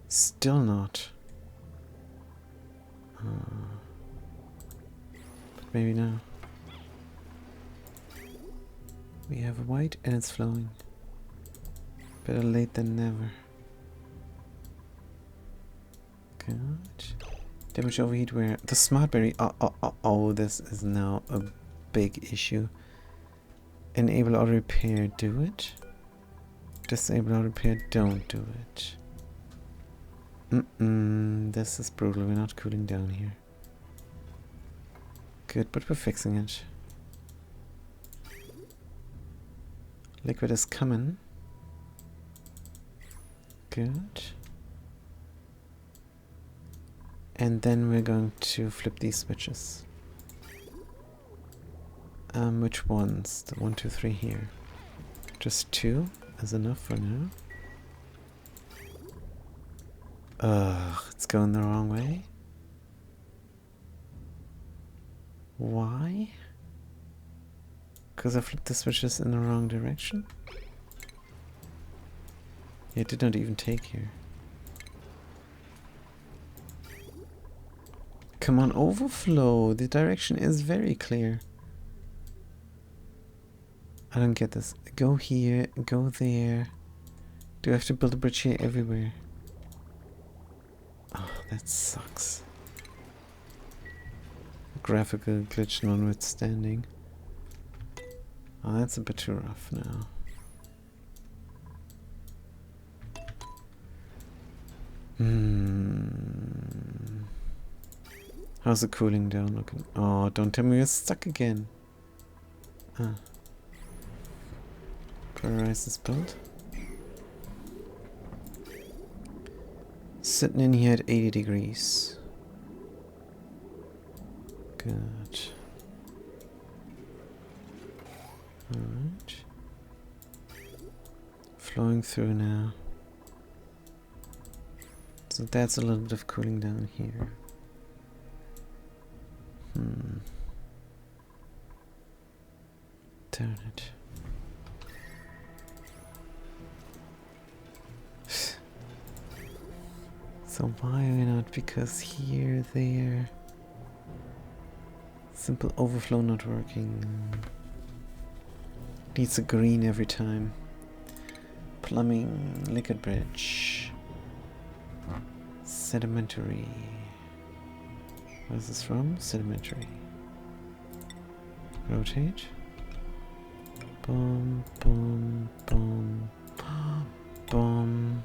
Speaker 1: Still not. But maybe now. We have a white and it's flowing. Better late than never. Good. Damage overheat where? The smart berry. Oh, this is now a big issue. Enable auto repair, do it. Disable auto repair, don't do it. This is brutal, we're not cooling down here. Good, but we're fixing it. Liquid is coming. Good. And then we're going to flip these switches. Which ones? The 1, 2, 3 here. Just 2 is enough for now. Ugh, it's going the wrong way. Why? Because I flipped the switches in the wrong direction? It did not even take here. Come on, overflow. The direction is very clear. I don't get this. Go here, go there. Do I have to build a bridge here everywhere? Oh, that sucks. Graphical glitch notwithstanding. Oh, that's a bit too rough now. How's the cooling down looking? Oh, don't tell me you're stuck again. Ah. Prioritize this build. Sitting in here at 80 degrees. Good. Alright. Flowing through now. So that's a little bit of cooling down here. Darn it. So why are we not? Because here, there. Simple overflow not working. Needs a green every time. Plumbing, liquid bridge. Sedimentary. What is this from? Sedimentary. Rotate. Boom, boom, boom, boom.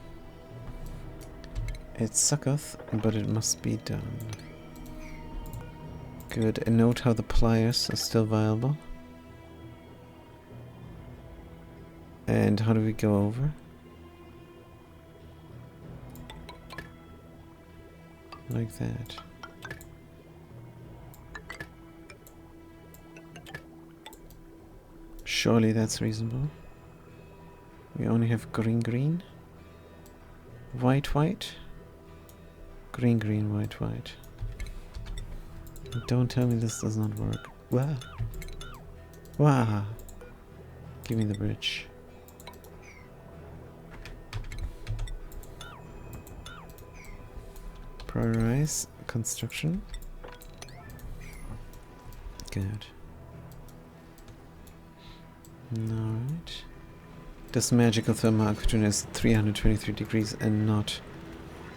Speaker 1: It sucketh, but it must be done. Good. And note how the pliers are still viable. And how do we go over? Like that. Surely that's reasonable. We only have green, green. White, white. Green, green, white, white. Don't tell me this does not work. Wow. Wow. Give me the bridge. Prioritize construction. Good. Alright. This magical thermal opportunity is 323 degrees and not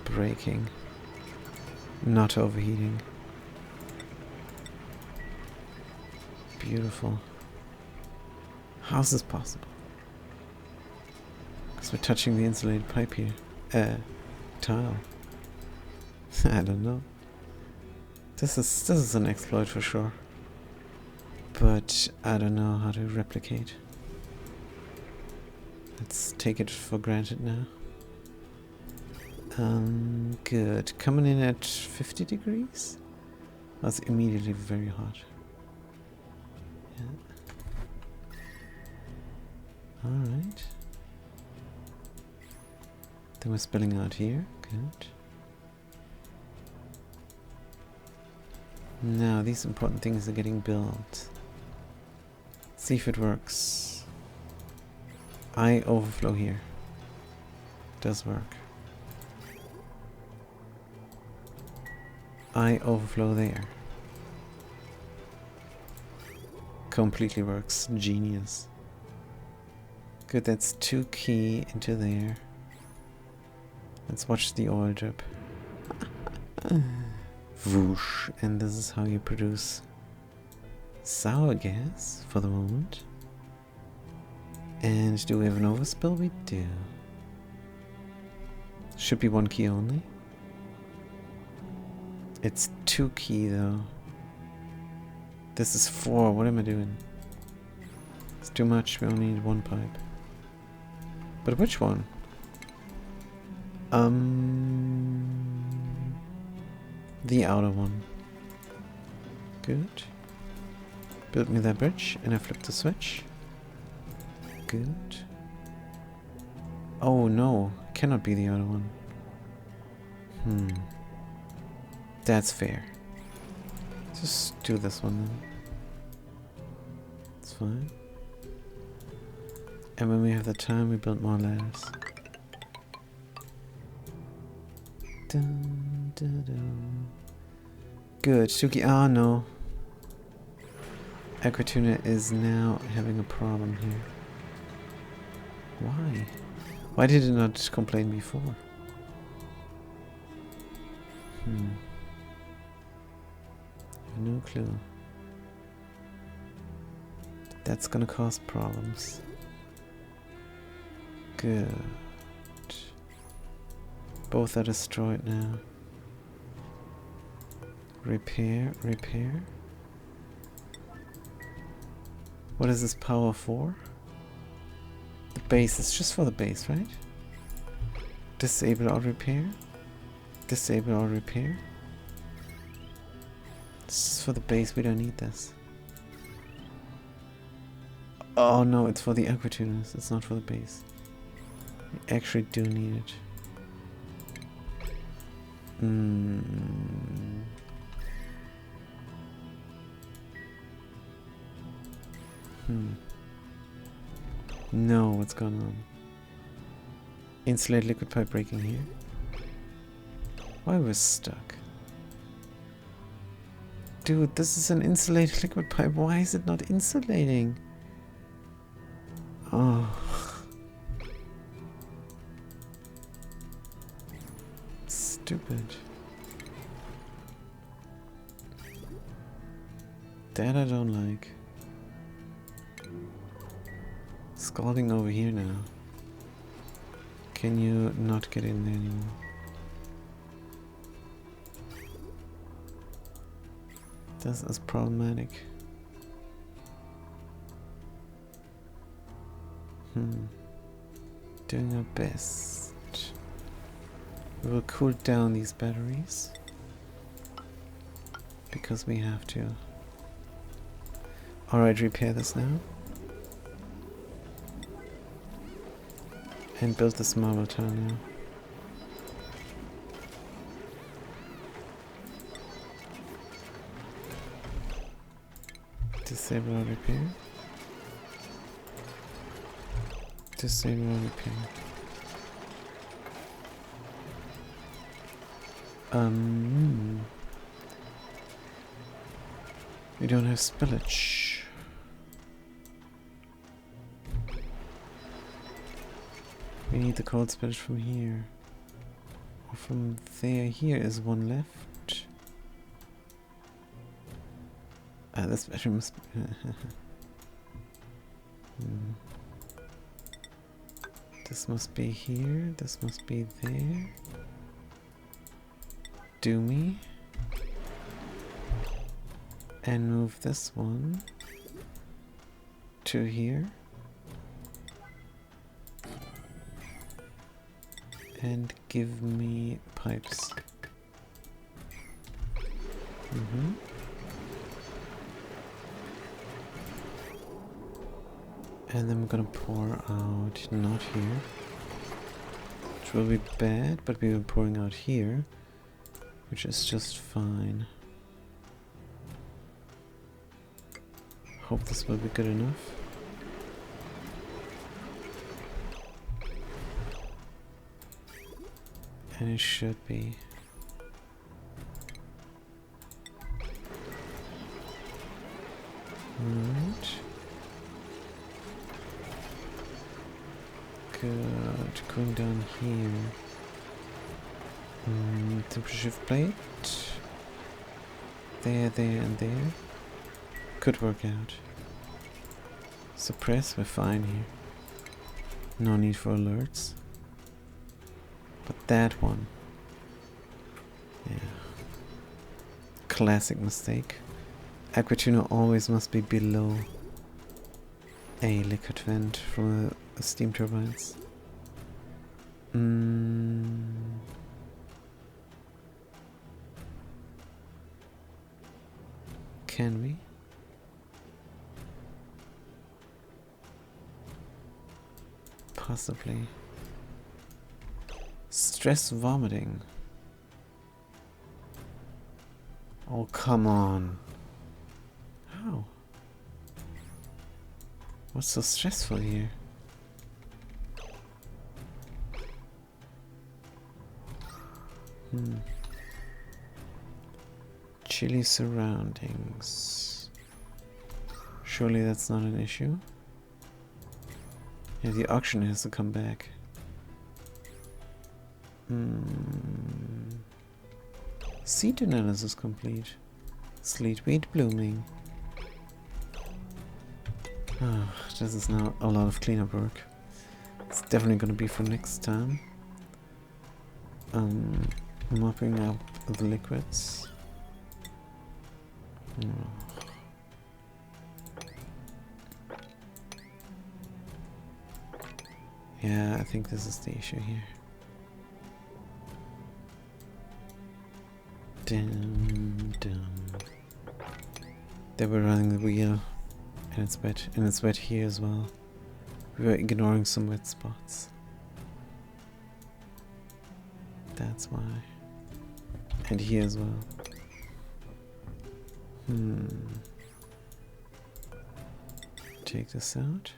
Speaker 1: breaking. Not overheating. Beautiful. How's this possible? Because we're touching the insulated pipe here. Tile. I don't know. This is an exploit for sure. But I don't know how to replicate. Let's take it for granted now. Good. Coming in at 50 degrees? That's immediately very hot. Yeah. Alright. Then we're spilling out here. Good. Now these important things are getting built. See if it works. I overflow here. Does work. I overflow there. Completely works. Genius. Good, that's 2 key into there. Let's watch the oil drip. Whoosh. And this is how you produce sour gas for the moment. And do we have an overspill? We do. Should be 1 key only. It's 2 key though. This is 4. What am I doing? It's too much. We only need 1 pipe. But which one? The outer one. Good. Build me that bridge and I flip the switch. Good. Oh no, cannot be the other one. That's fair. Just do this one then. It's fine. And when we have the time, we build more ladders. Dun, dun, dun. Good. Suki. Ah, no. Aquatuna is now having a problem here. Why? Why did it not complain before? No clue. That's gonna cause problems. Good. Both are destroyed now. Repair, repair. What is this power for? The base is just for the base, right? Disable or repair. Disable or repair. This is for the base, we don't need this. Oh no, it's for the aquatuners, it's not for the base. We actually do need it. No, what's going on? Insulate liquid pipe breaking here. Why we're stuck? Dude, this is an insulated liquid pipe. Why is it not insulating? Oh. Stupid. That I don't like. Scalding over here now. Can you not get in there anymore? This is problematic. Doing our best. We will cool down these batteries. Because we have to. Alright, repair this now. And build this marble town now. Disable or repair. Disable or repair. We don't have spillage. We need the cold spillage from here. Or from there. Here is one left. Ah, this bedroom must be This must be here. This must be there. Do me. And move this one to here. And give me pipes. And then we're gonna pour out, not here. Which will be bad, but we were pouring out here. Which is just fine. Hope this will be good enough. And it should be. Alright. Good. Going down here. Temperature shift plate. There, there, and there. Could work out. Suppress, we're fine here. No need for alerts. But that one. Yeah. Classic mistake. Aquatuner always must be below a liquid vent from a steam turbines. Can we? Possibly. Stress vomiting. Oh, come on. How? What's so stressful here? Chilly surroundings. Surely that's not an issue. Yeah, the auction has to come back. Seed analysis complete. Sleet wheat blooming. This is now a lot of cleanup work. It's definitely gonna be for next time. Mopping up the liquids. Yeah, I think this is the issue here. They were running the wheel, and it's wet, here as well. We were ignoring some wet spots. That's why. And here as well. Take this out.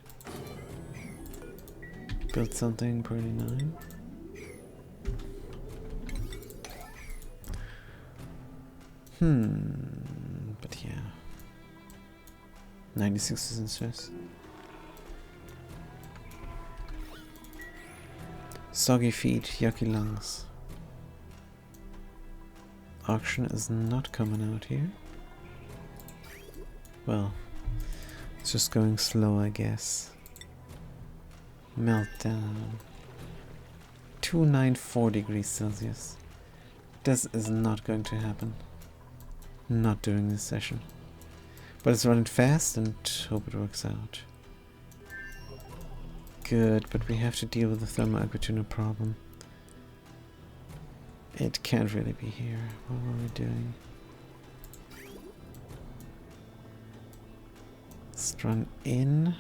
Speaker 1: Build something pretty nice. But yeah. 96% stress. Soggy feet, yucky lungs. Auction is not coming out here. Well, it's just going slow, I guess. Meltdown. 294 degrees Celsius. This is not going to happen. Not during this session. But it's running fast and hope it works out. Good, but we have to deal with the thermal aquatuner problem. It can't really be here. What were we doing? Strung in.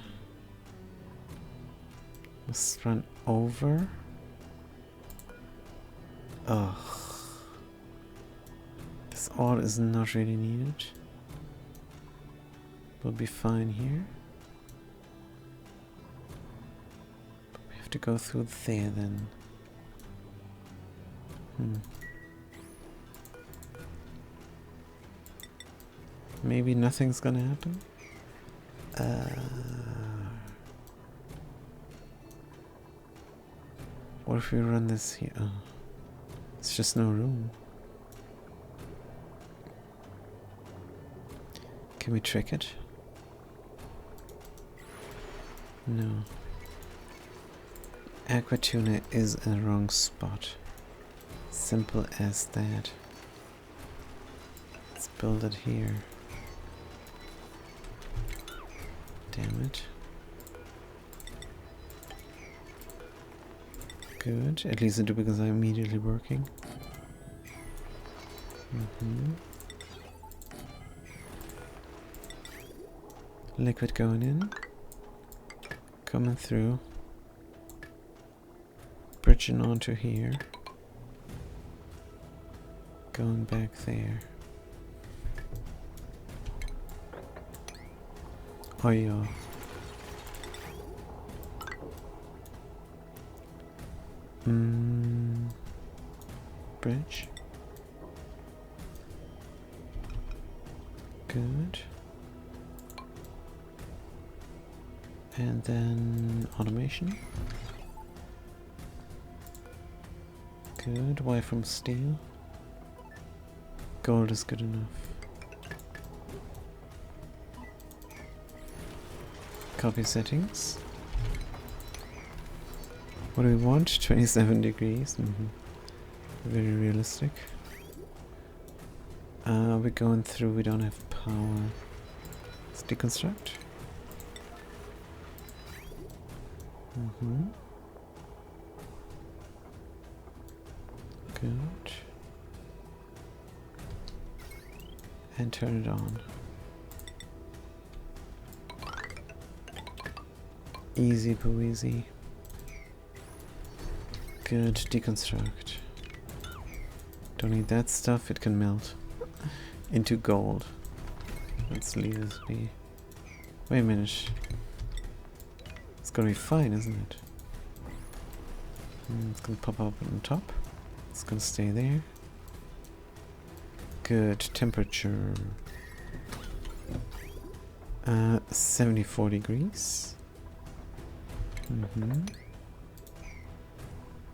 Speaker 1: Let's run over. Ugh. This ore is not really needed. We'll be fine here. But we have to go through there then. Maybe nothing's gonna happen? What if we run this here? Oh, it's just no room. Can we trick it? No. Aqua tuna is in the wrong spot. Simple as that. Let's build it here. Damn it. Good. At least I do because I'm immediately working. Liquid going in. Coming through. Bridging onto here. Going back there. Oh yeah. Bridge. Good. And then automation. Good. Why from steel? Gold is good enough. Copy settings. What do we want? 27 degrees. Very realistic. We're going through, we don't have power. Let's deconstruct. Good. And turn it on. Easy peasy. Good, deconstruct. Don't need that stuff, it can melt into gold. Let's leave this be. Wait a minute. It's gonna be fine, isn't it? It's gonna pop up on top. It's gonna stay there. Good, temperature. 74 degrees.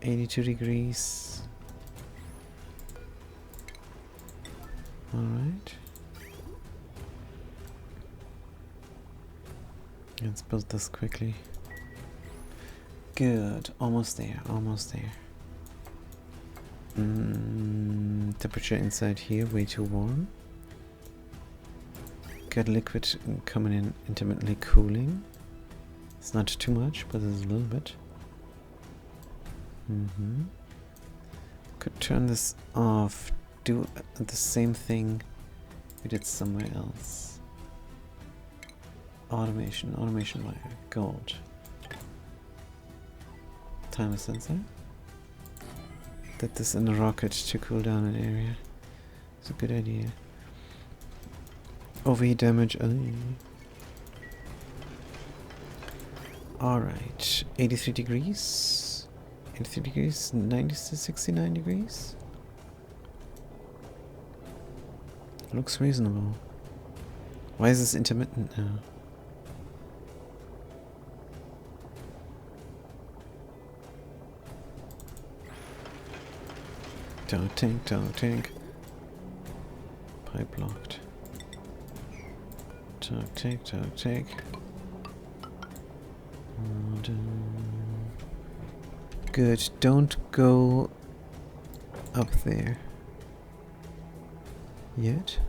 Speaker 1: 82 degrees. Alright. Let's build this quickly. Good. Almost there. Almost there. Temperature inside here way too warm. Got liquid coming in intermittently cooling. It's not too much, but it's a little bit. Could turn this off. Do the same thing we did somewhere else. Automation wire, gold. Timer sensor. Did this in a rocket to cool down an area. It's a good idea. Overheat damage. Alright, 83 degrees. 83 degrees, 90 to 69 degrees. Looks reasonable. Why is this intermittent now? Don't tank. Pipe blocked. Take. Good, don't go up there. Yet.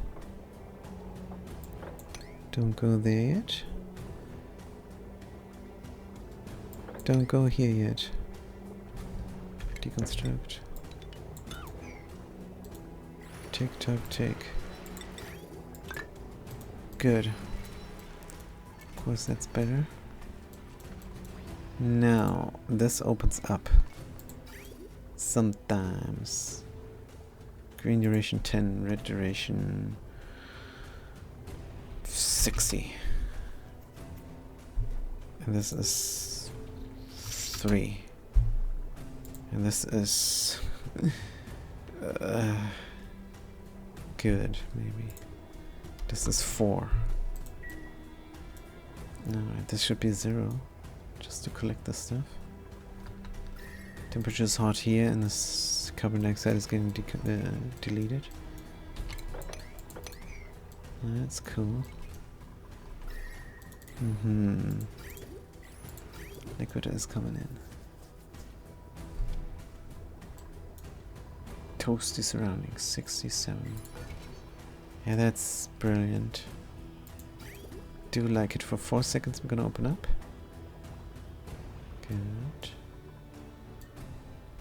Speaker 1: Don't go there yet. Don't go here yet. Deconstruct. Take. Good. Of course, that's better. Now, this opens up. Sometimes. Green duration 10, red duration 60. And this is 3. And this is good, maybe. This is 4. No, this should be 0, just to collect this stuff. Temperature is hot here, and this carbon dioxide is getting deleted. That's cool. Liquid is coming in. Toasty surroundings, 67. Yeah, that's brilliant. Do like it for 4 seconds. We're gonna open up. Good.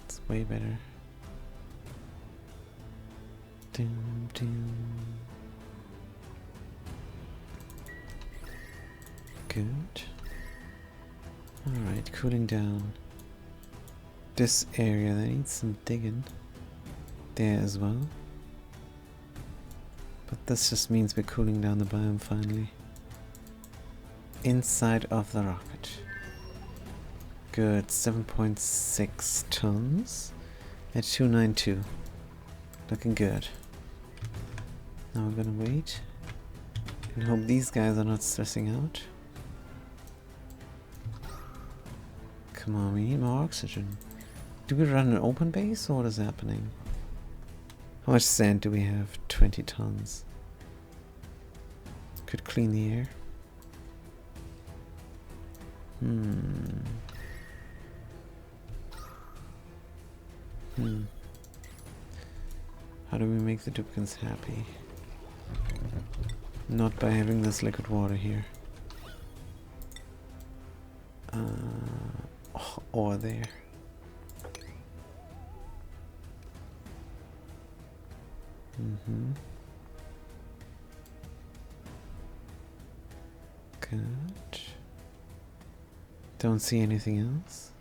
Speaker 1: It's way better. Doom, doom. Good. Alright, cooling down. This area that needs some digging. There as well. But this just means we're cooling down the biome finally. Inside of the rocket. Good, 7.6 tons at 292. Looking good. Now we're gonna wait and hope these guys are not stressing out. Come on, we need more oxygen. Do we run an open base or what is happening? How much sand do we have? 20 tons. Could clean the air. How do we make the duplicants happy? Not by having this liquid water here. Or there. Good. Don't see anything else.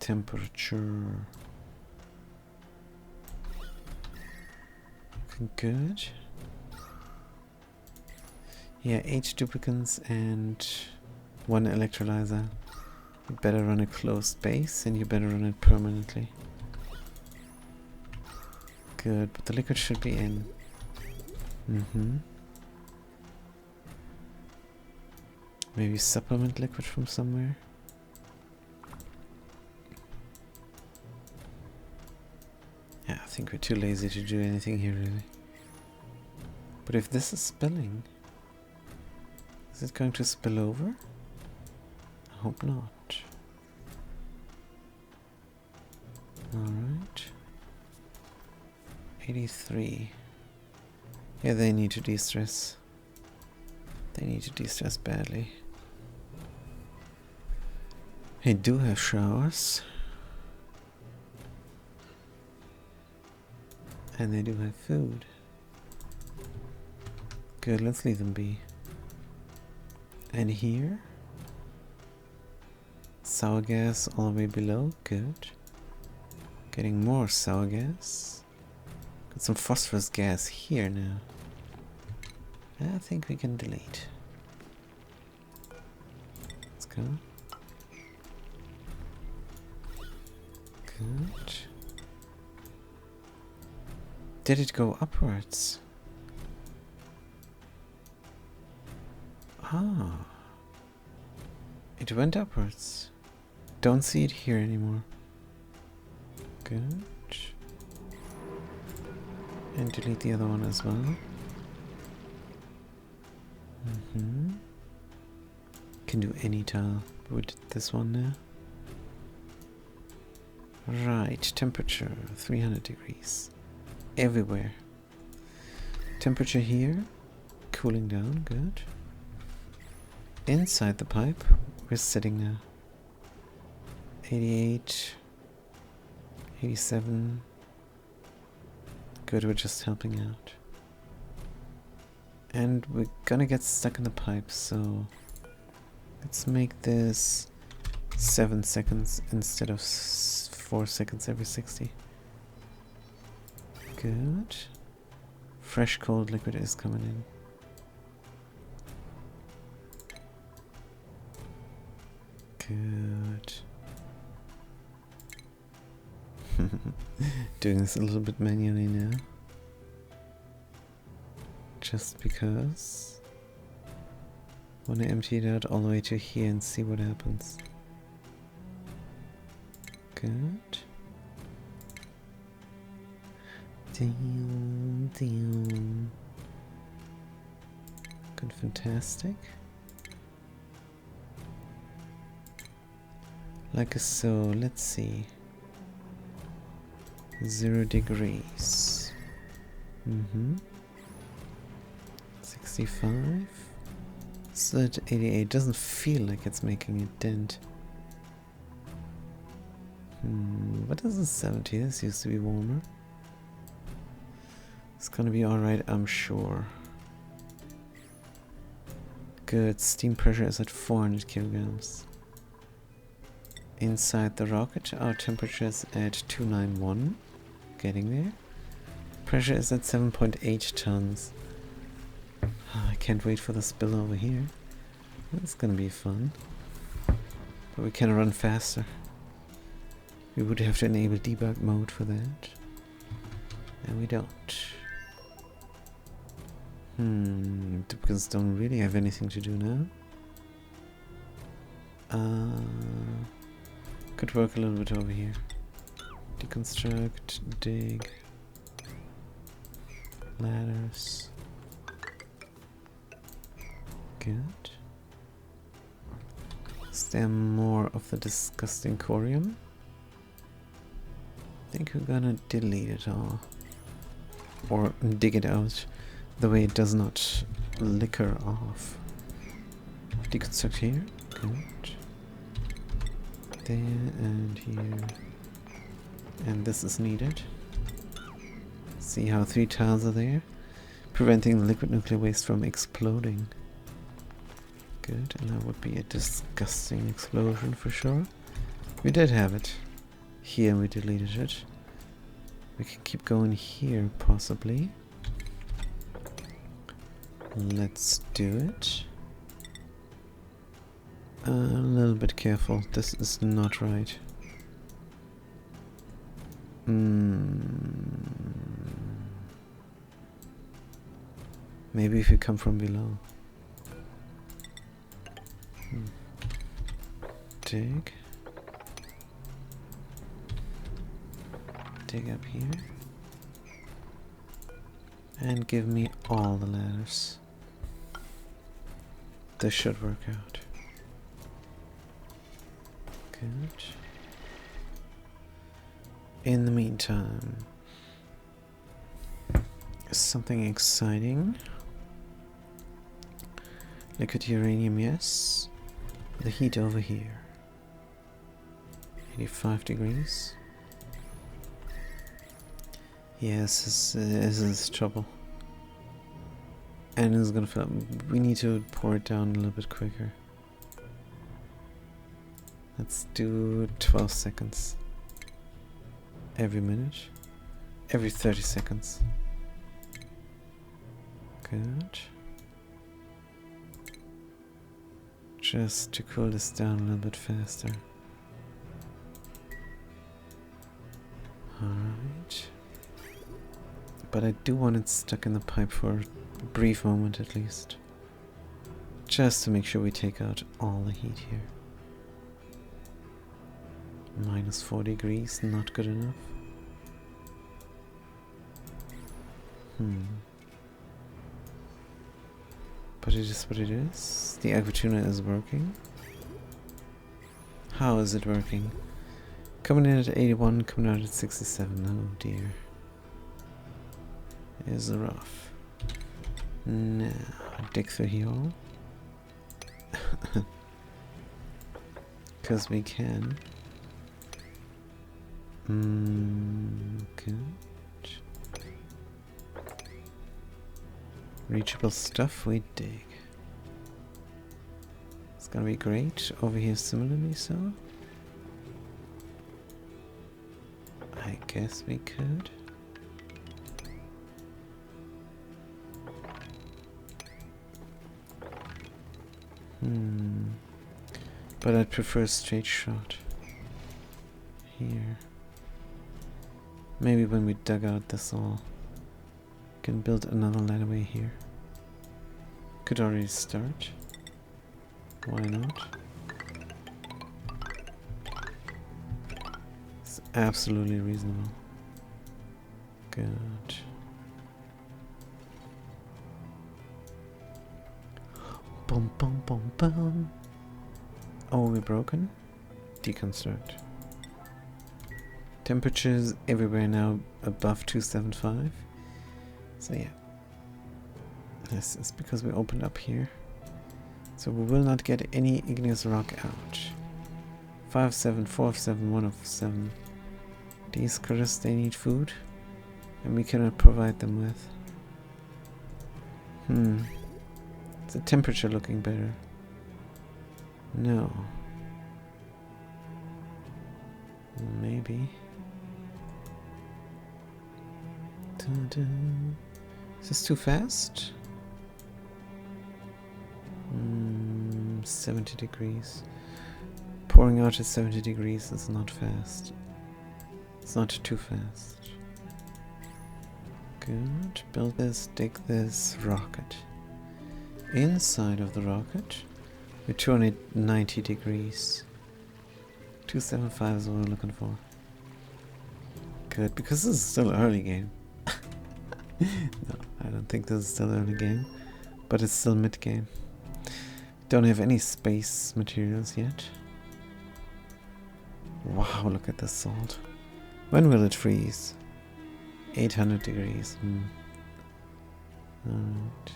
Speaker 1: Temperature. Looking good. Yeah, 8 duplicants and 1 electrolyzer. You better run a closed base and you better run it permanently. Good, but the liquid should be in. Maybe supplement liquid from somewhere. Yeah, I think we're too lazy to do anything here really. But if this is spilling, is it going to spill over? I hope not. Alright. 83. Yeah, they need to de-stress. They need to de-stress badly. They do have showers. And they do have food. Good, let's leave them be. And here? Sour gas all the way below, good. Getting more sour gas. Got some phosphorus gas here now. I think we can delete. Let's go. Good. Did it go upwards? Ah. It went upwards. Don't see it here anymore. Good. And delete the other one as well. Can do any tile. We did this one now. Right, temperature 300 degrees. Everywhere. Temperature here, cooling down, good. Inside the pipe, we're sitting now. 88, 87. Good, we're just helping out. And we're gonna get stuck in the pipe, so Let's make this 7 seconds instead of 4 seconds every 60. Good. Fresh cold liquid is coming in. Good. Doing this a little bit manually now. Just because. Want to empty it out all the way to here and see what happens. Good. Damn, damn. Good, fantastic. Like so, let's see. 0 degrees. 65. So at 88 doesn't feel like it's making a dent. What is the 70? This used to be warmer. It's gonna be alright, I'm sure. Good, steam pressure is at 400 kilograms. Inside the rocket, our temperature is at 291. Getting there. Pressure is at 7.8 tons. I can't wait for the spill over here. That's gonna be fun. But we can run faster. We would have to enable debug mode for that. And we don't. Because don't really have anything to do now. Could work a little bit over here. Deconstruct, dig, ladders. Good. Is there more of the disgusting corium? I think we're gonna delete it all. Or dig it out the way it does not liquor off. Deconstruct here. Good. There and here. And this is needed. See how 3 tiles are there? Preventing the liquid nuclear waste from exploding. Good, and that would be a disgusting explosion for sure. We did have it. Here we deleted it. We can keep going here, possibly. Let's do it. A little bit careful. This is not right. Maybe if you come from below. Dig. Dig up here. And give me all the ladders. This should work out. Good. In the meantime, something exciting. Liquid uranium, yes. The heat over here. 85 degrees. Yes, this is trouble. And it's gonna fill up. We need to pour it down a little bit quicker. Let's do 12 seconds. Every minute. Every 30 seconds. Good. Just to cool this down a little bit faster. Alright. But I do want it stuck in the pipe for a brief moment at least. Just to make sure we take out all the heat here. -4 degrees, not good enough. But it is what it is. The aquatuna is working. How is it working? Coming in at 81, coming out at 67. Oh dear. It is rough. Now, dig through here all. Because we can. Good. Reachable stuff we dig. It's It's gonna be great. Over here similarly so. I guess we could. But I'd prefer a straight shot. Here. Maybe when we dug out this all, can build another ladderway here. Could already start. Why not? It's absolutely reasonable. Good. Boom, boom, boom, boom. Oh, we're broken? Deconstruct. Temperatures everywhere now above 275. So yeah. This is because we opened up here. So we will not get any igneous rock out. 5 of 7, 4 of 7, 1 of 7. These critters, they need food. And we cannot provide them with. Is the temperature looking better? No. Maybe. Is this too fast? 70 degrees. Pouring out at 70 degrees is not fast. It's not too fast. Good. Build this, dig this rocket. Inside of the rocket, we're 290 degrees. 275 is what we're looking for. Good, because this is still early game. No, I don't think this is still early game, but it's still mid game. Don't have any space materials yet. Wow, look at the salt. When will it freeze? 800 degrees. Alright.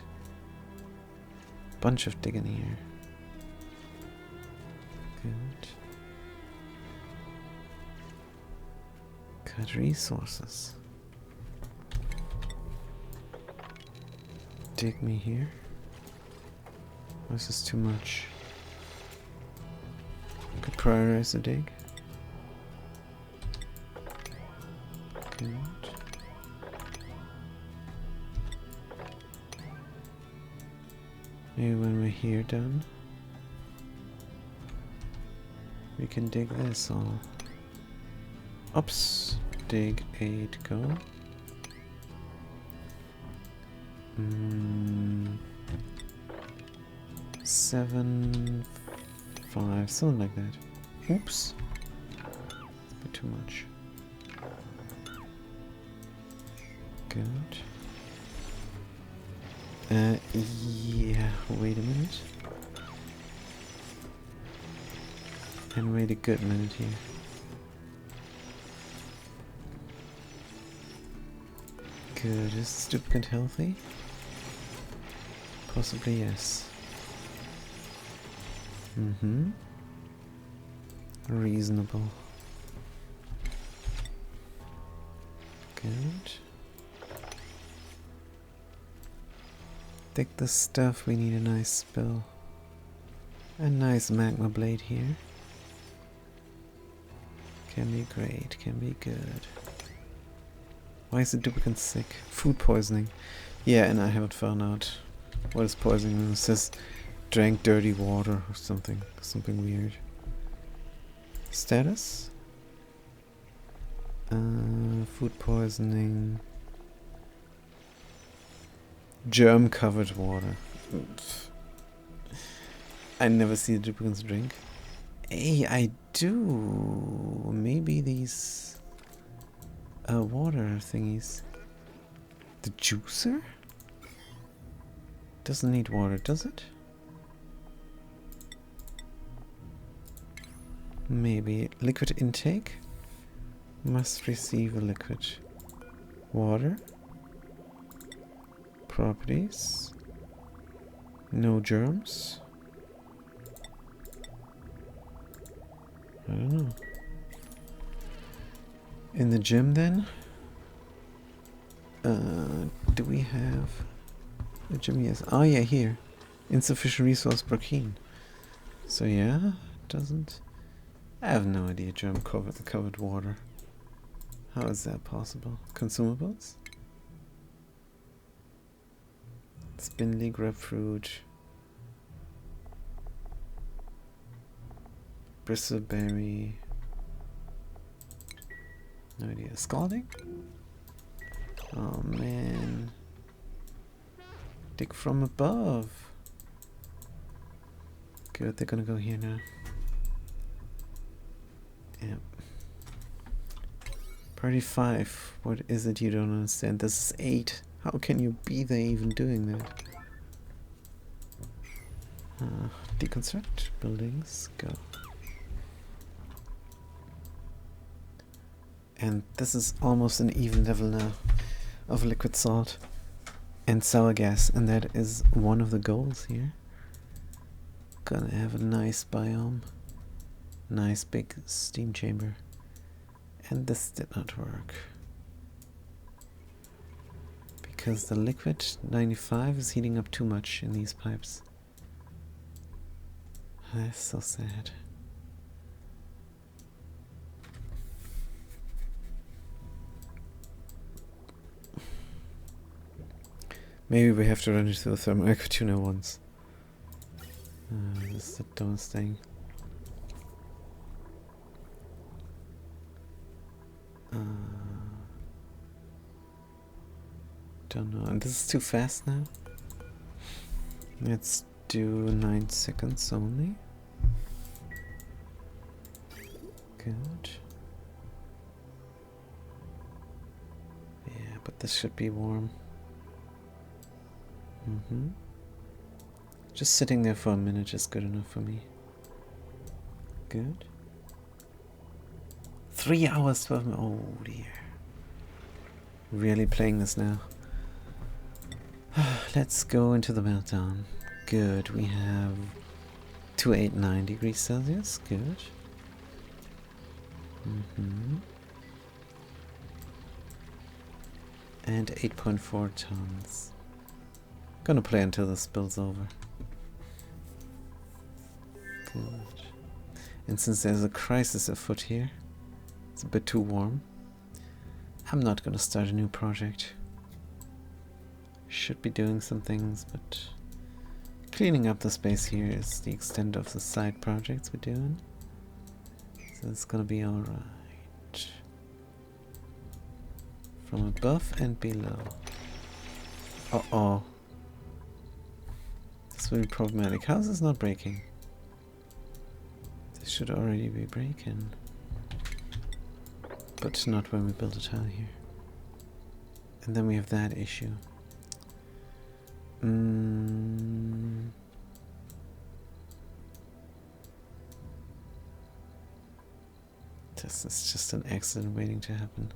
Speaker 1: Bunch of digging here. Good. Cut resources. Dig me here. Or is this too much? I could prioritize the dig. Good. Maybe when we're here done, we can dig this all. Oops. Dig 8, go. 7, 5, something like that. Oops. It's a bit too much. Good. Yeah, wait a minute. And wait a good minute here. Good, is the duplicate healthy? Possibly yes. Reasonable. Good. Dig the stuff, we need a nice spill. A nice magma blade here. Can be great, can be good. Why is the duplicant sick? Food poisoning. Yeah, and I haven't found out what is poisoning. It says drank dirty water or something. Something weird. Status? Food poisoning. Germ covered water. Oops. I never see the duplicants drink. Hey, I do. Maybe these water thingies. The juicer? Doesn't need water, does it? Maybe. Liquid intake? Must receive a liquid. Water? Properties? No germs? I don't know. In the gym then? Do we have the gym? Yes. Oh yeah, here. Insufficient resource per keen. So yeah, it doesn't. I have no idea. Germ covered water. How is that possible? Consumables? Spindly grapefruit. Bristleberry. No idea. Scalding? Oh man. Dig from above. Good, they're gonna go here now. Yep. Party 5. What is it you don't understand? This is 8. How can you be there even doing that? Deconstruct buildings. Go. And this is almost an even level now of liquid salt and sour gas, and that is one of the goals here. Gonna have a nice biome, nice big steam chamber, and this did not work because the liquid 95 is heating up too much in these pipes. That's so sad. Maybe we have to run into the thermal tuner once. This is the dumbest thing. Don't know. And this is too fast now. Let's do 9 seconds only. Good. Yeah, but this should be warm. Just sitting there for a minute is good enough for me. Good. 3 hours, 12 minutes. Oh dear. Really playing this now. Let's go into the meltdown. Good, we have 289 degrees Celsius. Good. And 8.4 tons. Gonna play until this spills over. Good. And since there's a crisis afoot here, it's a bit too warm. I'm not gonna start a new project. Should be doing some things, but cleaning up the space here is the extent of the side projects we're doing. So it's gonna be alright. From above and below. Uh-oh. This will be problematic. How is this not breaking? This should already be breaking. But not when we build a tile here. And then we have that issue. This is just an accident waiting to happen.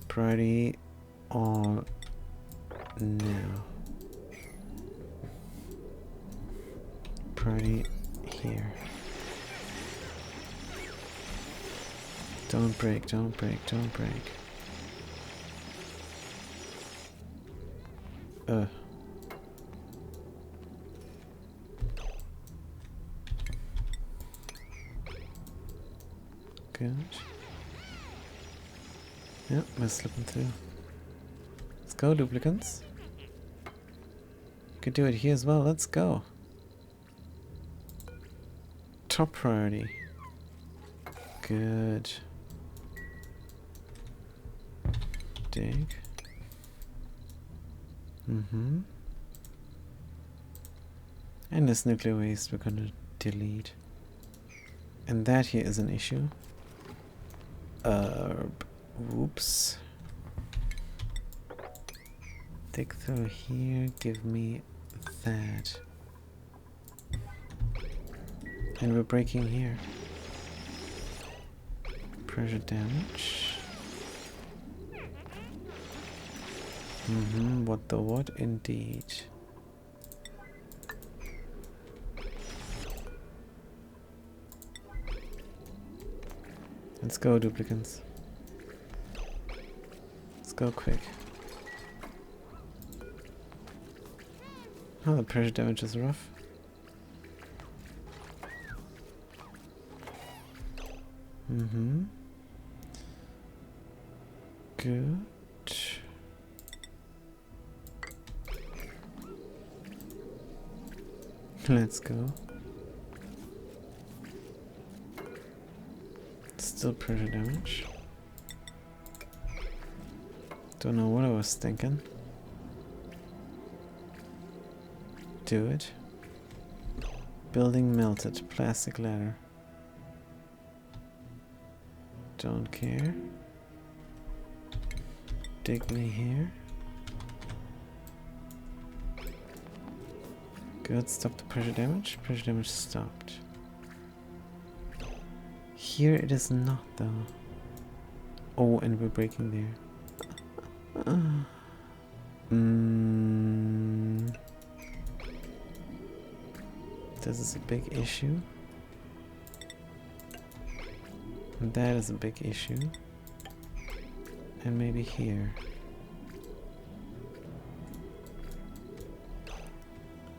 Speaker 1: Priority or now. Priority here. Don't break, don't break, don't break. Good. Yep, we're slipping through. Let's go, duplicants. Could do it here as well, let's go. Top priority. Good. Dig. And this nuclear waste we're gonna delete. And that here is an issue. Whoops. Dig through here, give me that. And we're breaking here. Pressure damage. What the what indeed. Let's go, duplicants. Let's go quick. Oh, the pressure damage is rough. Mm-hmm. Good. Let's go. Still pressure damage. Don't know what I was thinking. Do it. Building melted. Plastic ladder. Don't care. Dig me here. Good. Stop the pressure damage. Pressure damage stopped. Here it is not though. Oh, and we're breaking there. This is a big issue. And that is a big issue. And maybe here.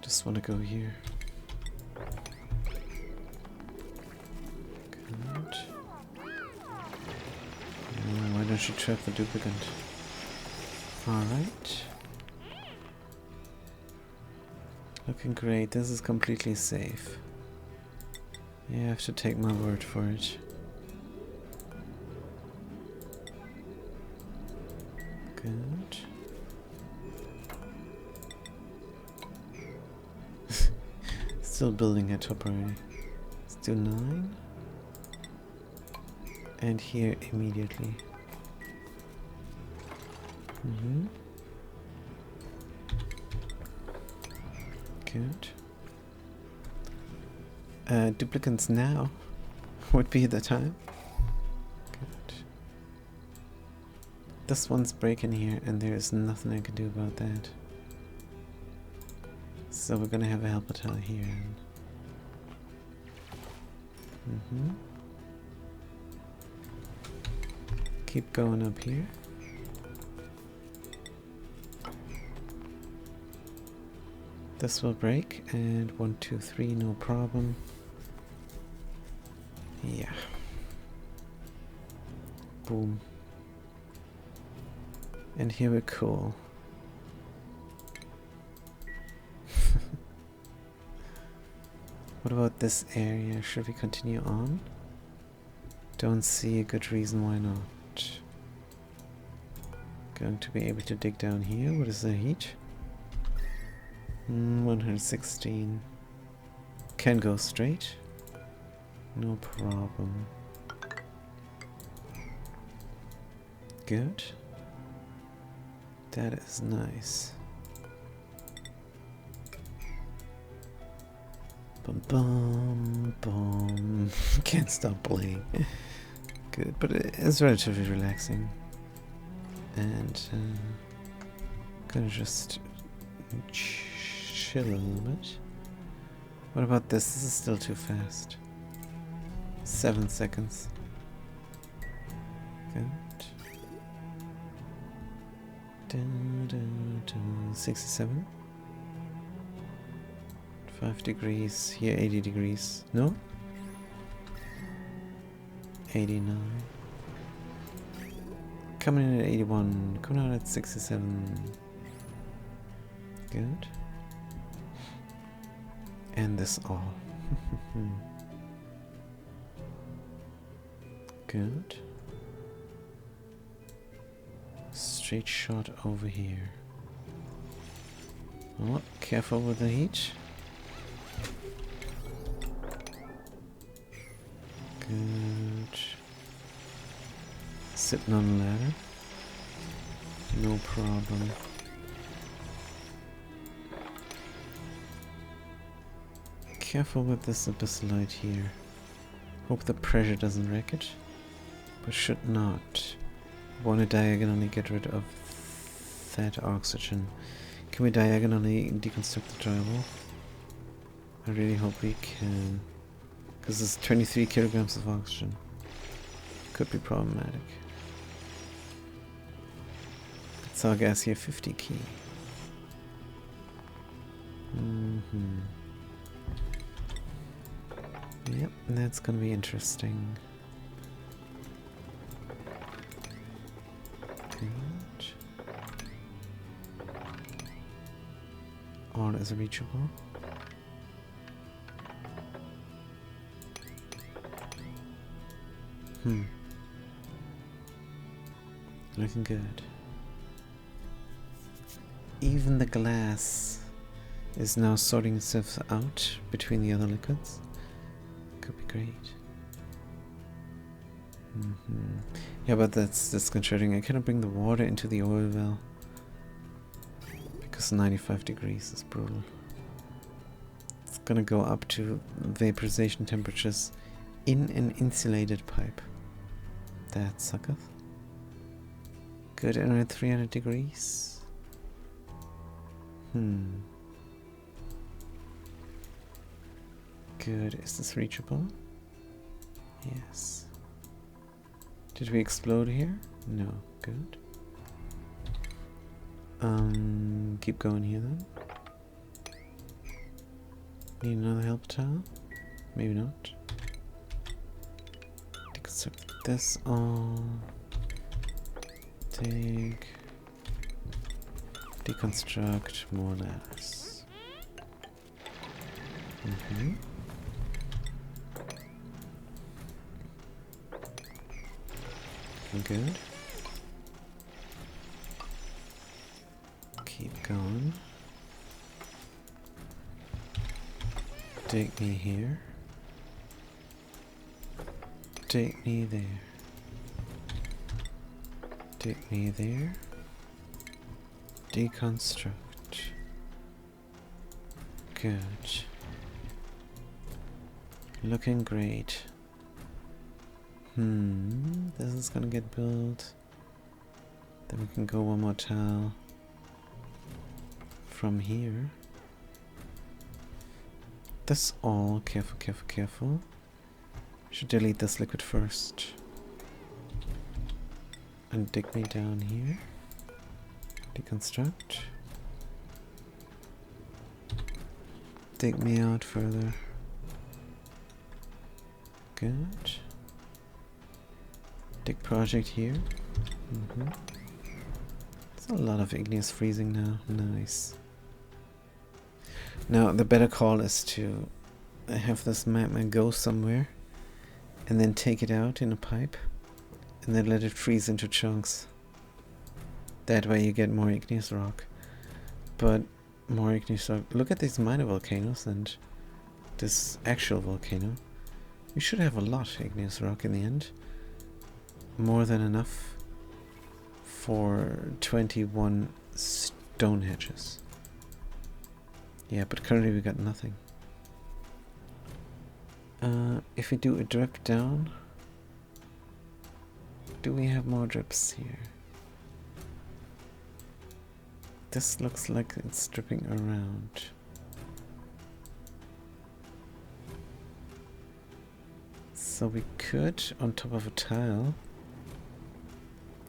Speaker 1: Just want to go here. Good. Why don't you trap the duplicant? Alright. Looking great. This is completely safe. You have to take my word for it. Good. Still building at top already. Let's do 9. And here immediately. Mm-hmm. Good. Duplicants now would be the time. Good. This one's breaking here and there is nothing I can do about that. So we're gonna have a helper tile here. Mm-hmm. Keep going up here. This will break, and 1, 2, 3, no problem. Yeah. Boom. And here we're cool. What about this area? Should we continue on? Don't see a good reason why not. Going to be able to dig down here. What is the heat? 116. Can go straight. No problem. Good. That is nice. Bum bum bum. Can't stop playing. Good, but it is relatively relaxing. And gonna just chill a little bit. What about this? This is still too fast. 7 seconds. Good. 67. 5 degrees. Here 80 degrees. No? 89. Coming in at 81. Coming out at 67. Good. And this all. Good. Straight shot over here. Oh, careful with the heat. Good. Sitting on the ladder. No problem. Careful with this abyssalite here. Hope the pressure doesn't wreck it. But should not. Want to diagonally get rid of that oxygen. Can we diagonally deconstruct the drywall? I really hope we can. Because it's 23 kilograms of oxygen. Could be problematic. Saw gas here, 50 key. Yep, that's gonna be interesting. all is reachable. Looking good. Even the glass is now sorting itself out between the other liquids. Could be great. Yeah, but that's concerning. I cannot bring the water into the oil well because 95 degrees is brutal. It's gonna go up to vaporization temperatures in an insulated pipe. That sucketh. Good, and at 300 degrees. Good, is this reachable? Yes. Did we explode here? No, good. Keep going here then. Need another help tile? Maybe not. Deconstruct this all. Take. Deconstruct more lattice. Good. Keep going. Take me here. Take me there. Take me there. Deconstruct. Good. Looking great. This is gonna get built. Then we can go one more tile from here. This all, careful, careful, careful. Should delete this liquid first. And dig me down here. Deconstruct. Dig me out further. Good. Dig project here. There's a lot of igneous freezing now. Nice. Now the better call is to have this magma go somewhere and then take it out in a pipe and then let it freeze into chunks. That way you get more igneous rock. But more igneous rock. Look at these minor volcanoes and this actual volcano. We should have a lot of igneous rock in the end. More than enough for 21 stone hedges. Yeah, but currently we got nothing. If we do a drip down, do we have more drips here? This looks like it's dripping around. So we could, on top of a tile,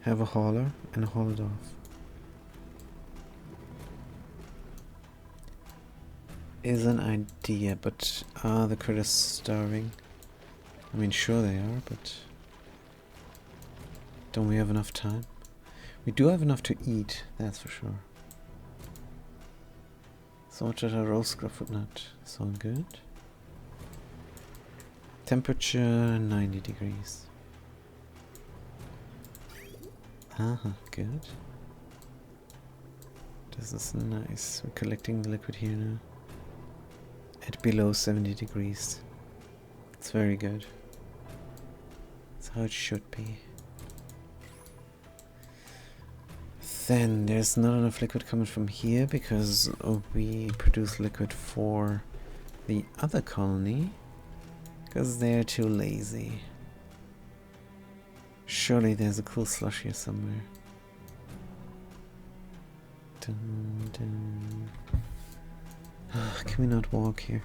Speaker 1: have a hauler and haul it off. Is an idea, but are the critters starving? I mean, sure they are, but don't we have enough time? We do have enough to eat, that's for sure. Sorted a roast scruff would not sound good. Temperature 90 degrees. Good. This is nice. We're collecting the liquid here now. At below 70 degrees. It's very good. That's how it should be. Then there's not enough liquid coming from here because we produce liquid for the other colony. Because they're too lazy. Surely there's a cool slush here somewhere. Dun, dun. Can we not walk here?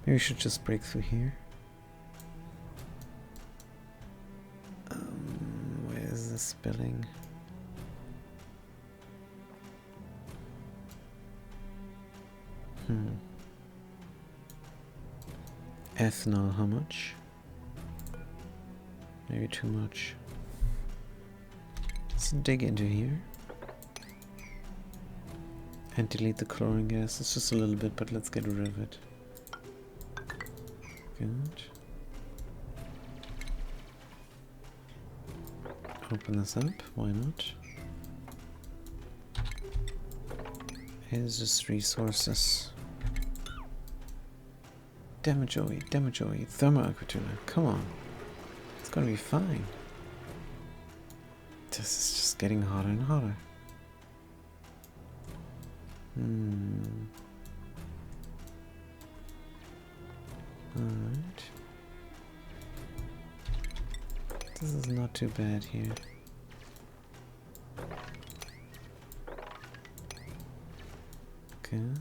Speaker 1: Maybe we should just break through here. Where is this spilling? Ethanol, how much? Maybe too much. Let's dig into here. And delete the chlorine gas. It's just a little bit, but let's get rid of it. Good. Open this up, why not? Here's just resources. Damajoy, thermoaquatuna, come on. It's gonna be fine. This is just getting hotter and hotter. Alright. This is not too bad here. Good.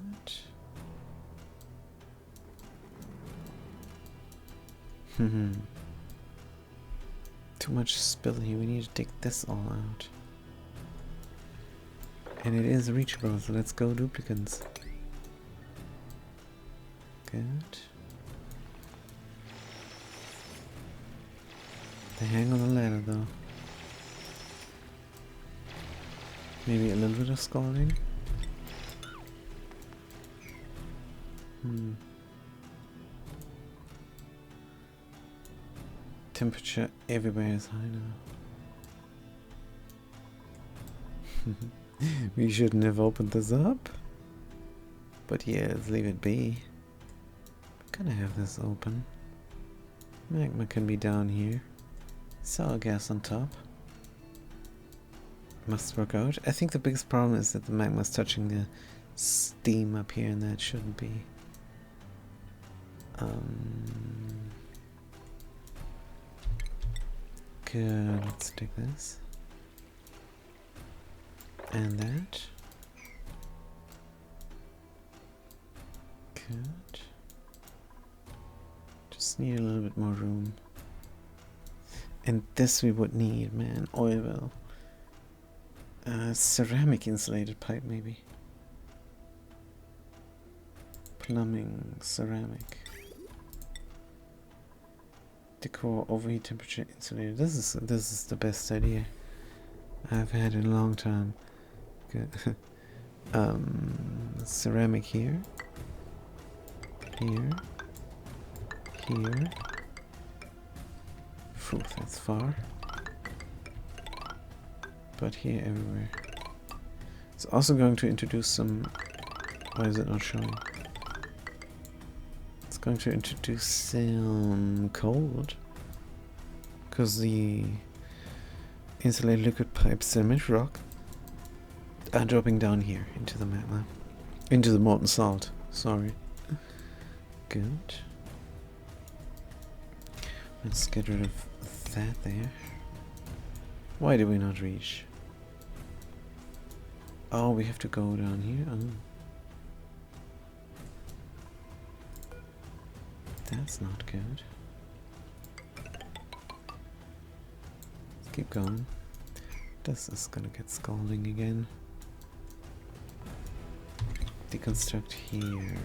Speaker 1: Too much spill here. We need to take this all out. And it is reachable, so let's go duplicants. Good. They hang on the ladder though. Maybe a little bit of scalding. Temperature everywhere is high now. We shouldn't have opened this up. But yeah, let's leave it be. I'm gonna have this open. Magma can be down here. Sour gas on top. Must work out. I think the biggest problem is that the magma is touching the steam up here, and that shouldn't be. Good, let's take this. And that. Good. Just need a little bit more room. And this we would need, man. Oil. Ceramic insulated pipe, maybe. Plumbing, ceramic. Decor, overheat temperature insulated. This is the best idea I've had in a long time. Good. Ceramic here. Here. Here. Phew, that's far. But here, everywhere. It's also going to introduce some... Why is it not showing? It's going to introduce some cold. Because the insulated liquid pipe cement rock are dropping down here into the magma. Into the molten salt. Sorry. Good. Let's get rid of that there. Why did we not reach? Oh, we have to go down here? Oh. That's not good. Let's keep going. This is gonna get scalding again. Deconstruct here.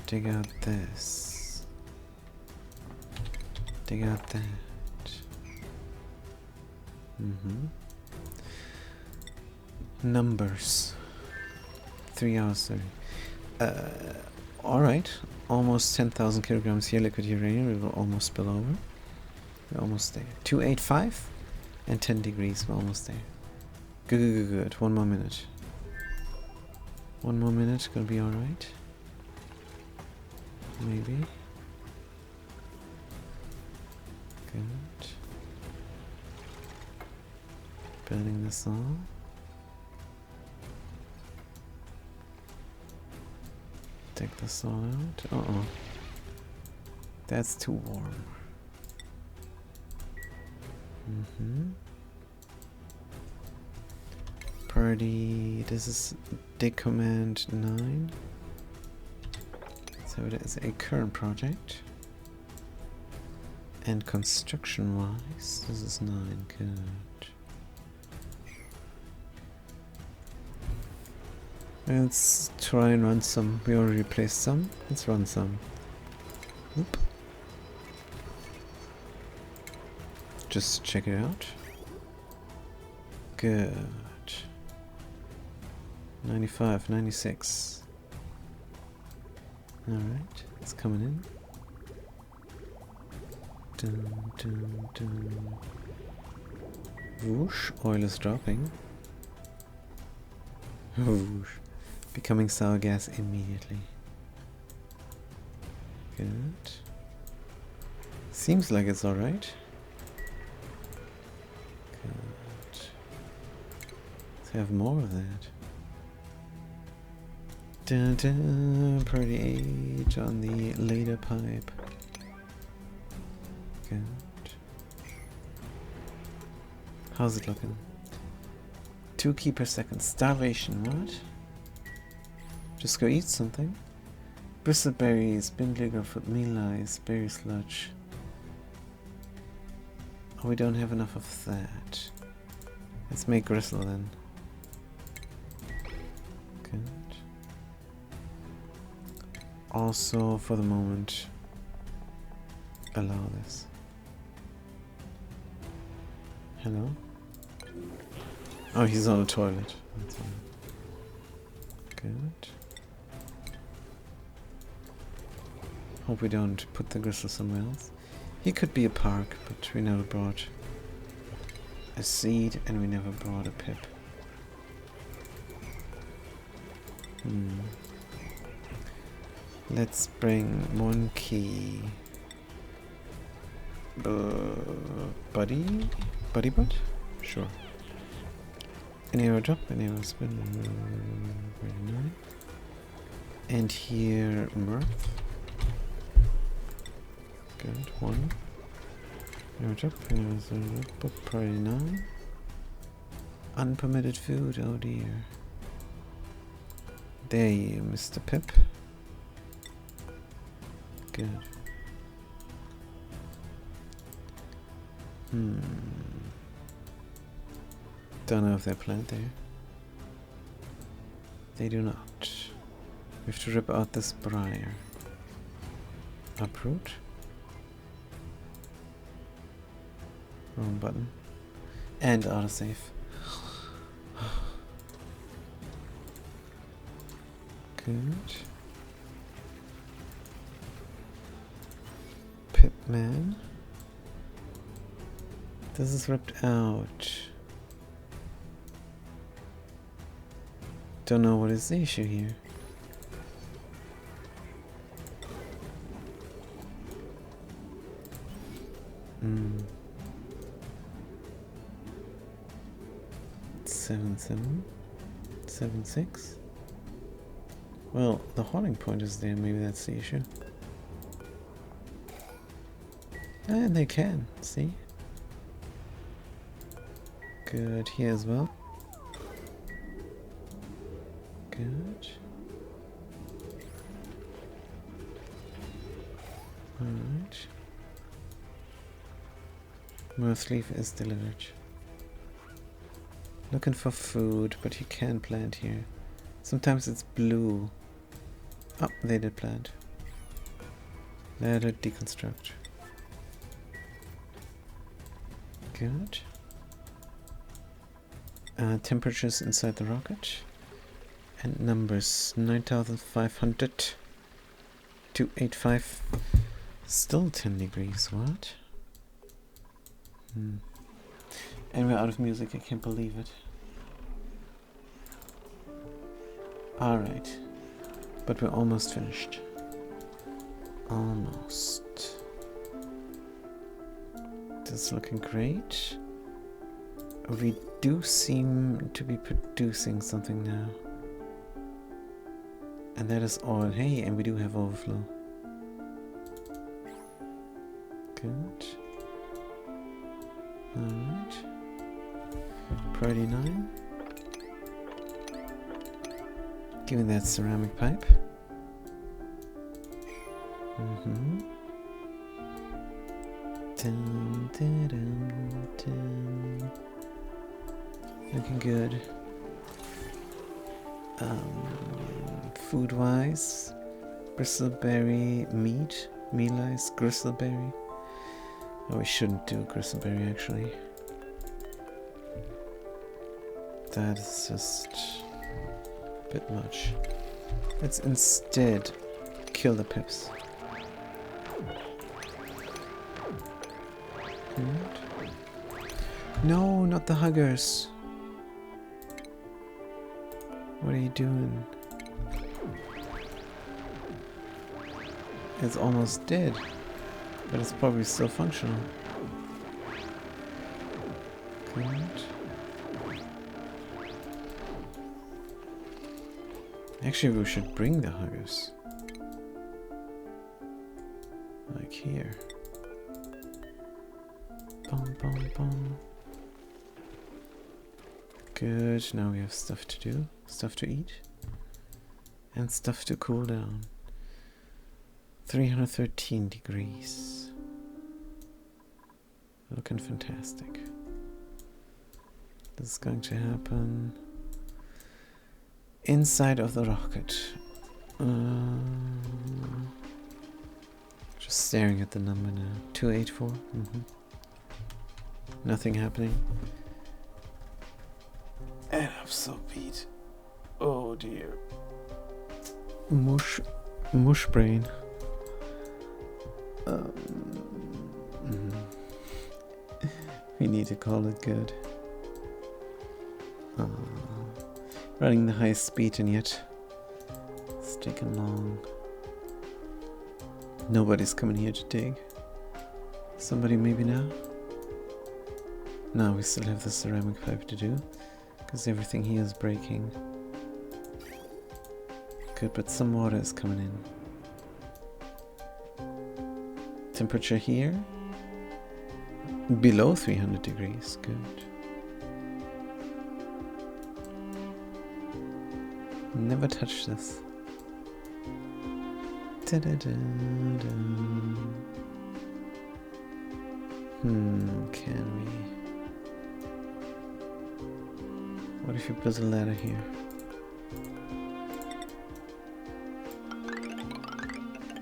Speaker 1: Dig out this. Dig out that. Numbers. 3 hours 30. Alright. Almost 10,000 kilograms here, liquid uranium. We will almost spill over. We're almost there. 285 and 10 degrees. We're almost there. Good, good, good, good. 1 more minute. 1 more minute. Gonna be alright. Maybe. Good. Building this all. Take this all out. Uh-oh. That's too warm. Party. This is dig command 9. So it is a current project. And construction wise, this is 9. Good. Let's try and run some. We already replaced some. Let's run some. Oop. Just check it out. Good. 95, 96. Alright, it's coming in. Dun, dun, dun. Whoosh, oil is dropping. Whoosh. Becoming sour gas immediately. Good. Seems like it's alright. Good. Let's have more of that. Dun, dun, priority age on the later pipe. Good. How's it looking? 2 key per second. Starvation, what? Just go eat something. Bristleberries, Bindliger foot, meal ice, berry sludge. Oh, we don't have enough of that. Let's make gristle then. Good. Also, for the moment, allow this. Hello? Oh, he's on the toilet. That's fine. Good. Hope we don't put the gristle somewhere else. He could be a park, but we never brought a seed and we never brought a pip. Let's bring 1 key. Buddy? Buddy butt? Sure. An arrow drop, an arrow spin. Very nice. And here, mirth. Good, 1. Arrow drop, arrow drop, priority 9. Unpermitted food, oh dear. There you, Mr. Pip. Good. Don't know if they're planted there. They do not. We have to rip out this briar. Uproot. Wrong button. And autosave. Good. Pitman. This is ripped out. Don't know what is the issue here. Seven, 7, 6. Well, the holding point is there. Maybe that's the issue. And they can see. Good here as well. Good. Alright. Mirth leaf is delivered. Looking for food, but you can't plant here. Sometimes it's blue. Oh, they did plant. Let it deconstruct. Good. Temperatures inside the rocket. And numbers 9,500 to 85. Still 10 degrees, what? And we're out of music, I can't believe it. Alright. But we're almost finished. Almost. This is looking great. We do seem to be producing something now. And that is all. Hey, and we do have overflow. Good. Alright. Priority 9. Give me that ceramic pipe. Dun, dun, dun, dun. Looking good. Food-wise, bristleberry meat, meal ice, gristleberry. Oh, we shouldn't do gristleberry actually. That is just Bit much. Let's instead kill the pips. Good. No, not the huggers. What are you doing? It's almost dead, but it's probably still functional. Good. Actually, we should bring the huggers. Like here. Bum, bum, bum. Good, now we have stuff to do, stuff to eat, and stuff to cool down. 313 degrees. Looking fantastic. This is going to happen inside of the rocket. Just staring at the number now. 284. Nothing happening. And I'm so beat. Oh dear. Mush brain. We need to call it good. Running the highest speed and yet it's taking long. Nobody's coming here to dig. Somebody maybe now? No, we still have the ceramic pipe to do, because everything here is breaking. Good, but some water is coming in. Temperature here? Below 300 degrees, good. Never touch this. Da-da-da-da. Can we? What if you build a ladder here?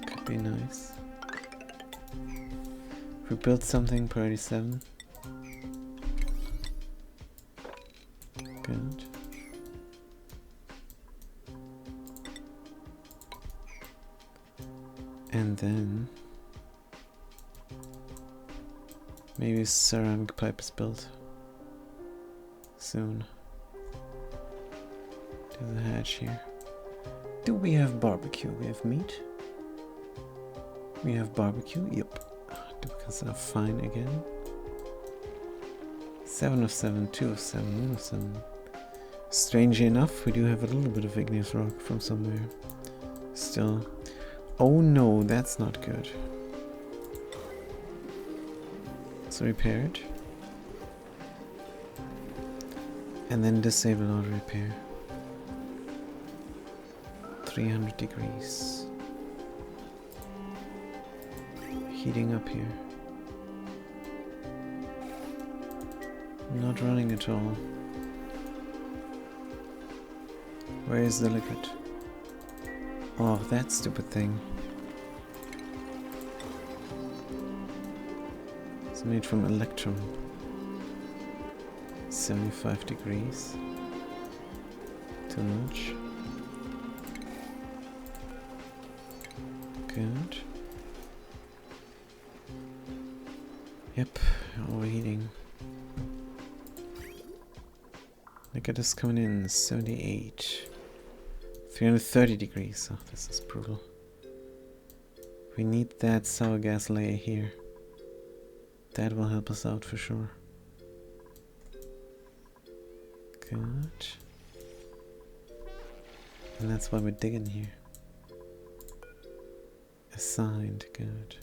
Speaker 1: Could be nice. If we build something, priority 7. Good. And then maybe a ceramic pipe is built soon. There's a hatch here. Do we have barbecue? We have meat? We have barbecue? Yep. Do we consider fine again? 7 of 7, 2 of 7, 1 of 7. Strangely enough, we do have a little bit of igneous rock from somewhere. Still. Oh no, that's not good. Let's repair it. And then disable auto repair. 300 degrees. Heating up here. Not running at all. Where is the liquid? Oh, that stupid thing. It's made from electrum. 75 degrees. Too much. Good. Yep, overheating. Liquid is coming in 78. 330 degrees. Oh, this is brutal. We need that sour gas layer here. That will help us out for sure. Good. And that's why we're digging here. Assigned, good.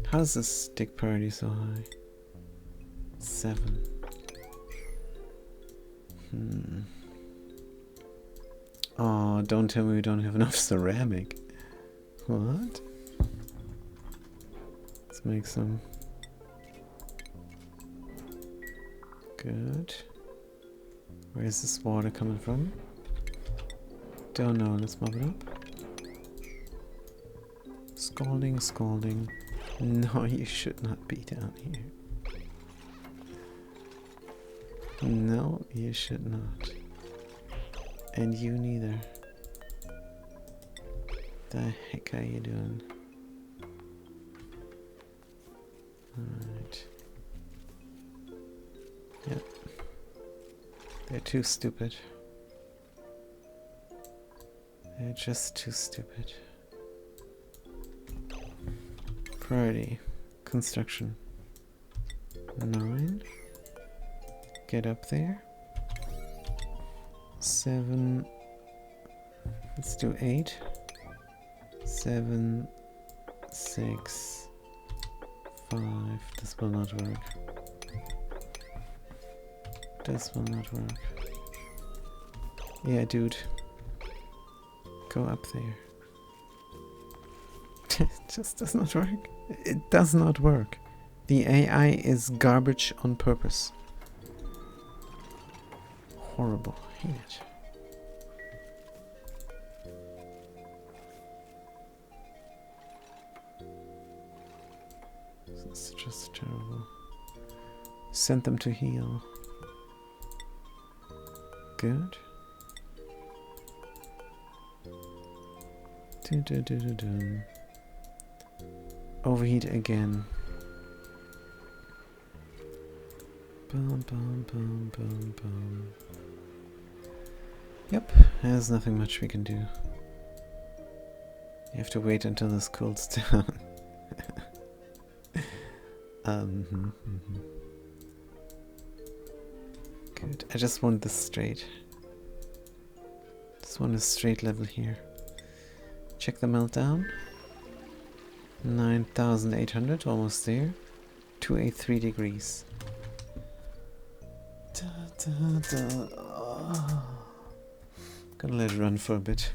Speaker 1: How does this stick priority so high? 7. Oh, don't tell me we don't have enough ceramic. What? Let's make some. Good. Where is this water coming from? Don't know, let's mop it up. Scalding, scalding. No, you should not be down here. No, you should not. And you neither. The heck are you doing? Alright. Yep. They're too stupid. They're just too stupid. Priority. Construction. 9. Get up there. 7. Let's do 8. 7. 6. 5. This will not work. This will not work. Yeah, dude. Go up there. It just does not work. It does not work. The AI is garbage on purpose. Horrible. Hate it. This is just terrible. Send them to heal. Good. Overheat again. Bum, bum, bum, bum, bum. Yep, there's nothing much we can do. You have to wait until this cools down. Good. I just want this straight. Just want a straight level here. Check the meltdown. 9,800, almost there. 283 degrees. Oh. Gonna let it run for a bit.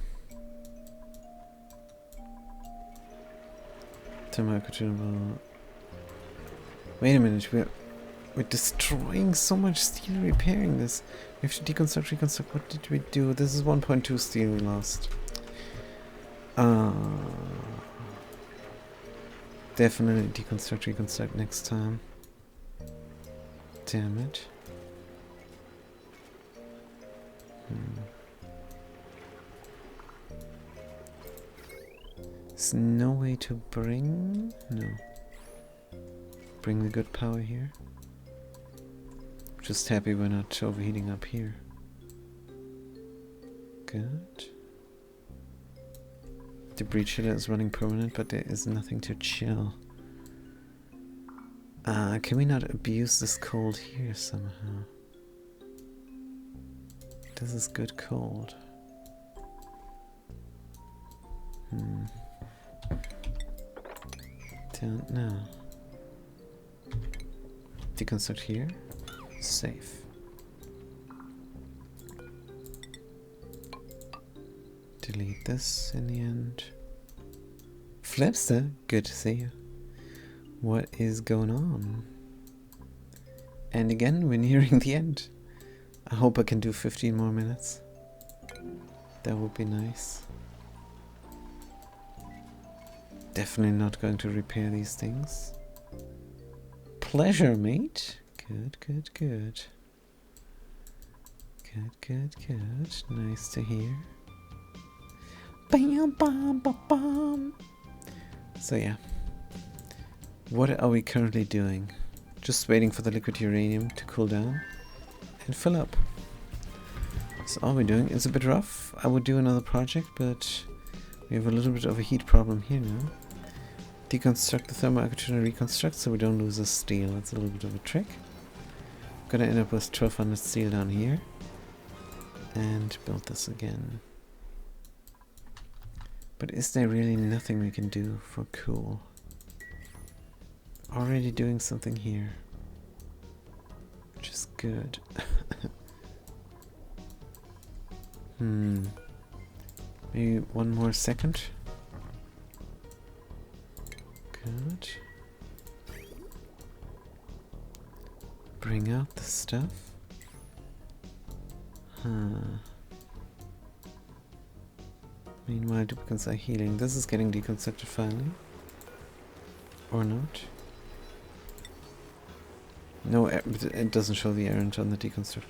Speaker 1: Wait a minute, we're destroying so much steel repairing this. We have to deconstruct, reconstruct. What did we do? This is 1.2 steel we lost. Definitely deconstruct, reconstruct next time. Damn it. There's no way to bring... No. Bring the good power here. Just happy we're not overheating up here. Good. The breed chiller is running permanent, but there is nothing to chill. Can we not abuse this cold here somehow? This is good cold. Don't know. Deconstruct here. Safe. Delete this in the end. Flipster, good to see you. What is going on? And again, we're nearing the end. I hope I can do 15 more minutes. That would be nice. Definitely not going to repair these things. Pleasure, mate. Good, good, good. Good, good, good. Nice to hear. Bam, bam, bam, bam. So yeah. What are we currently doing? Just waiting for the liquid uranium to cool down and fill up. That's all we're doing. It's a bit rough. I would do another project, but we have a little bit of a heat problem here now. Deconstruct the thermal architecture and reconstruct so we don't lose the steel. That's a little bit of a trick. Gonna end up with 1200 steel down here. And build this again. But is there really nothing we can do for cool? Already doing something here. Which is good. Maybe one more second. Good. Bring out the stuff. Meanwhile, duplicates are healing. This is getting deconstructed finally. Or not. No, it doesn't show the errand on the deconstruct.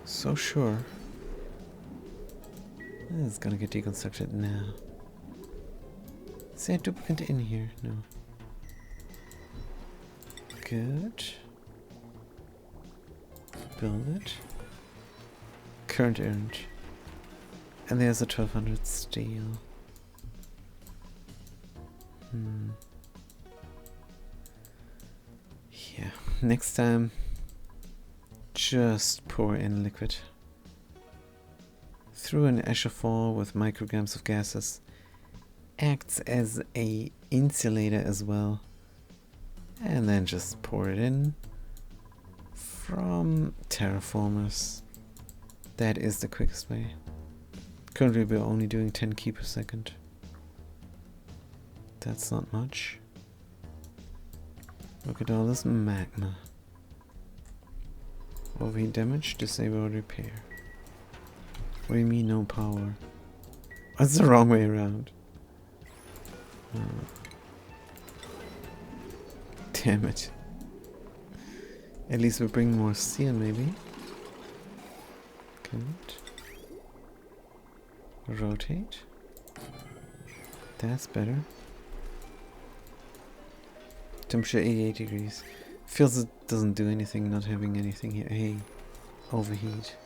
Speaker 1: So sure. It's gonna get deconstructed now. Is there a duplicate in here? No. Good. Build it. Current errand. And there's a 1200 steel. Yeah, next time just pour in liquid. Through an échafaud with micrograms of gases. Acts as a insulator as well. And then just pour it in from terraformers. That is the quickest way. Currently we're only doing 10 key per second. That's not much. Look at all this magma. Overheat damage, disable repair. What do you mean no power? That's the wrong way around. Damn it. At least we're bringing more steel maybe. Good. Rotate. That's better. Temperature 88 degrees. Feels it doesn't do anything not having anything here. Hey, overheat.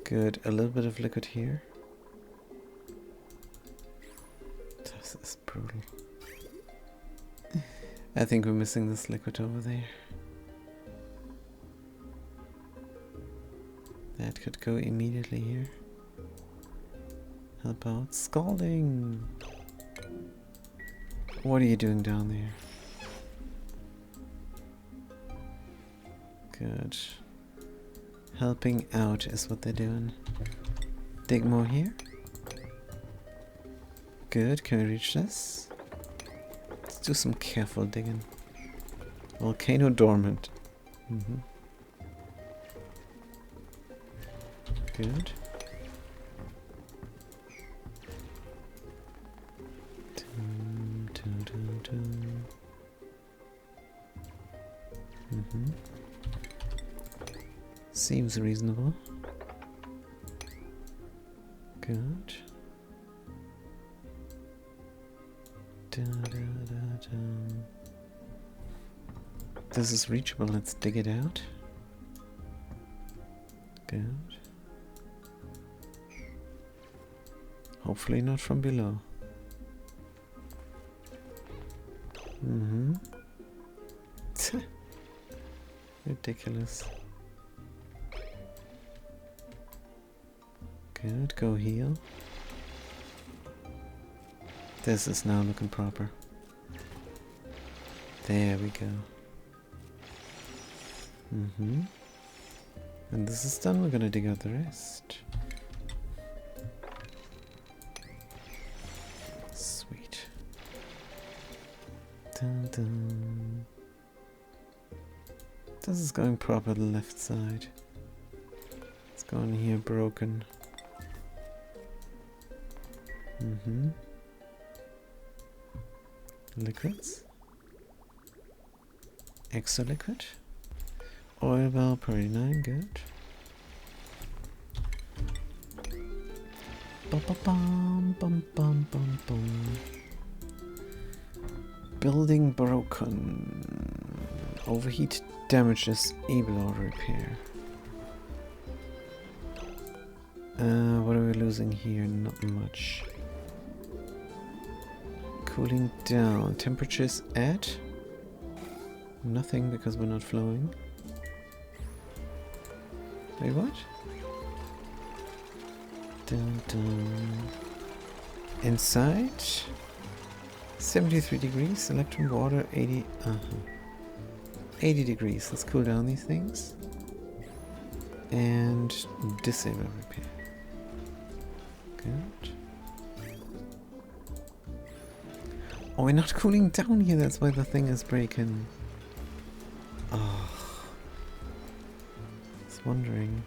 Speaker 1: Good, a little bit of liquid here. This is brutal. I think we're missing this liquid over there. That could go immediately here. Help out. Scalding! What are you doing down there? Good. Helping out is what they're doing. Dig more here. Good, can we reach this? Let's do some careful digging. Volcano dormant. Good. Seems reasonable. Good. This is reachable, let's dig it out. Good. Hopefully not from below. Ridiculous. Good, go heal. This is now looking proper. There we go. And this is done, we're gonna dig out the rest. Sweet. Dun dun. This is going proper the left side. Let's go in here broken. Liquids. Extra liquid. Oil valve 39, good. Bum, bum, bum, bum, bum, bum. Building broken. Overheat damages able auto repair. What are we losing here? Not much. Cooling down. Temperatures at nothing because we're not flowing. Wait, what? Dun, dun. Inside 73 degrees. Electron water 80. 80 degrees. Let's cool down these things and disable repair. Good. Oh, we're not cooling down here, that's why the thing is breaking. Oh. I was wondering.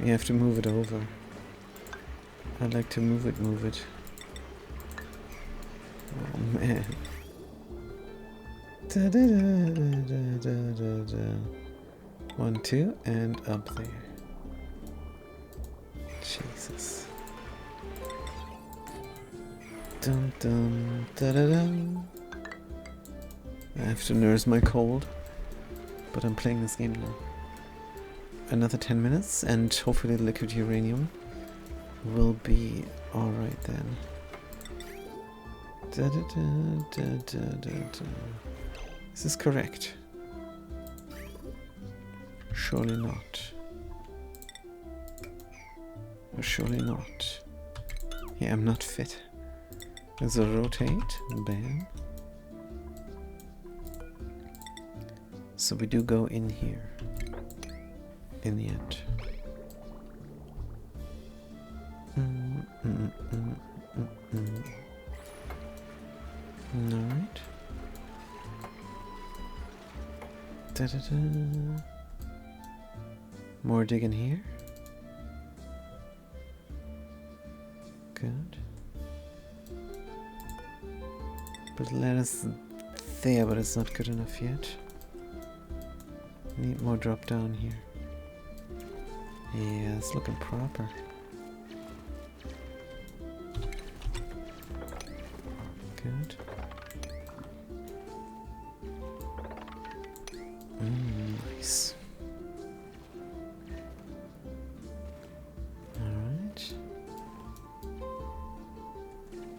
Speaker 1: We have to move it over. I'd like to move it. Oh man. Da, da, da. 1, 2, and up there. Jesus. Dum dum da da dum. I have to nurse my cold, but I'm playing this game now. Another 10 minutes, and hopefully the liquid uranium will be alright then. Da, da, da. Is this correct? Surely not. Surely not. Yeah, I'm not fit. There's a rotate. Bam. So we do go in here. In the end. Alright. Da-da-da. More digging here. Good. But let us there, but it's not good enough yet. Need more drop down here. Yeah, it's looking proper. Good. Nice. Alright.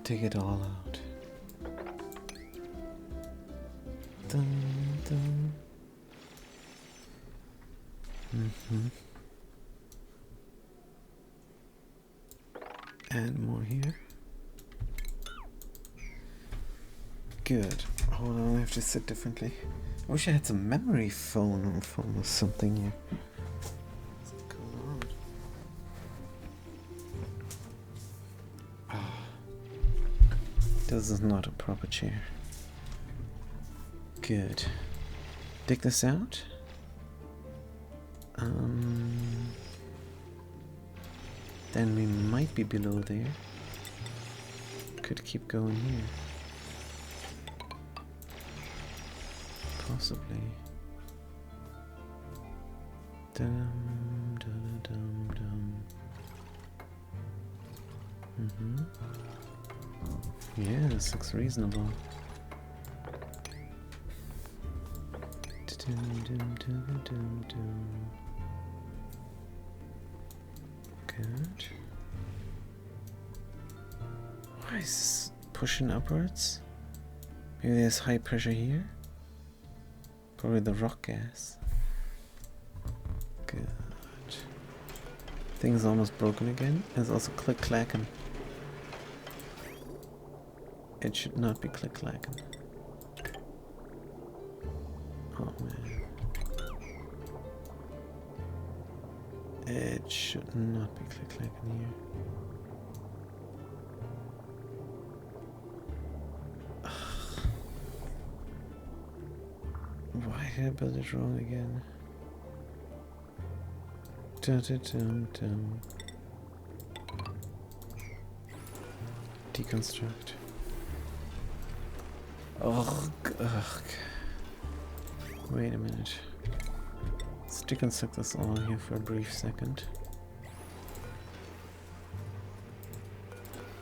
Speaker 1: Take it all out. Dun, dun. And more here. Good. Hold on, I have to sit differently. I wish I had some memory foam or something here. What's going on? Ah. This is not a proper chair. Good. Dig this out. Then we might be below there. Could keep going here. Possibly. Dum dum dum dum. Yeah, this looks reasonable. Dum dum dum dum dum. Good. Why is this pushing upwards? Maybe there's high pressure here? Probably the rock gas. Good. Thing's almost broken again. It's also click-clacking. It should not be click-clacking. Oh man. It should not be click-clacking here. Why did I build it wrong again? Dun, dun, dun, dun. Deconstruct. Ugh. Wait a minute. Let's deconstruct this all here for a brief second.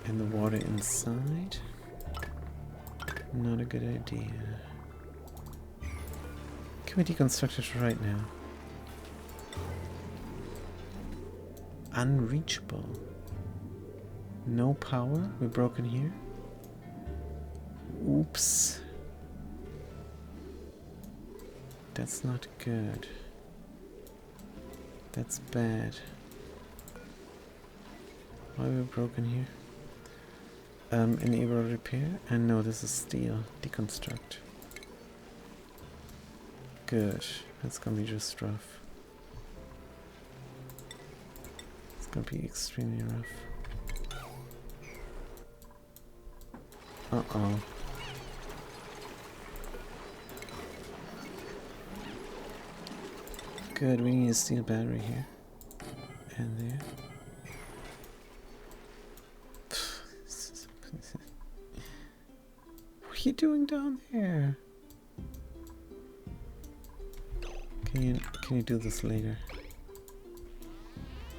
Speaker 1: And the water inside? Not a good idea. Can we deconstruct it right now? Unreachable. No power? We're broken here? Oops. That's not good. That's bad. Why are we broken here? Enable repair? And no, this is steel. Deconstruct. Good. That's gonna be just rough. It's gonna be extremely rough. Uh-oh. Good, we need a steel battery here. And there. What are you doing down there? Can you do this later?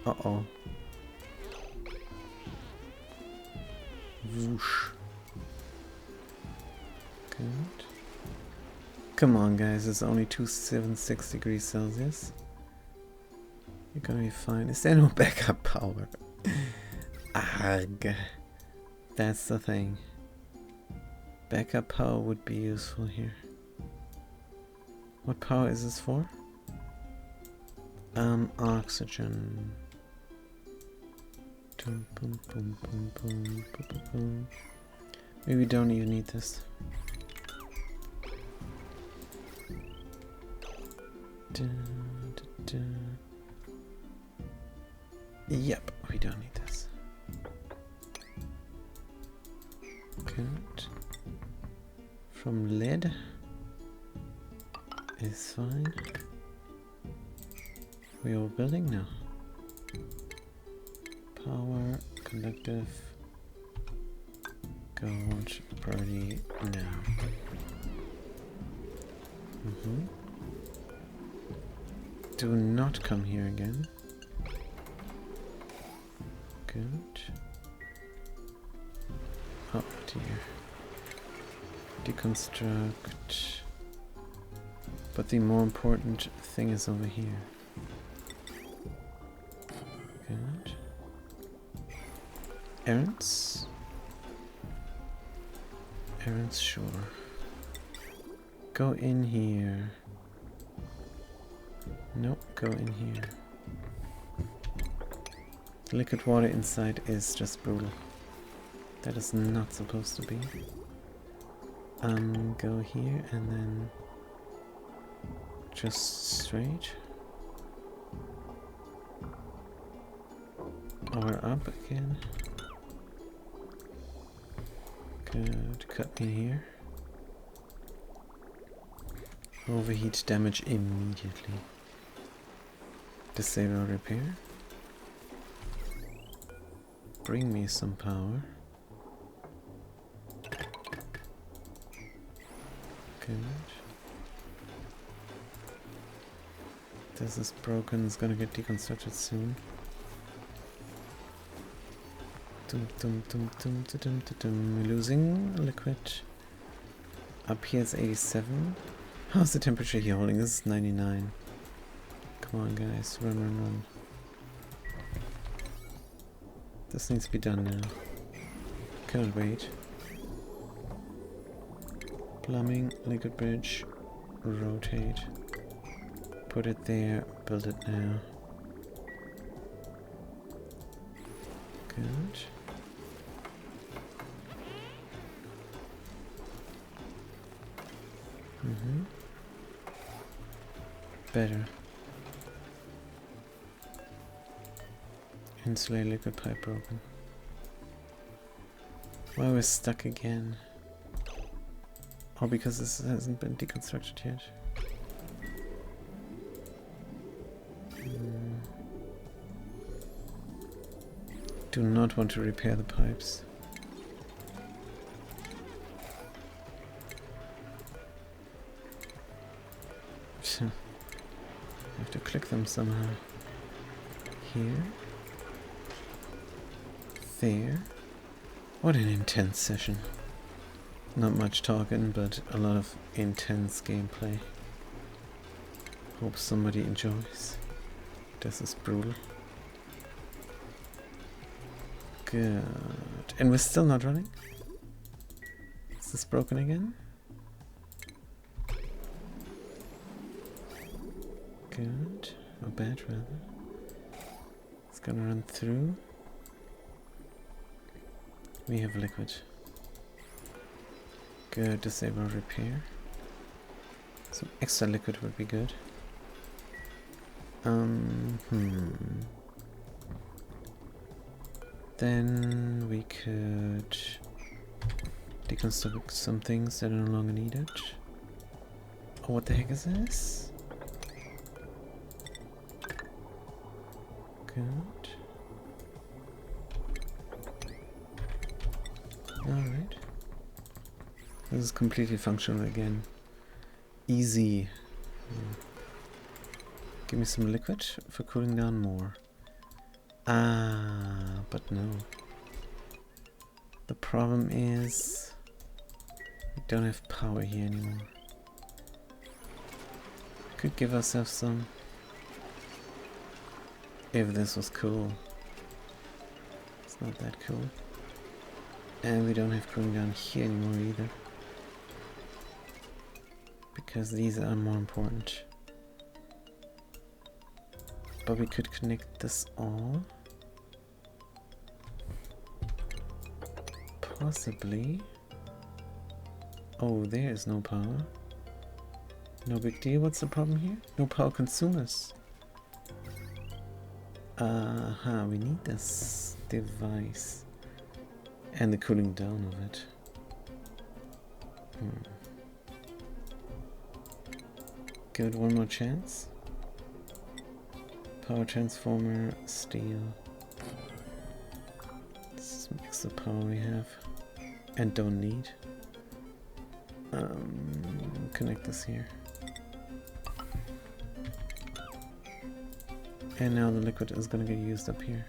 Speaker 1: Uh-oh. Whoosh. Good. Come on, guys, it's only 276 degrees Celsius. You're gonna be fine. Is there no backup power? Ugh. That's the thing. Backup power would be useful here. What power is this for? Oxygen. Boom, boom, boom, boom, boom, boom, boom, boom. Maybe we don't even need this. Da, da, da. Yep, we don't need this. Good. From lead is fine. We are building now. Power, conductive, gold, party now. Do not come here again. Good. Oh dear. Deconstruct. But the more important thing is over here. Good. Errands? Errands, sure. Go in here. Nope, go in here. The liquid water inside is just brutal. That is not supposed to be. Go here and then just straight. Or up again. Good, cut in here. Overheat damage immediately. Disable repair. Bring me some power. Good. This is broken, it's gonna get deconstructed soon. We're losing liquid. Up here it's 87. How's the temperature here holding? This is 99. Come on guys, run, run, run. This needs to be done now. Cannot wait. Plumbing, liquid bridge, rotate. Put it there, build it now. Good. Better. Insulate liquid pipe broken. Why we're stuck again? Oh, because this hasn't been deconstructed yet. Do not want to repair the pipes. I have to click them somehow. Here. There. What an intense session. Not much talking, but a lot of intense gameplay. Hope somebody enjoys. This is brutal. Good. And we're still not running? Is this broken again? Good. Or bad, rather. It's gonna run through. We have liquid. Good. Disable repair. Some extra liquid would be good. Then we could deconstruct some things that are no longer needed. Oh, what the heck is this? Good. Alright. This is completely functional again. Easy. Give me some liquid for cooling down more. Ah, but no. The problem is we don't have power here anymore. Could give ourselves some if this was cool. It's not that cool. And we don't have cooling down here anymore either. Because these are more important. But we could connect this all. Possibly. Oh, there is no power. No big deal. What's the problem here? No power consumers. Aha, we need this device. And the cooling down of it. Give it one more chance. Power transformer, steel. Let's mix the power we have. And don't need. Connect this here. And now the liquid is gonna get used up here.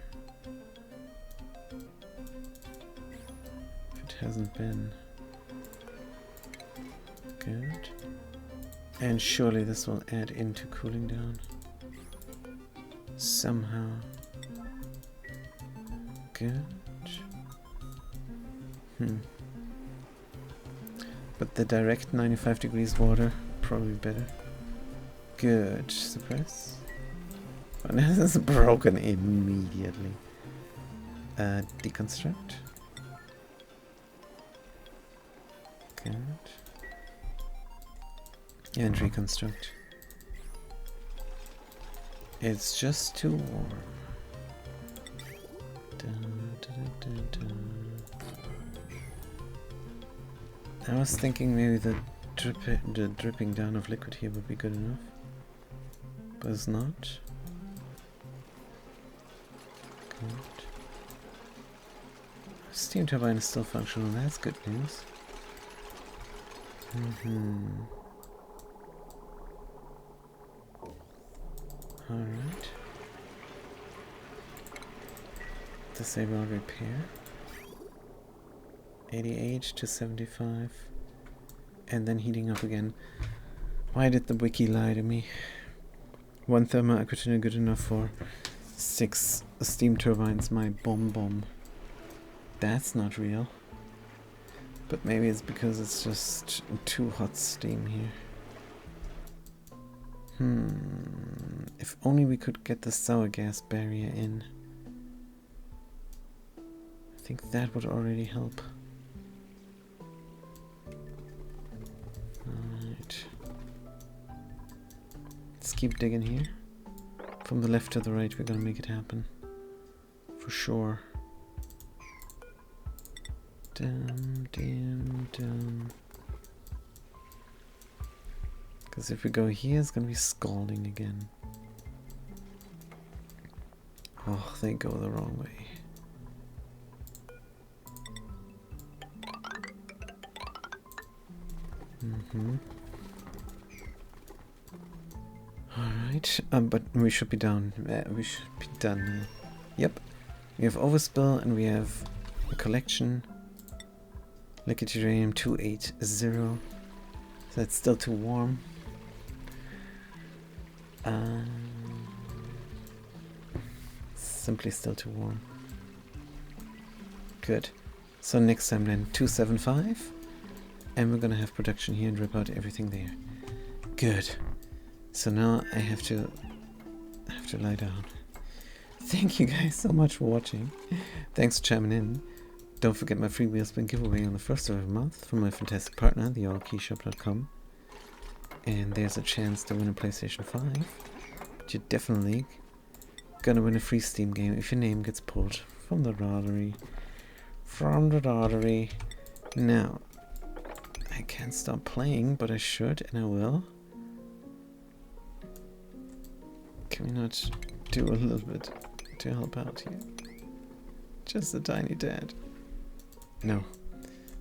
Speaker 1: If it hasn't been. Good. And surely this will add into cooling down. Somehow. Good. But the direct 95 degrees water, probably better. Good. Suppress. Oh, now this is broken immediately. Deconstruct. Good. And reconstruct. It's just too warm. I was thinking maybe the dripping down of liquid here would be good enough. But it's not. Good. Steam turbine is still functional, that's good news. Alright. Disable repair. 88 to 75. And then heating up again. Why did the wiki lie to me? 1 thermal aquatina good enough for 6 steam turbines, my bomb. That's not real. But maybe it's because it's just too hot steam here. If only we could get the sour gas barrier in. I think that would already help. Alright. Let's keep digging here. From the left to the right, we're gonna make it happen. For sure. Dum. Because if we go here, it's gonna be scalding again. Oh, they go the wrong way. Alright, but we should be down. We should be done. Yep. We have overspill and we have a collection. Liquid uranium 280. So that's still too warm. Simply still too warm. Good. So next time then 275. And we're gonna have production here and rip out everything there. Good. So now I have to lie down. Thank you guys so much for watching. Thanks for chiming in. Don't forget my free Wheelspin giveaway on the 1st of every month from my fantastic partner, theallkeyshop.com. And there's a chance to win a PlayStation 5. But you're definitely gonna win a free Steam game if your name gets pulled from the lottery. Now, I can't stop playing, but I should, and I will. Can we not do a little bit to help out here. Just a tiny tad. No.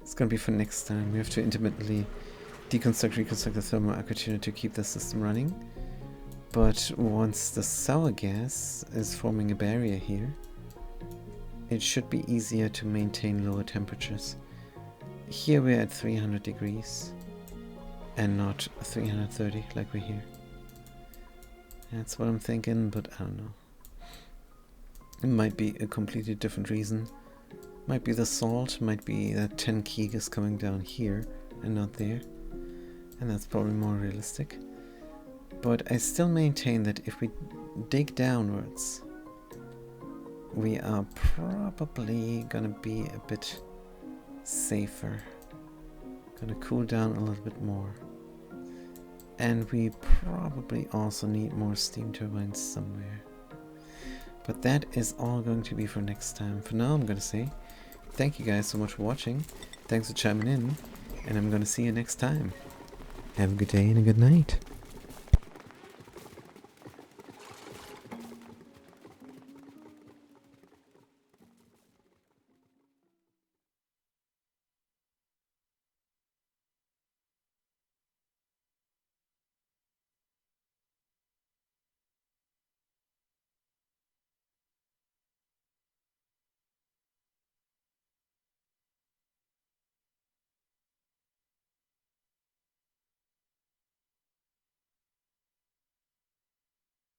Speaker 1: It's gonna be for next time. We have to intermittently deconstruct, reconstruct the thermal architecture to keep the system running. But once the sour gas is forming a barrier here, it should be easier to maintain lower temperatures. Here we're at 300 degrees and not 330 like we're here. That's what I'm thinking, but I don't know. It might be a completely different reason. Might be the salt, might be that 10 Keeg is coming down here and not there. And that's probably more realistic. But I still maintain that if we dig downwards, we are probably gonna be a bit safer. Gonna cool down a little bit more. And we probably also need more steam turbines somewhere. But that is all going to be for next time. For now, I'm gonna say thank you guys so much for watching. Thanks for chiming in. And I'm gonna see you next time. Have a good day and a good night.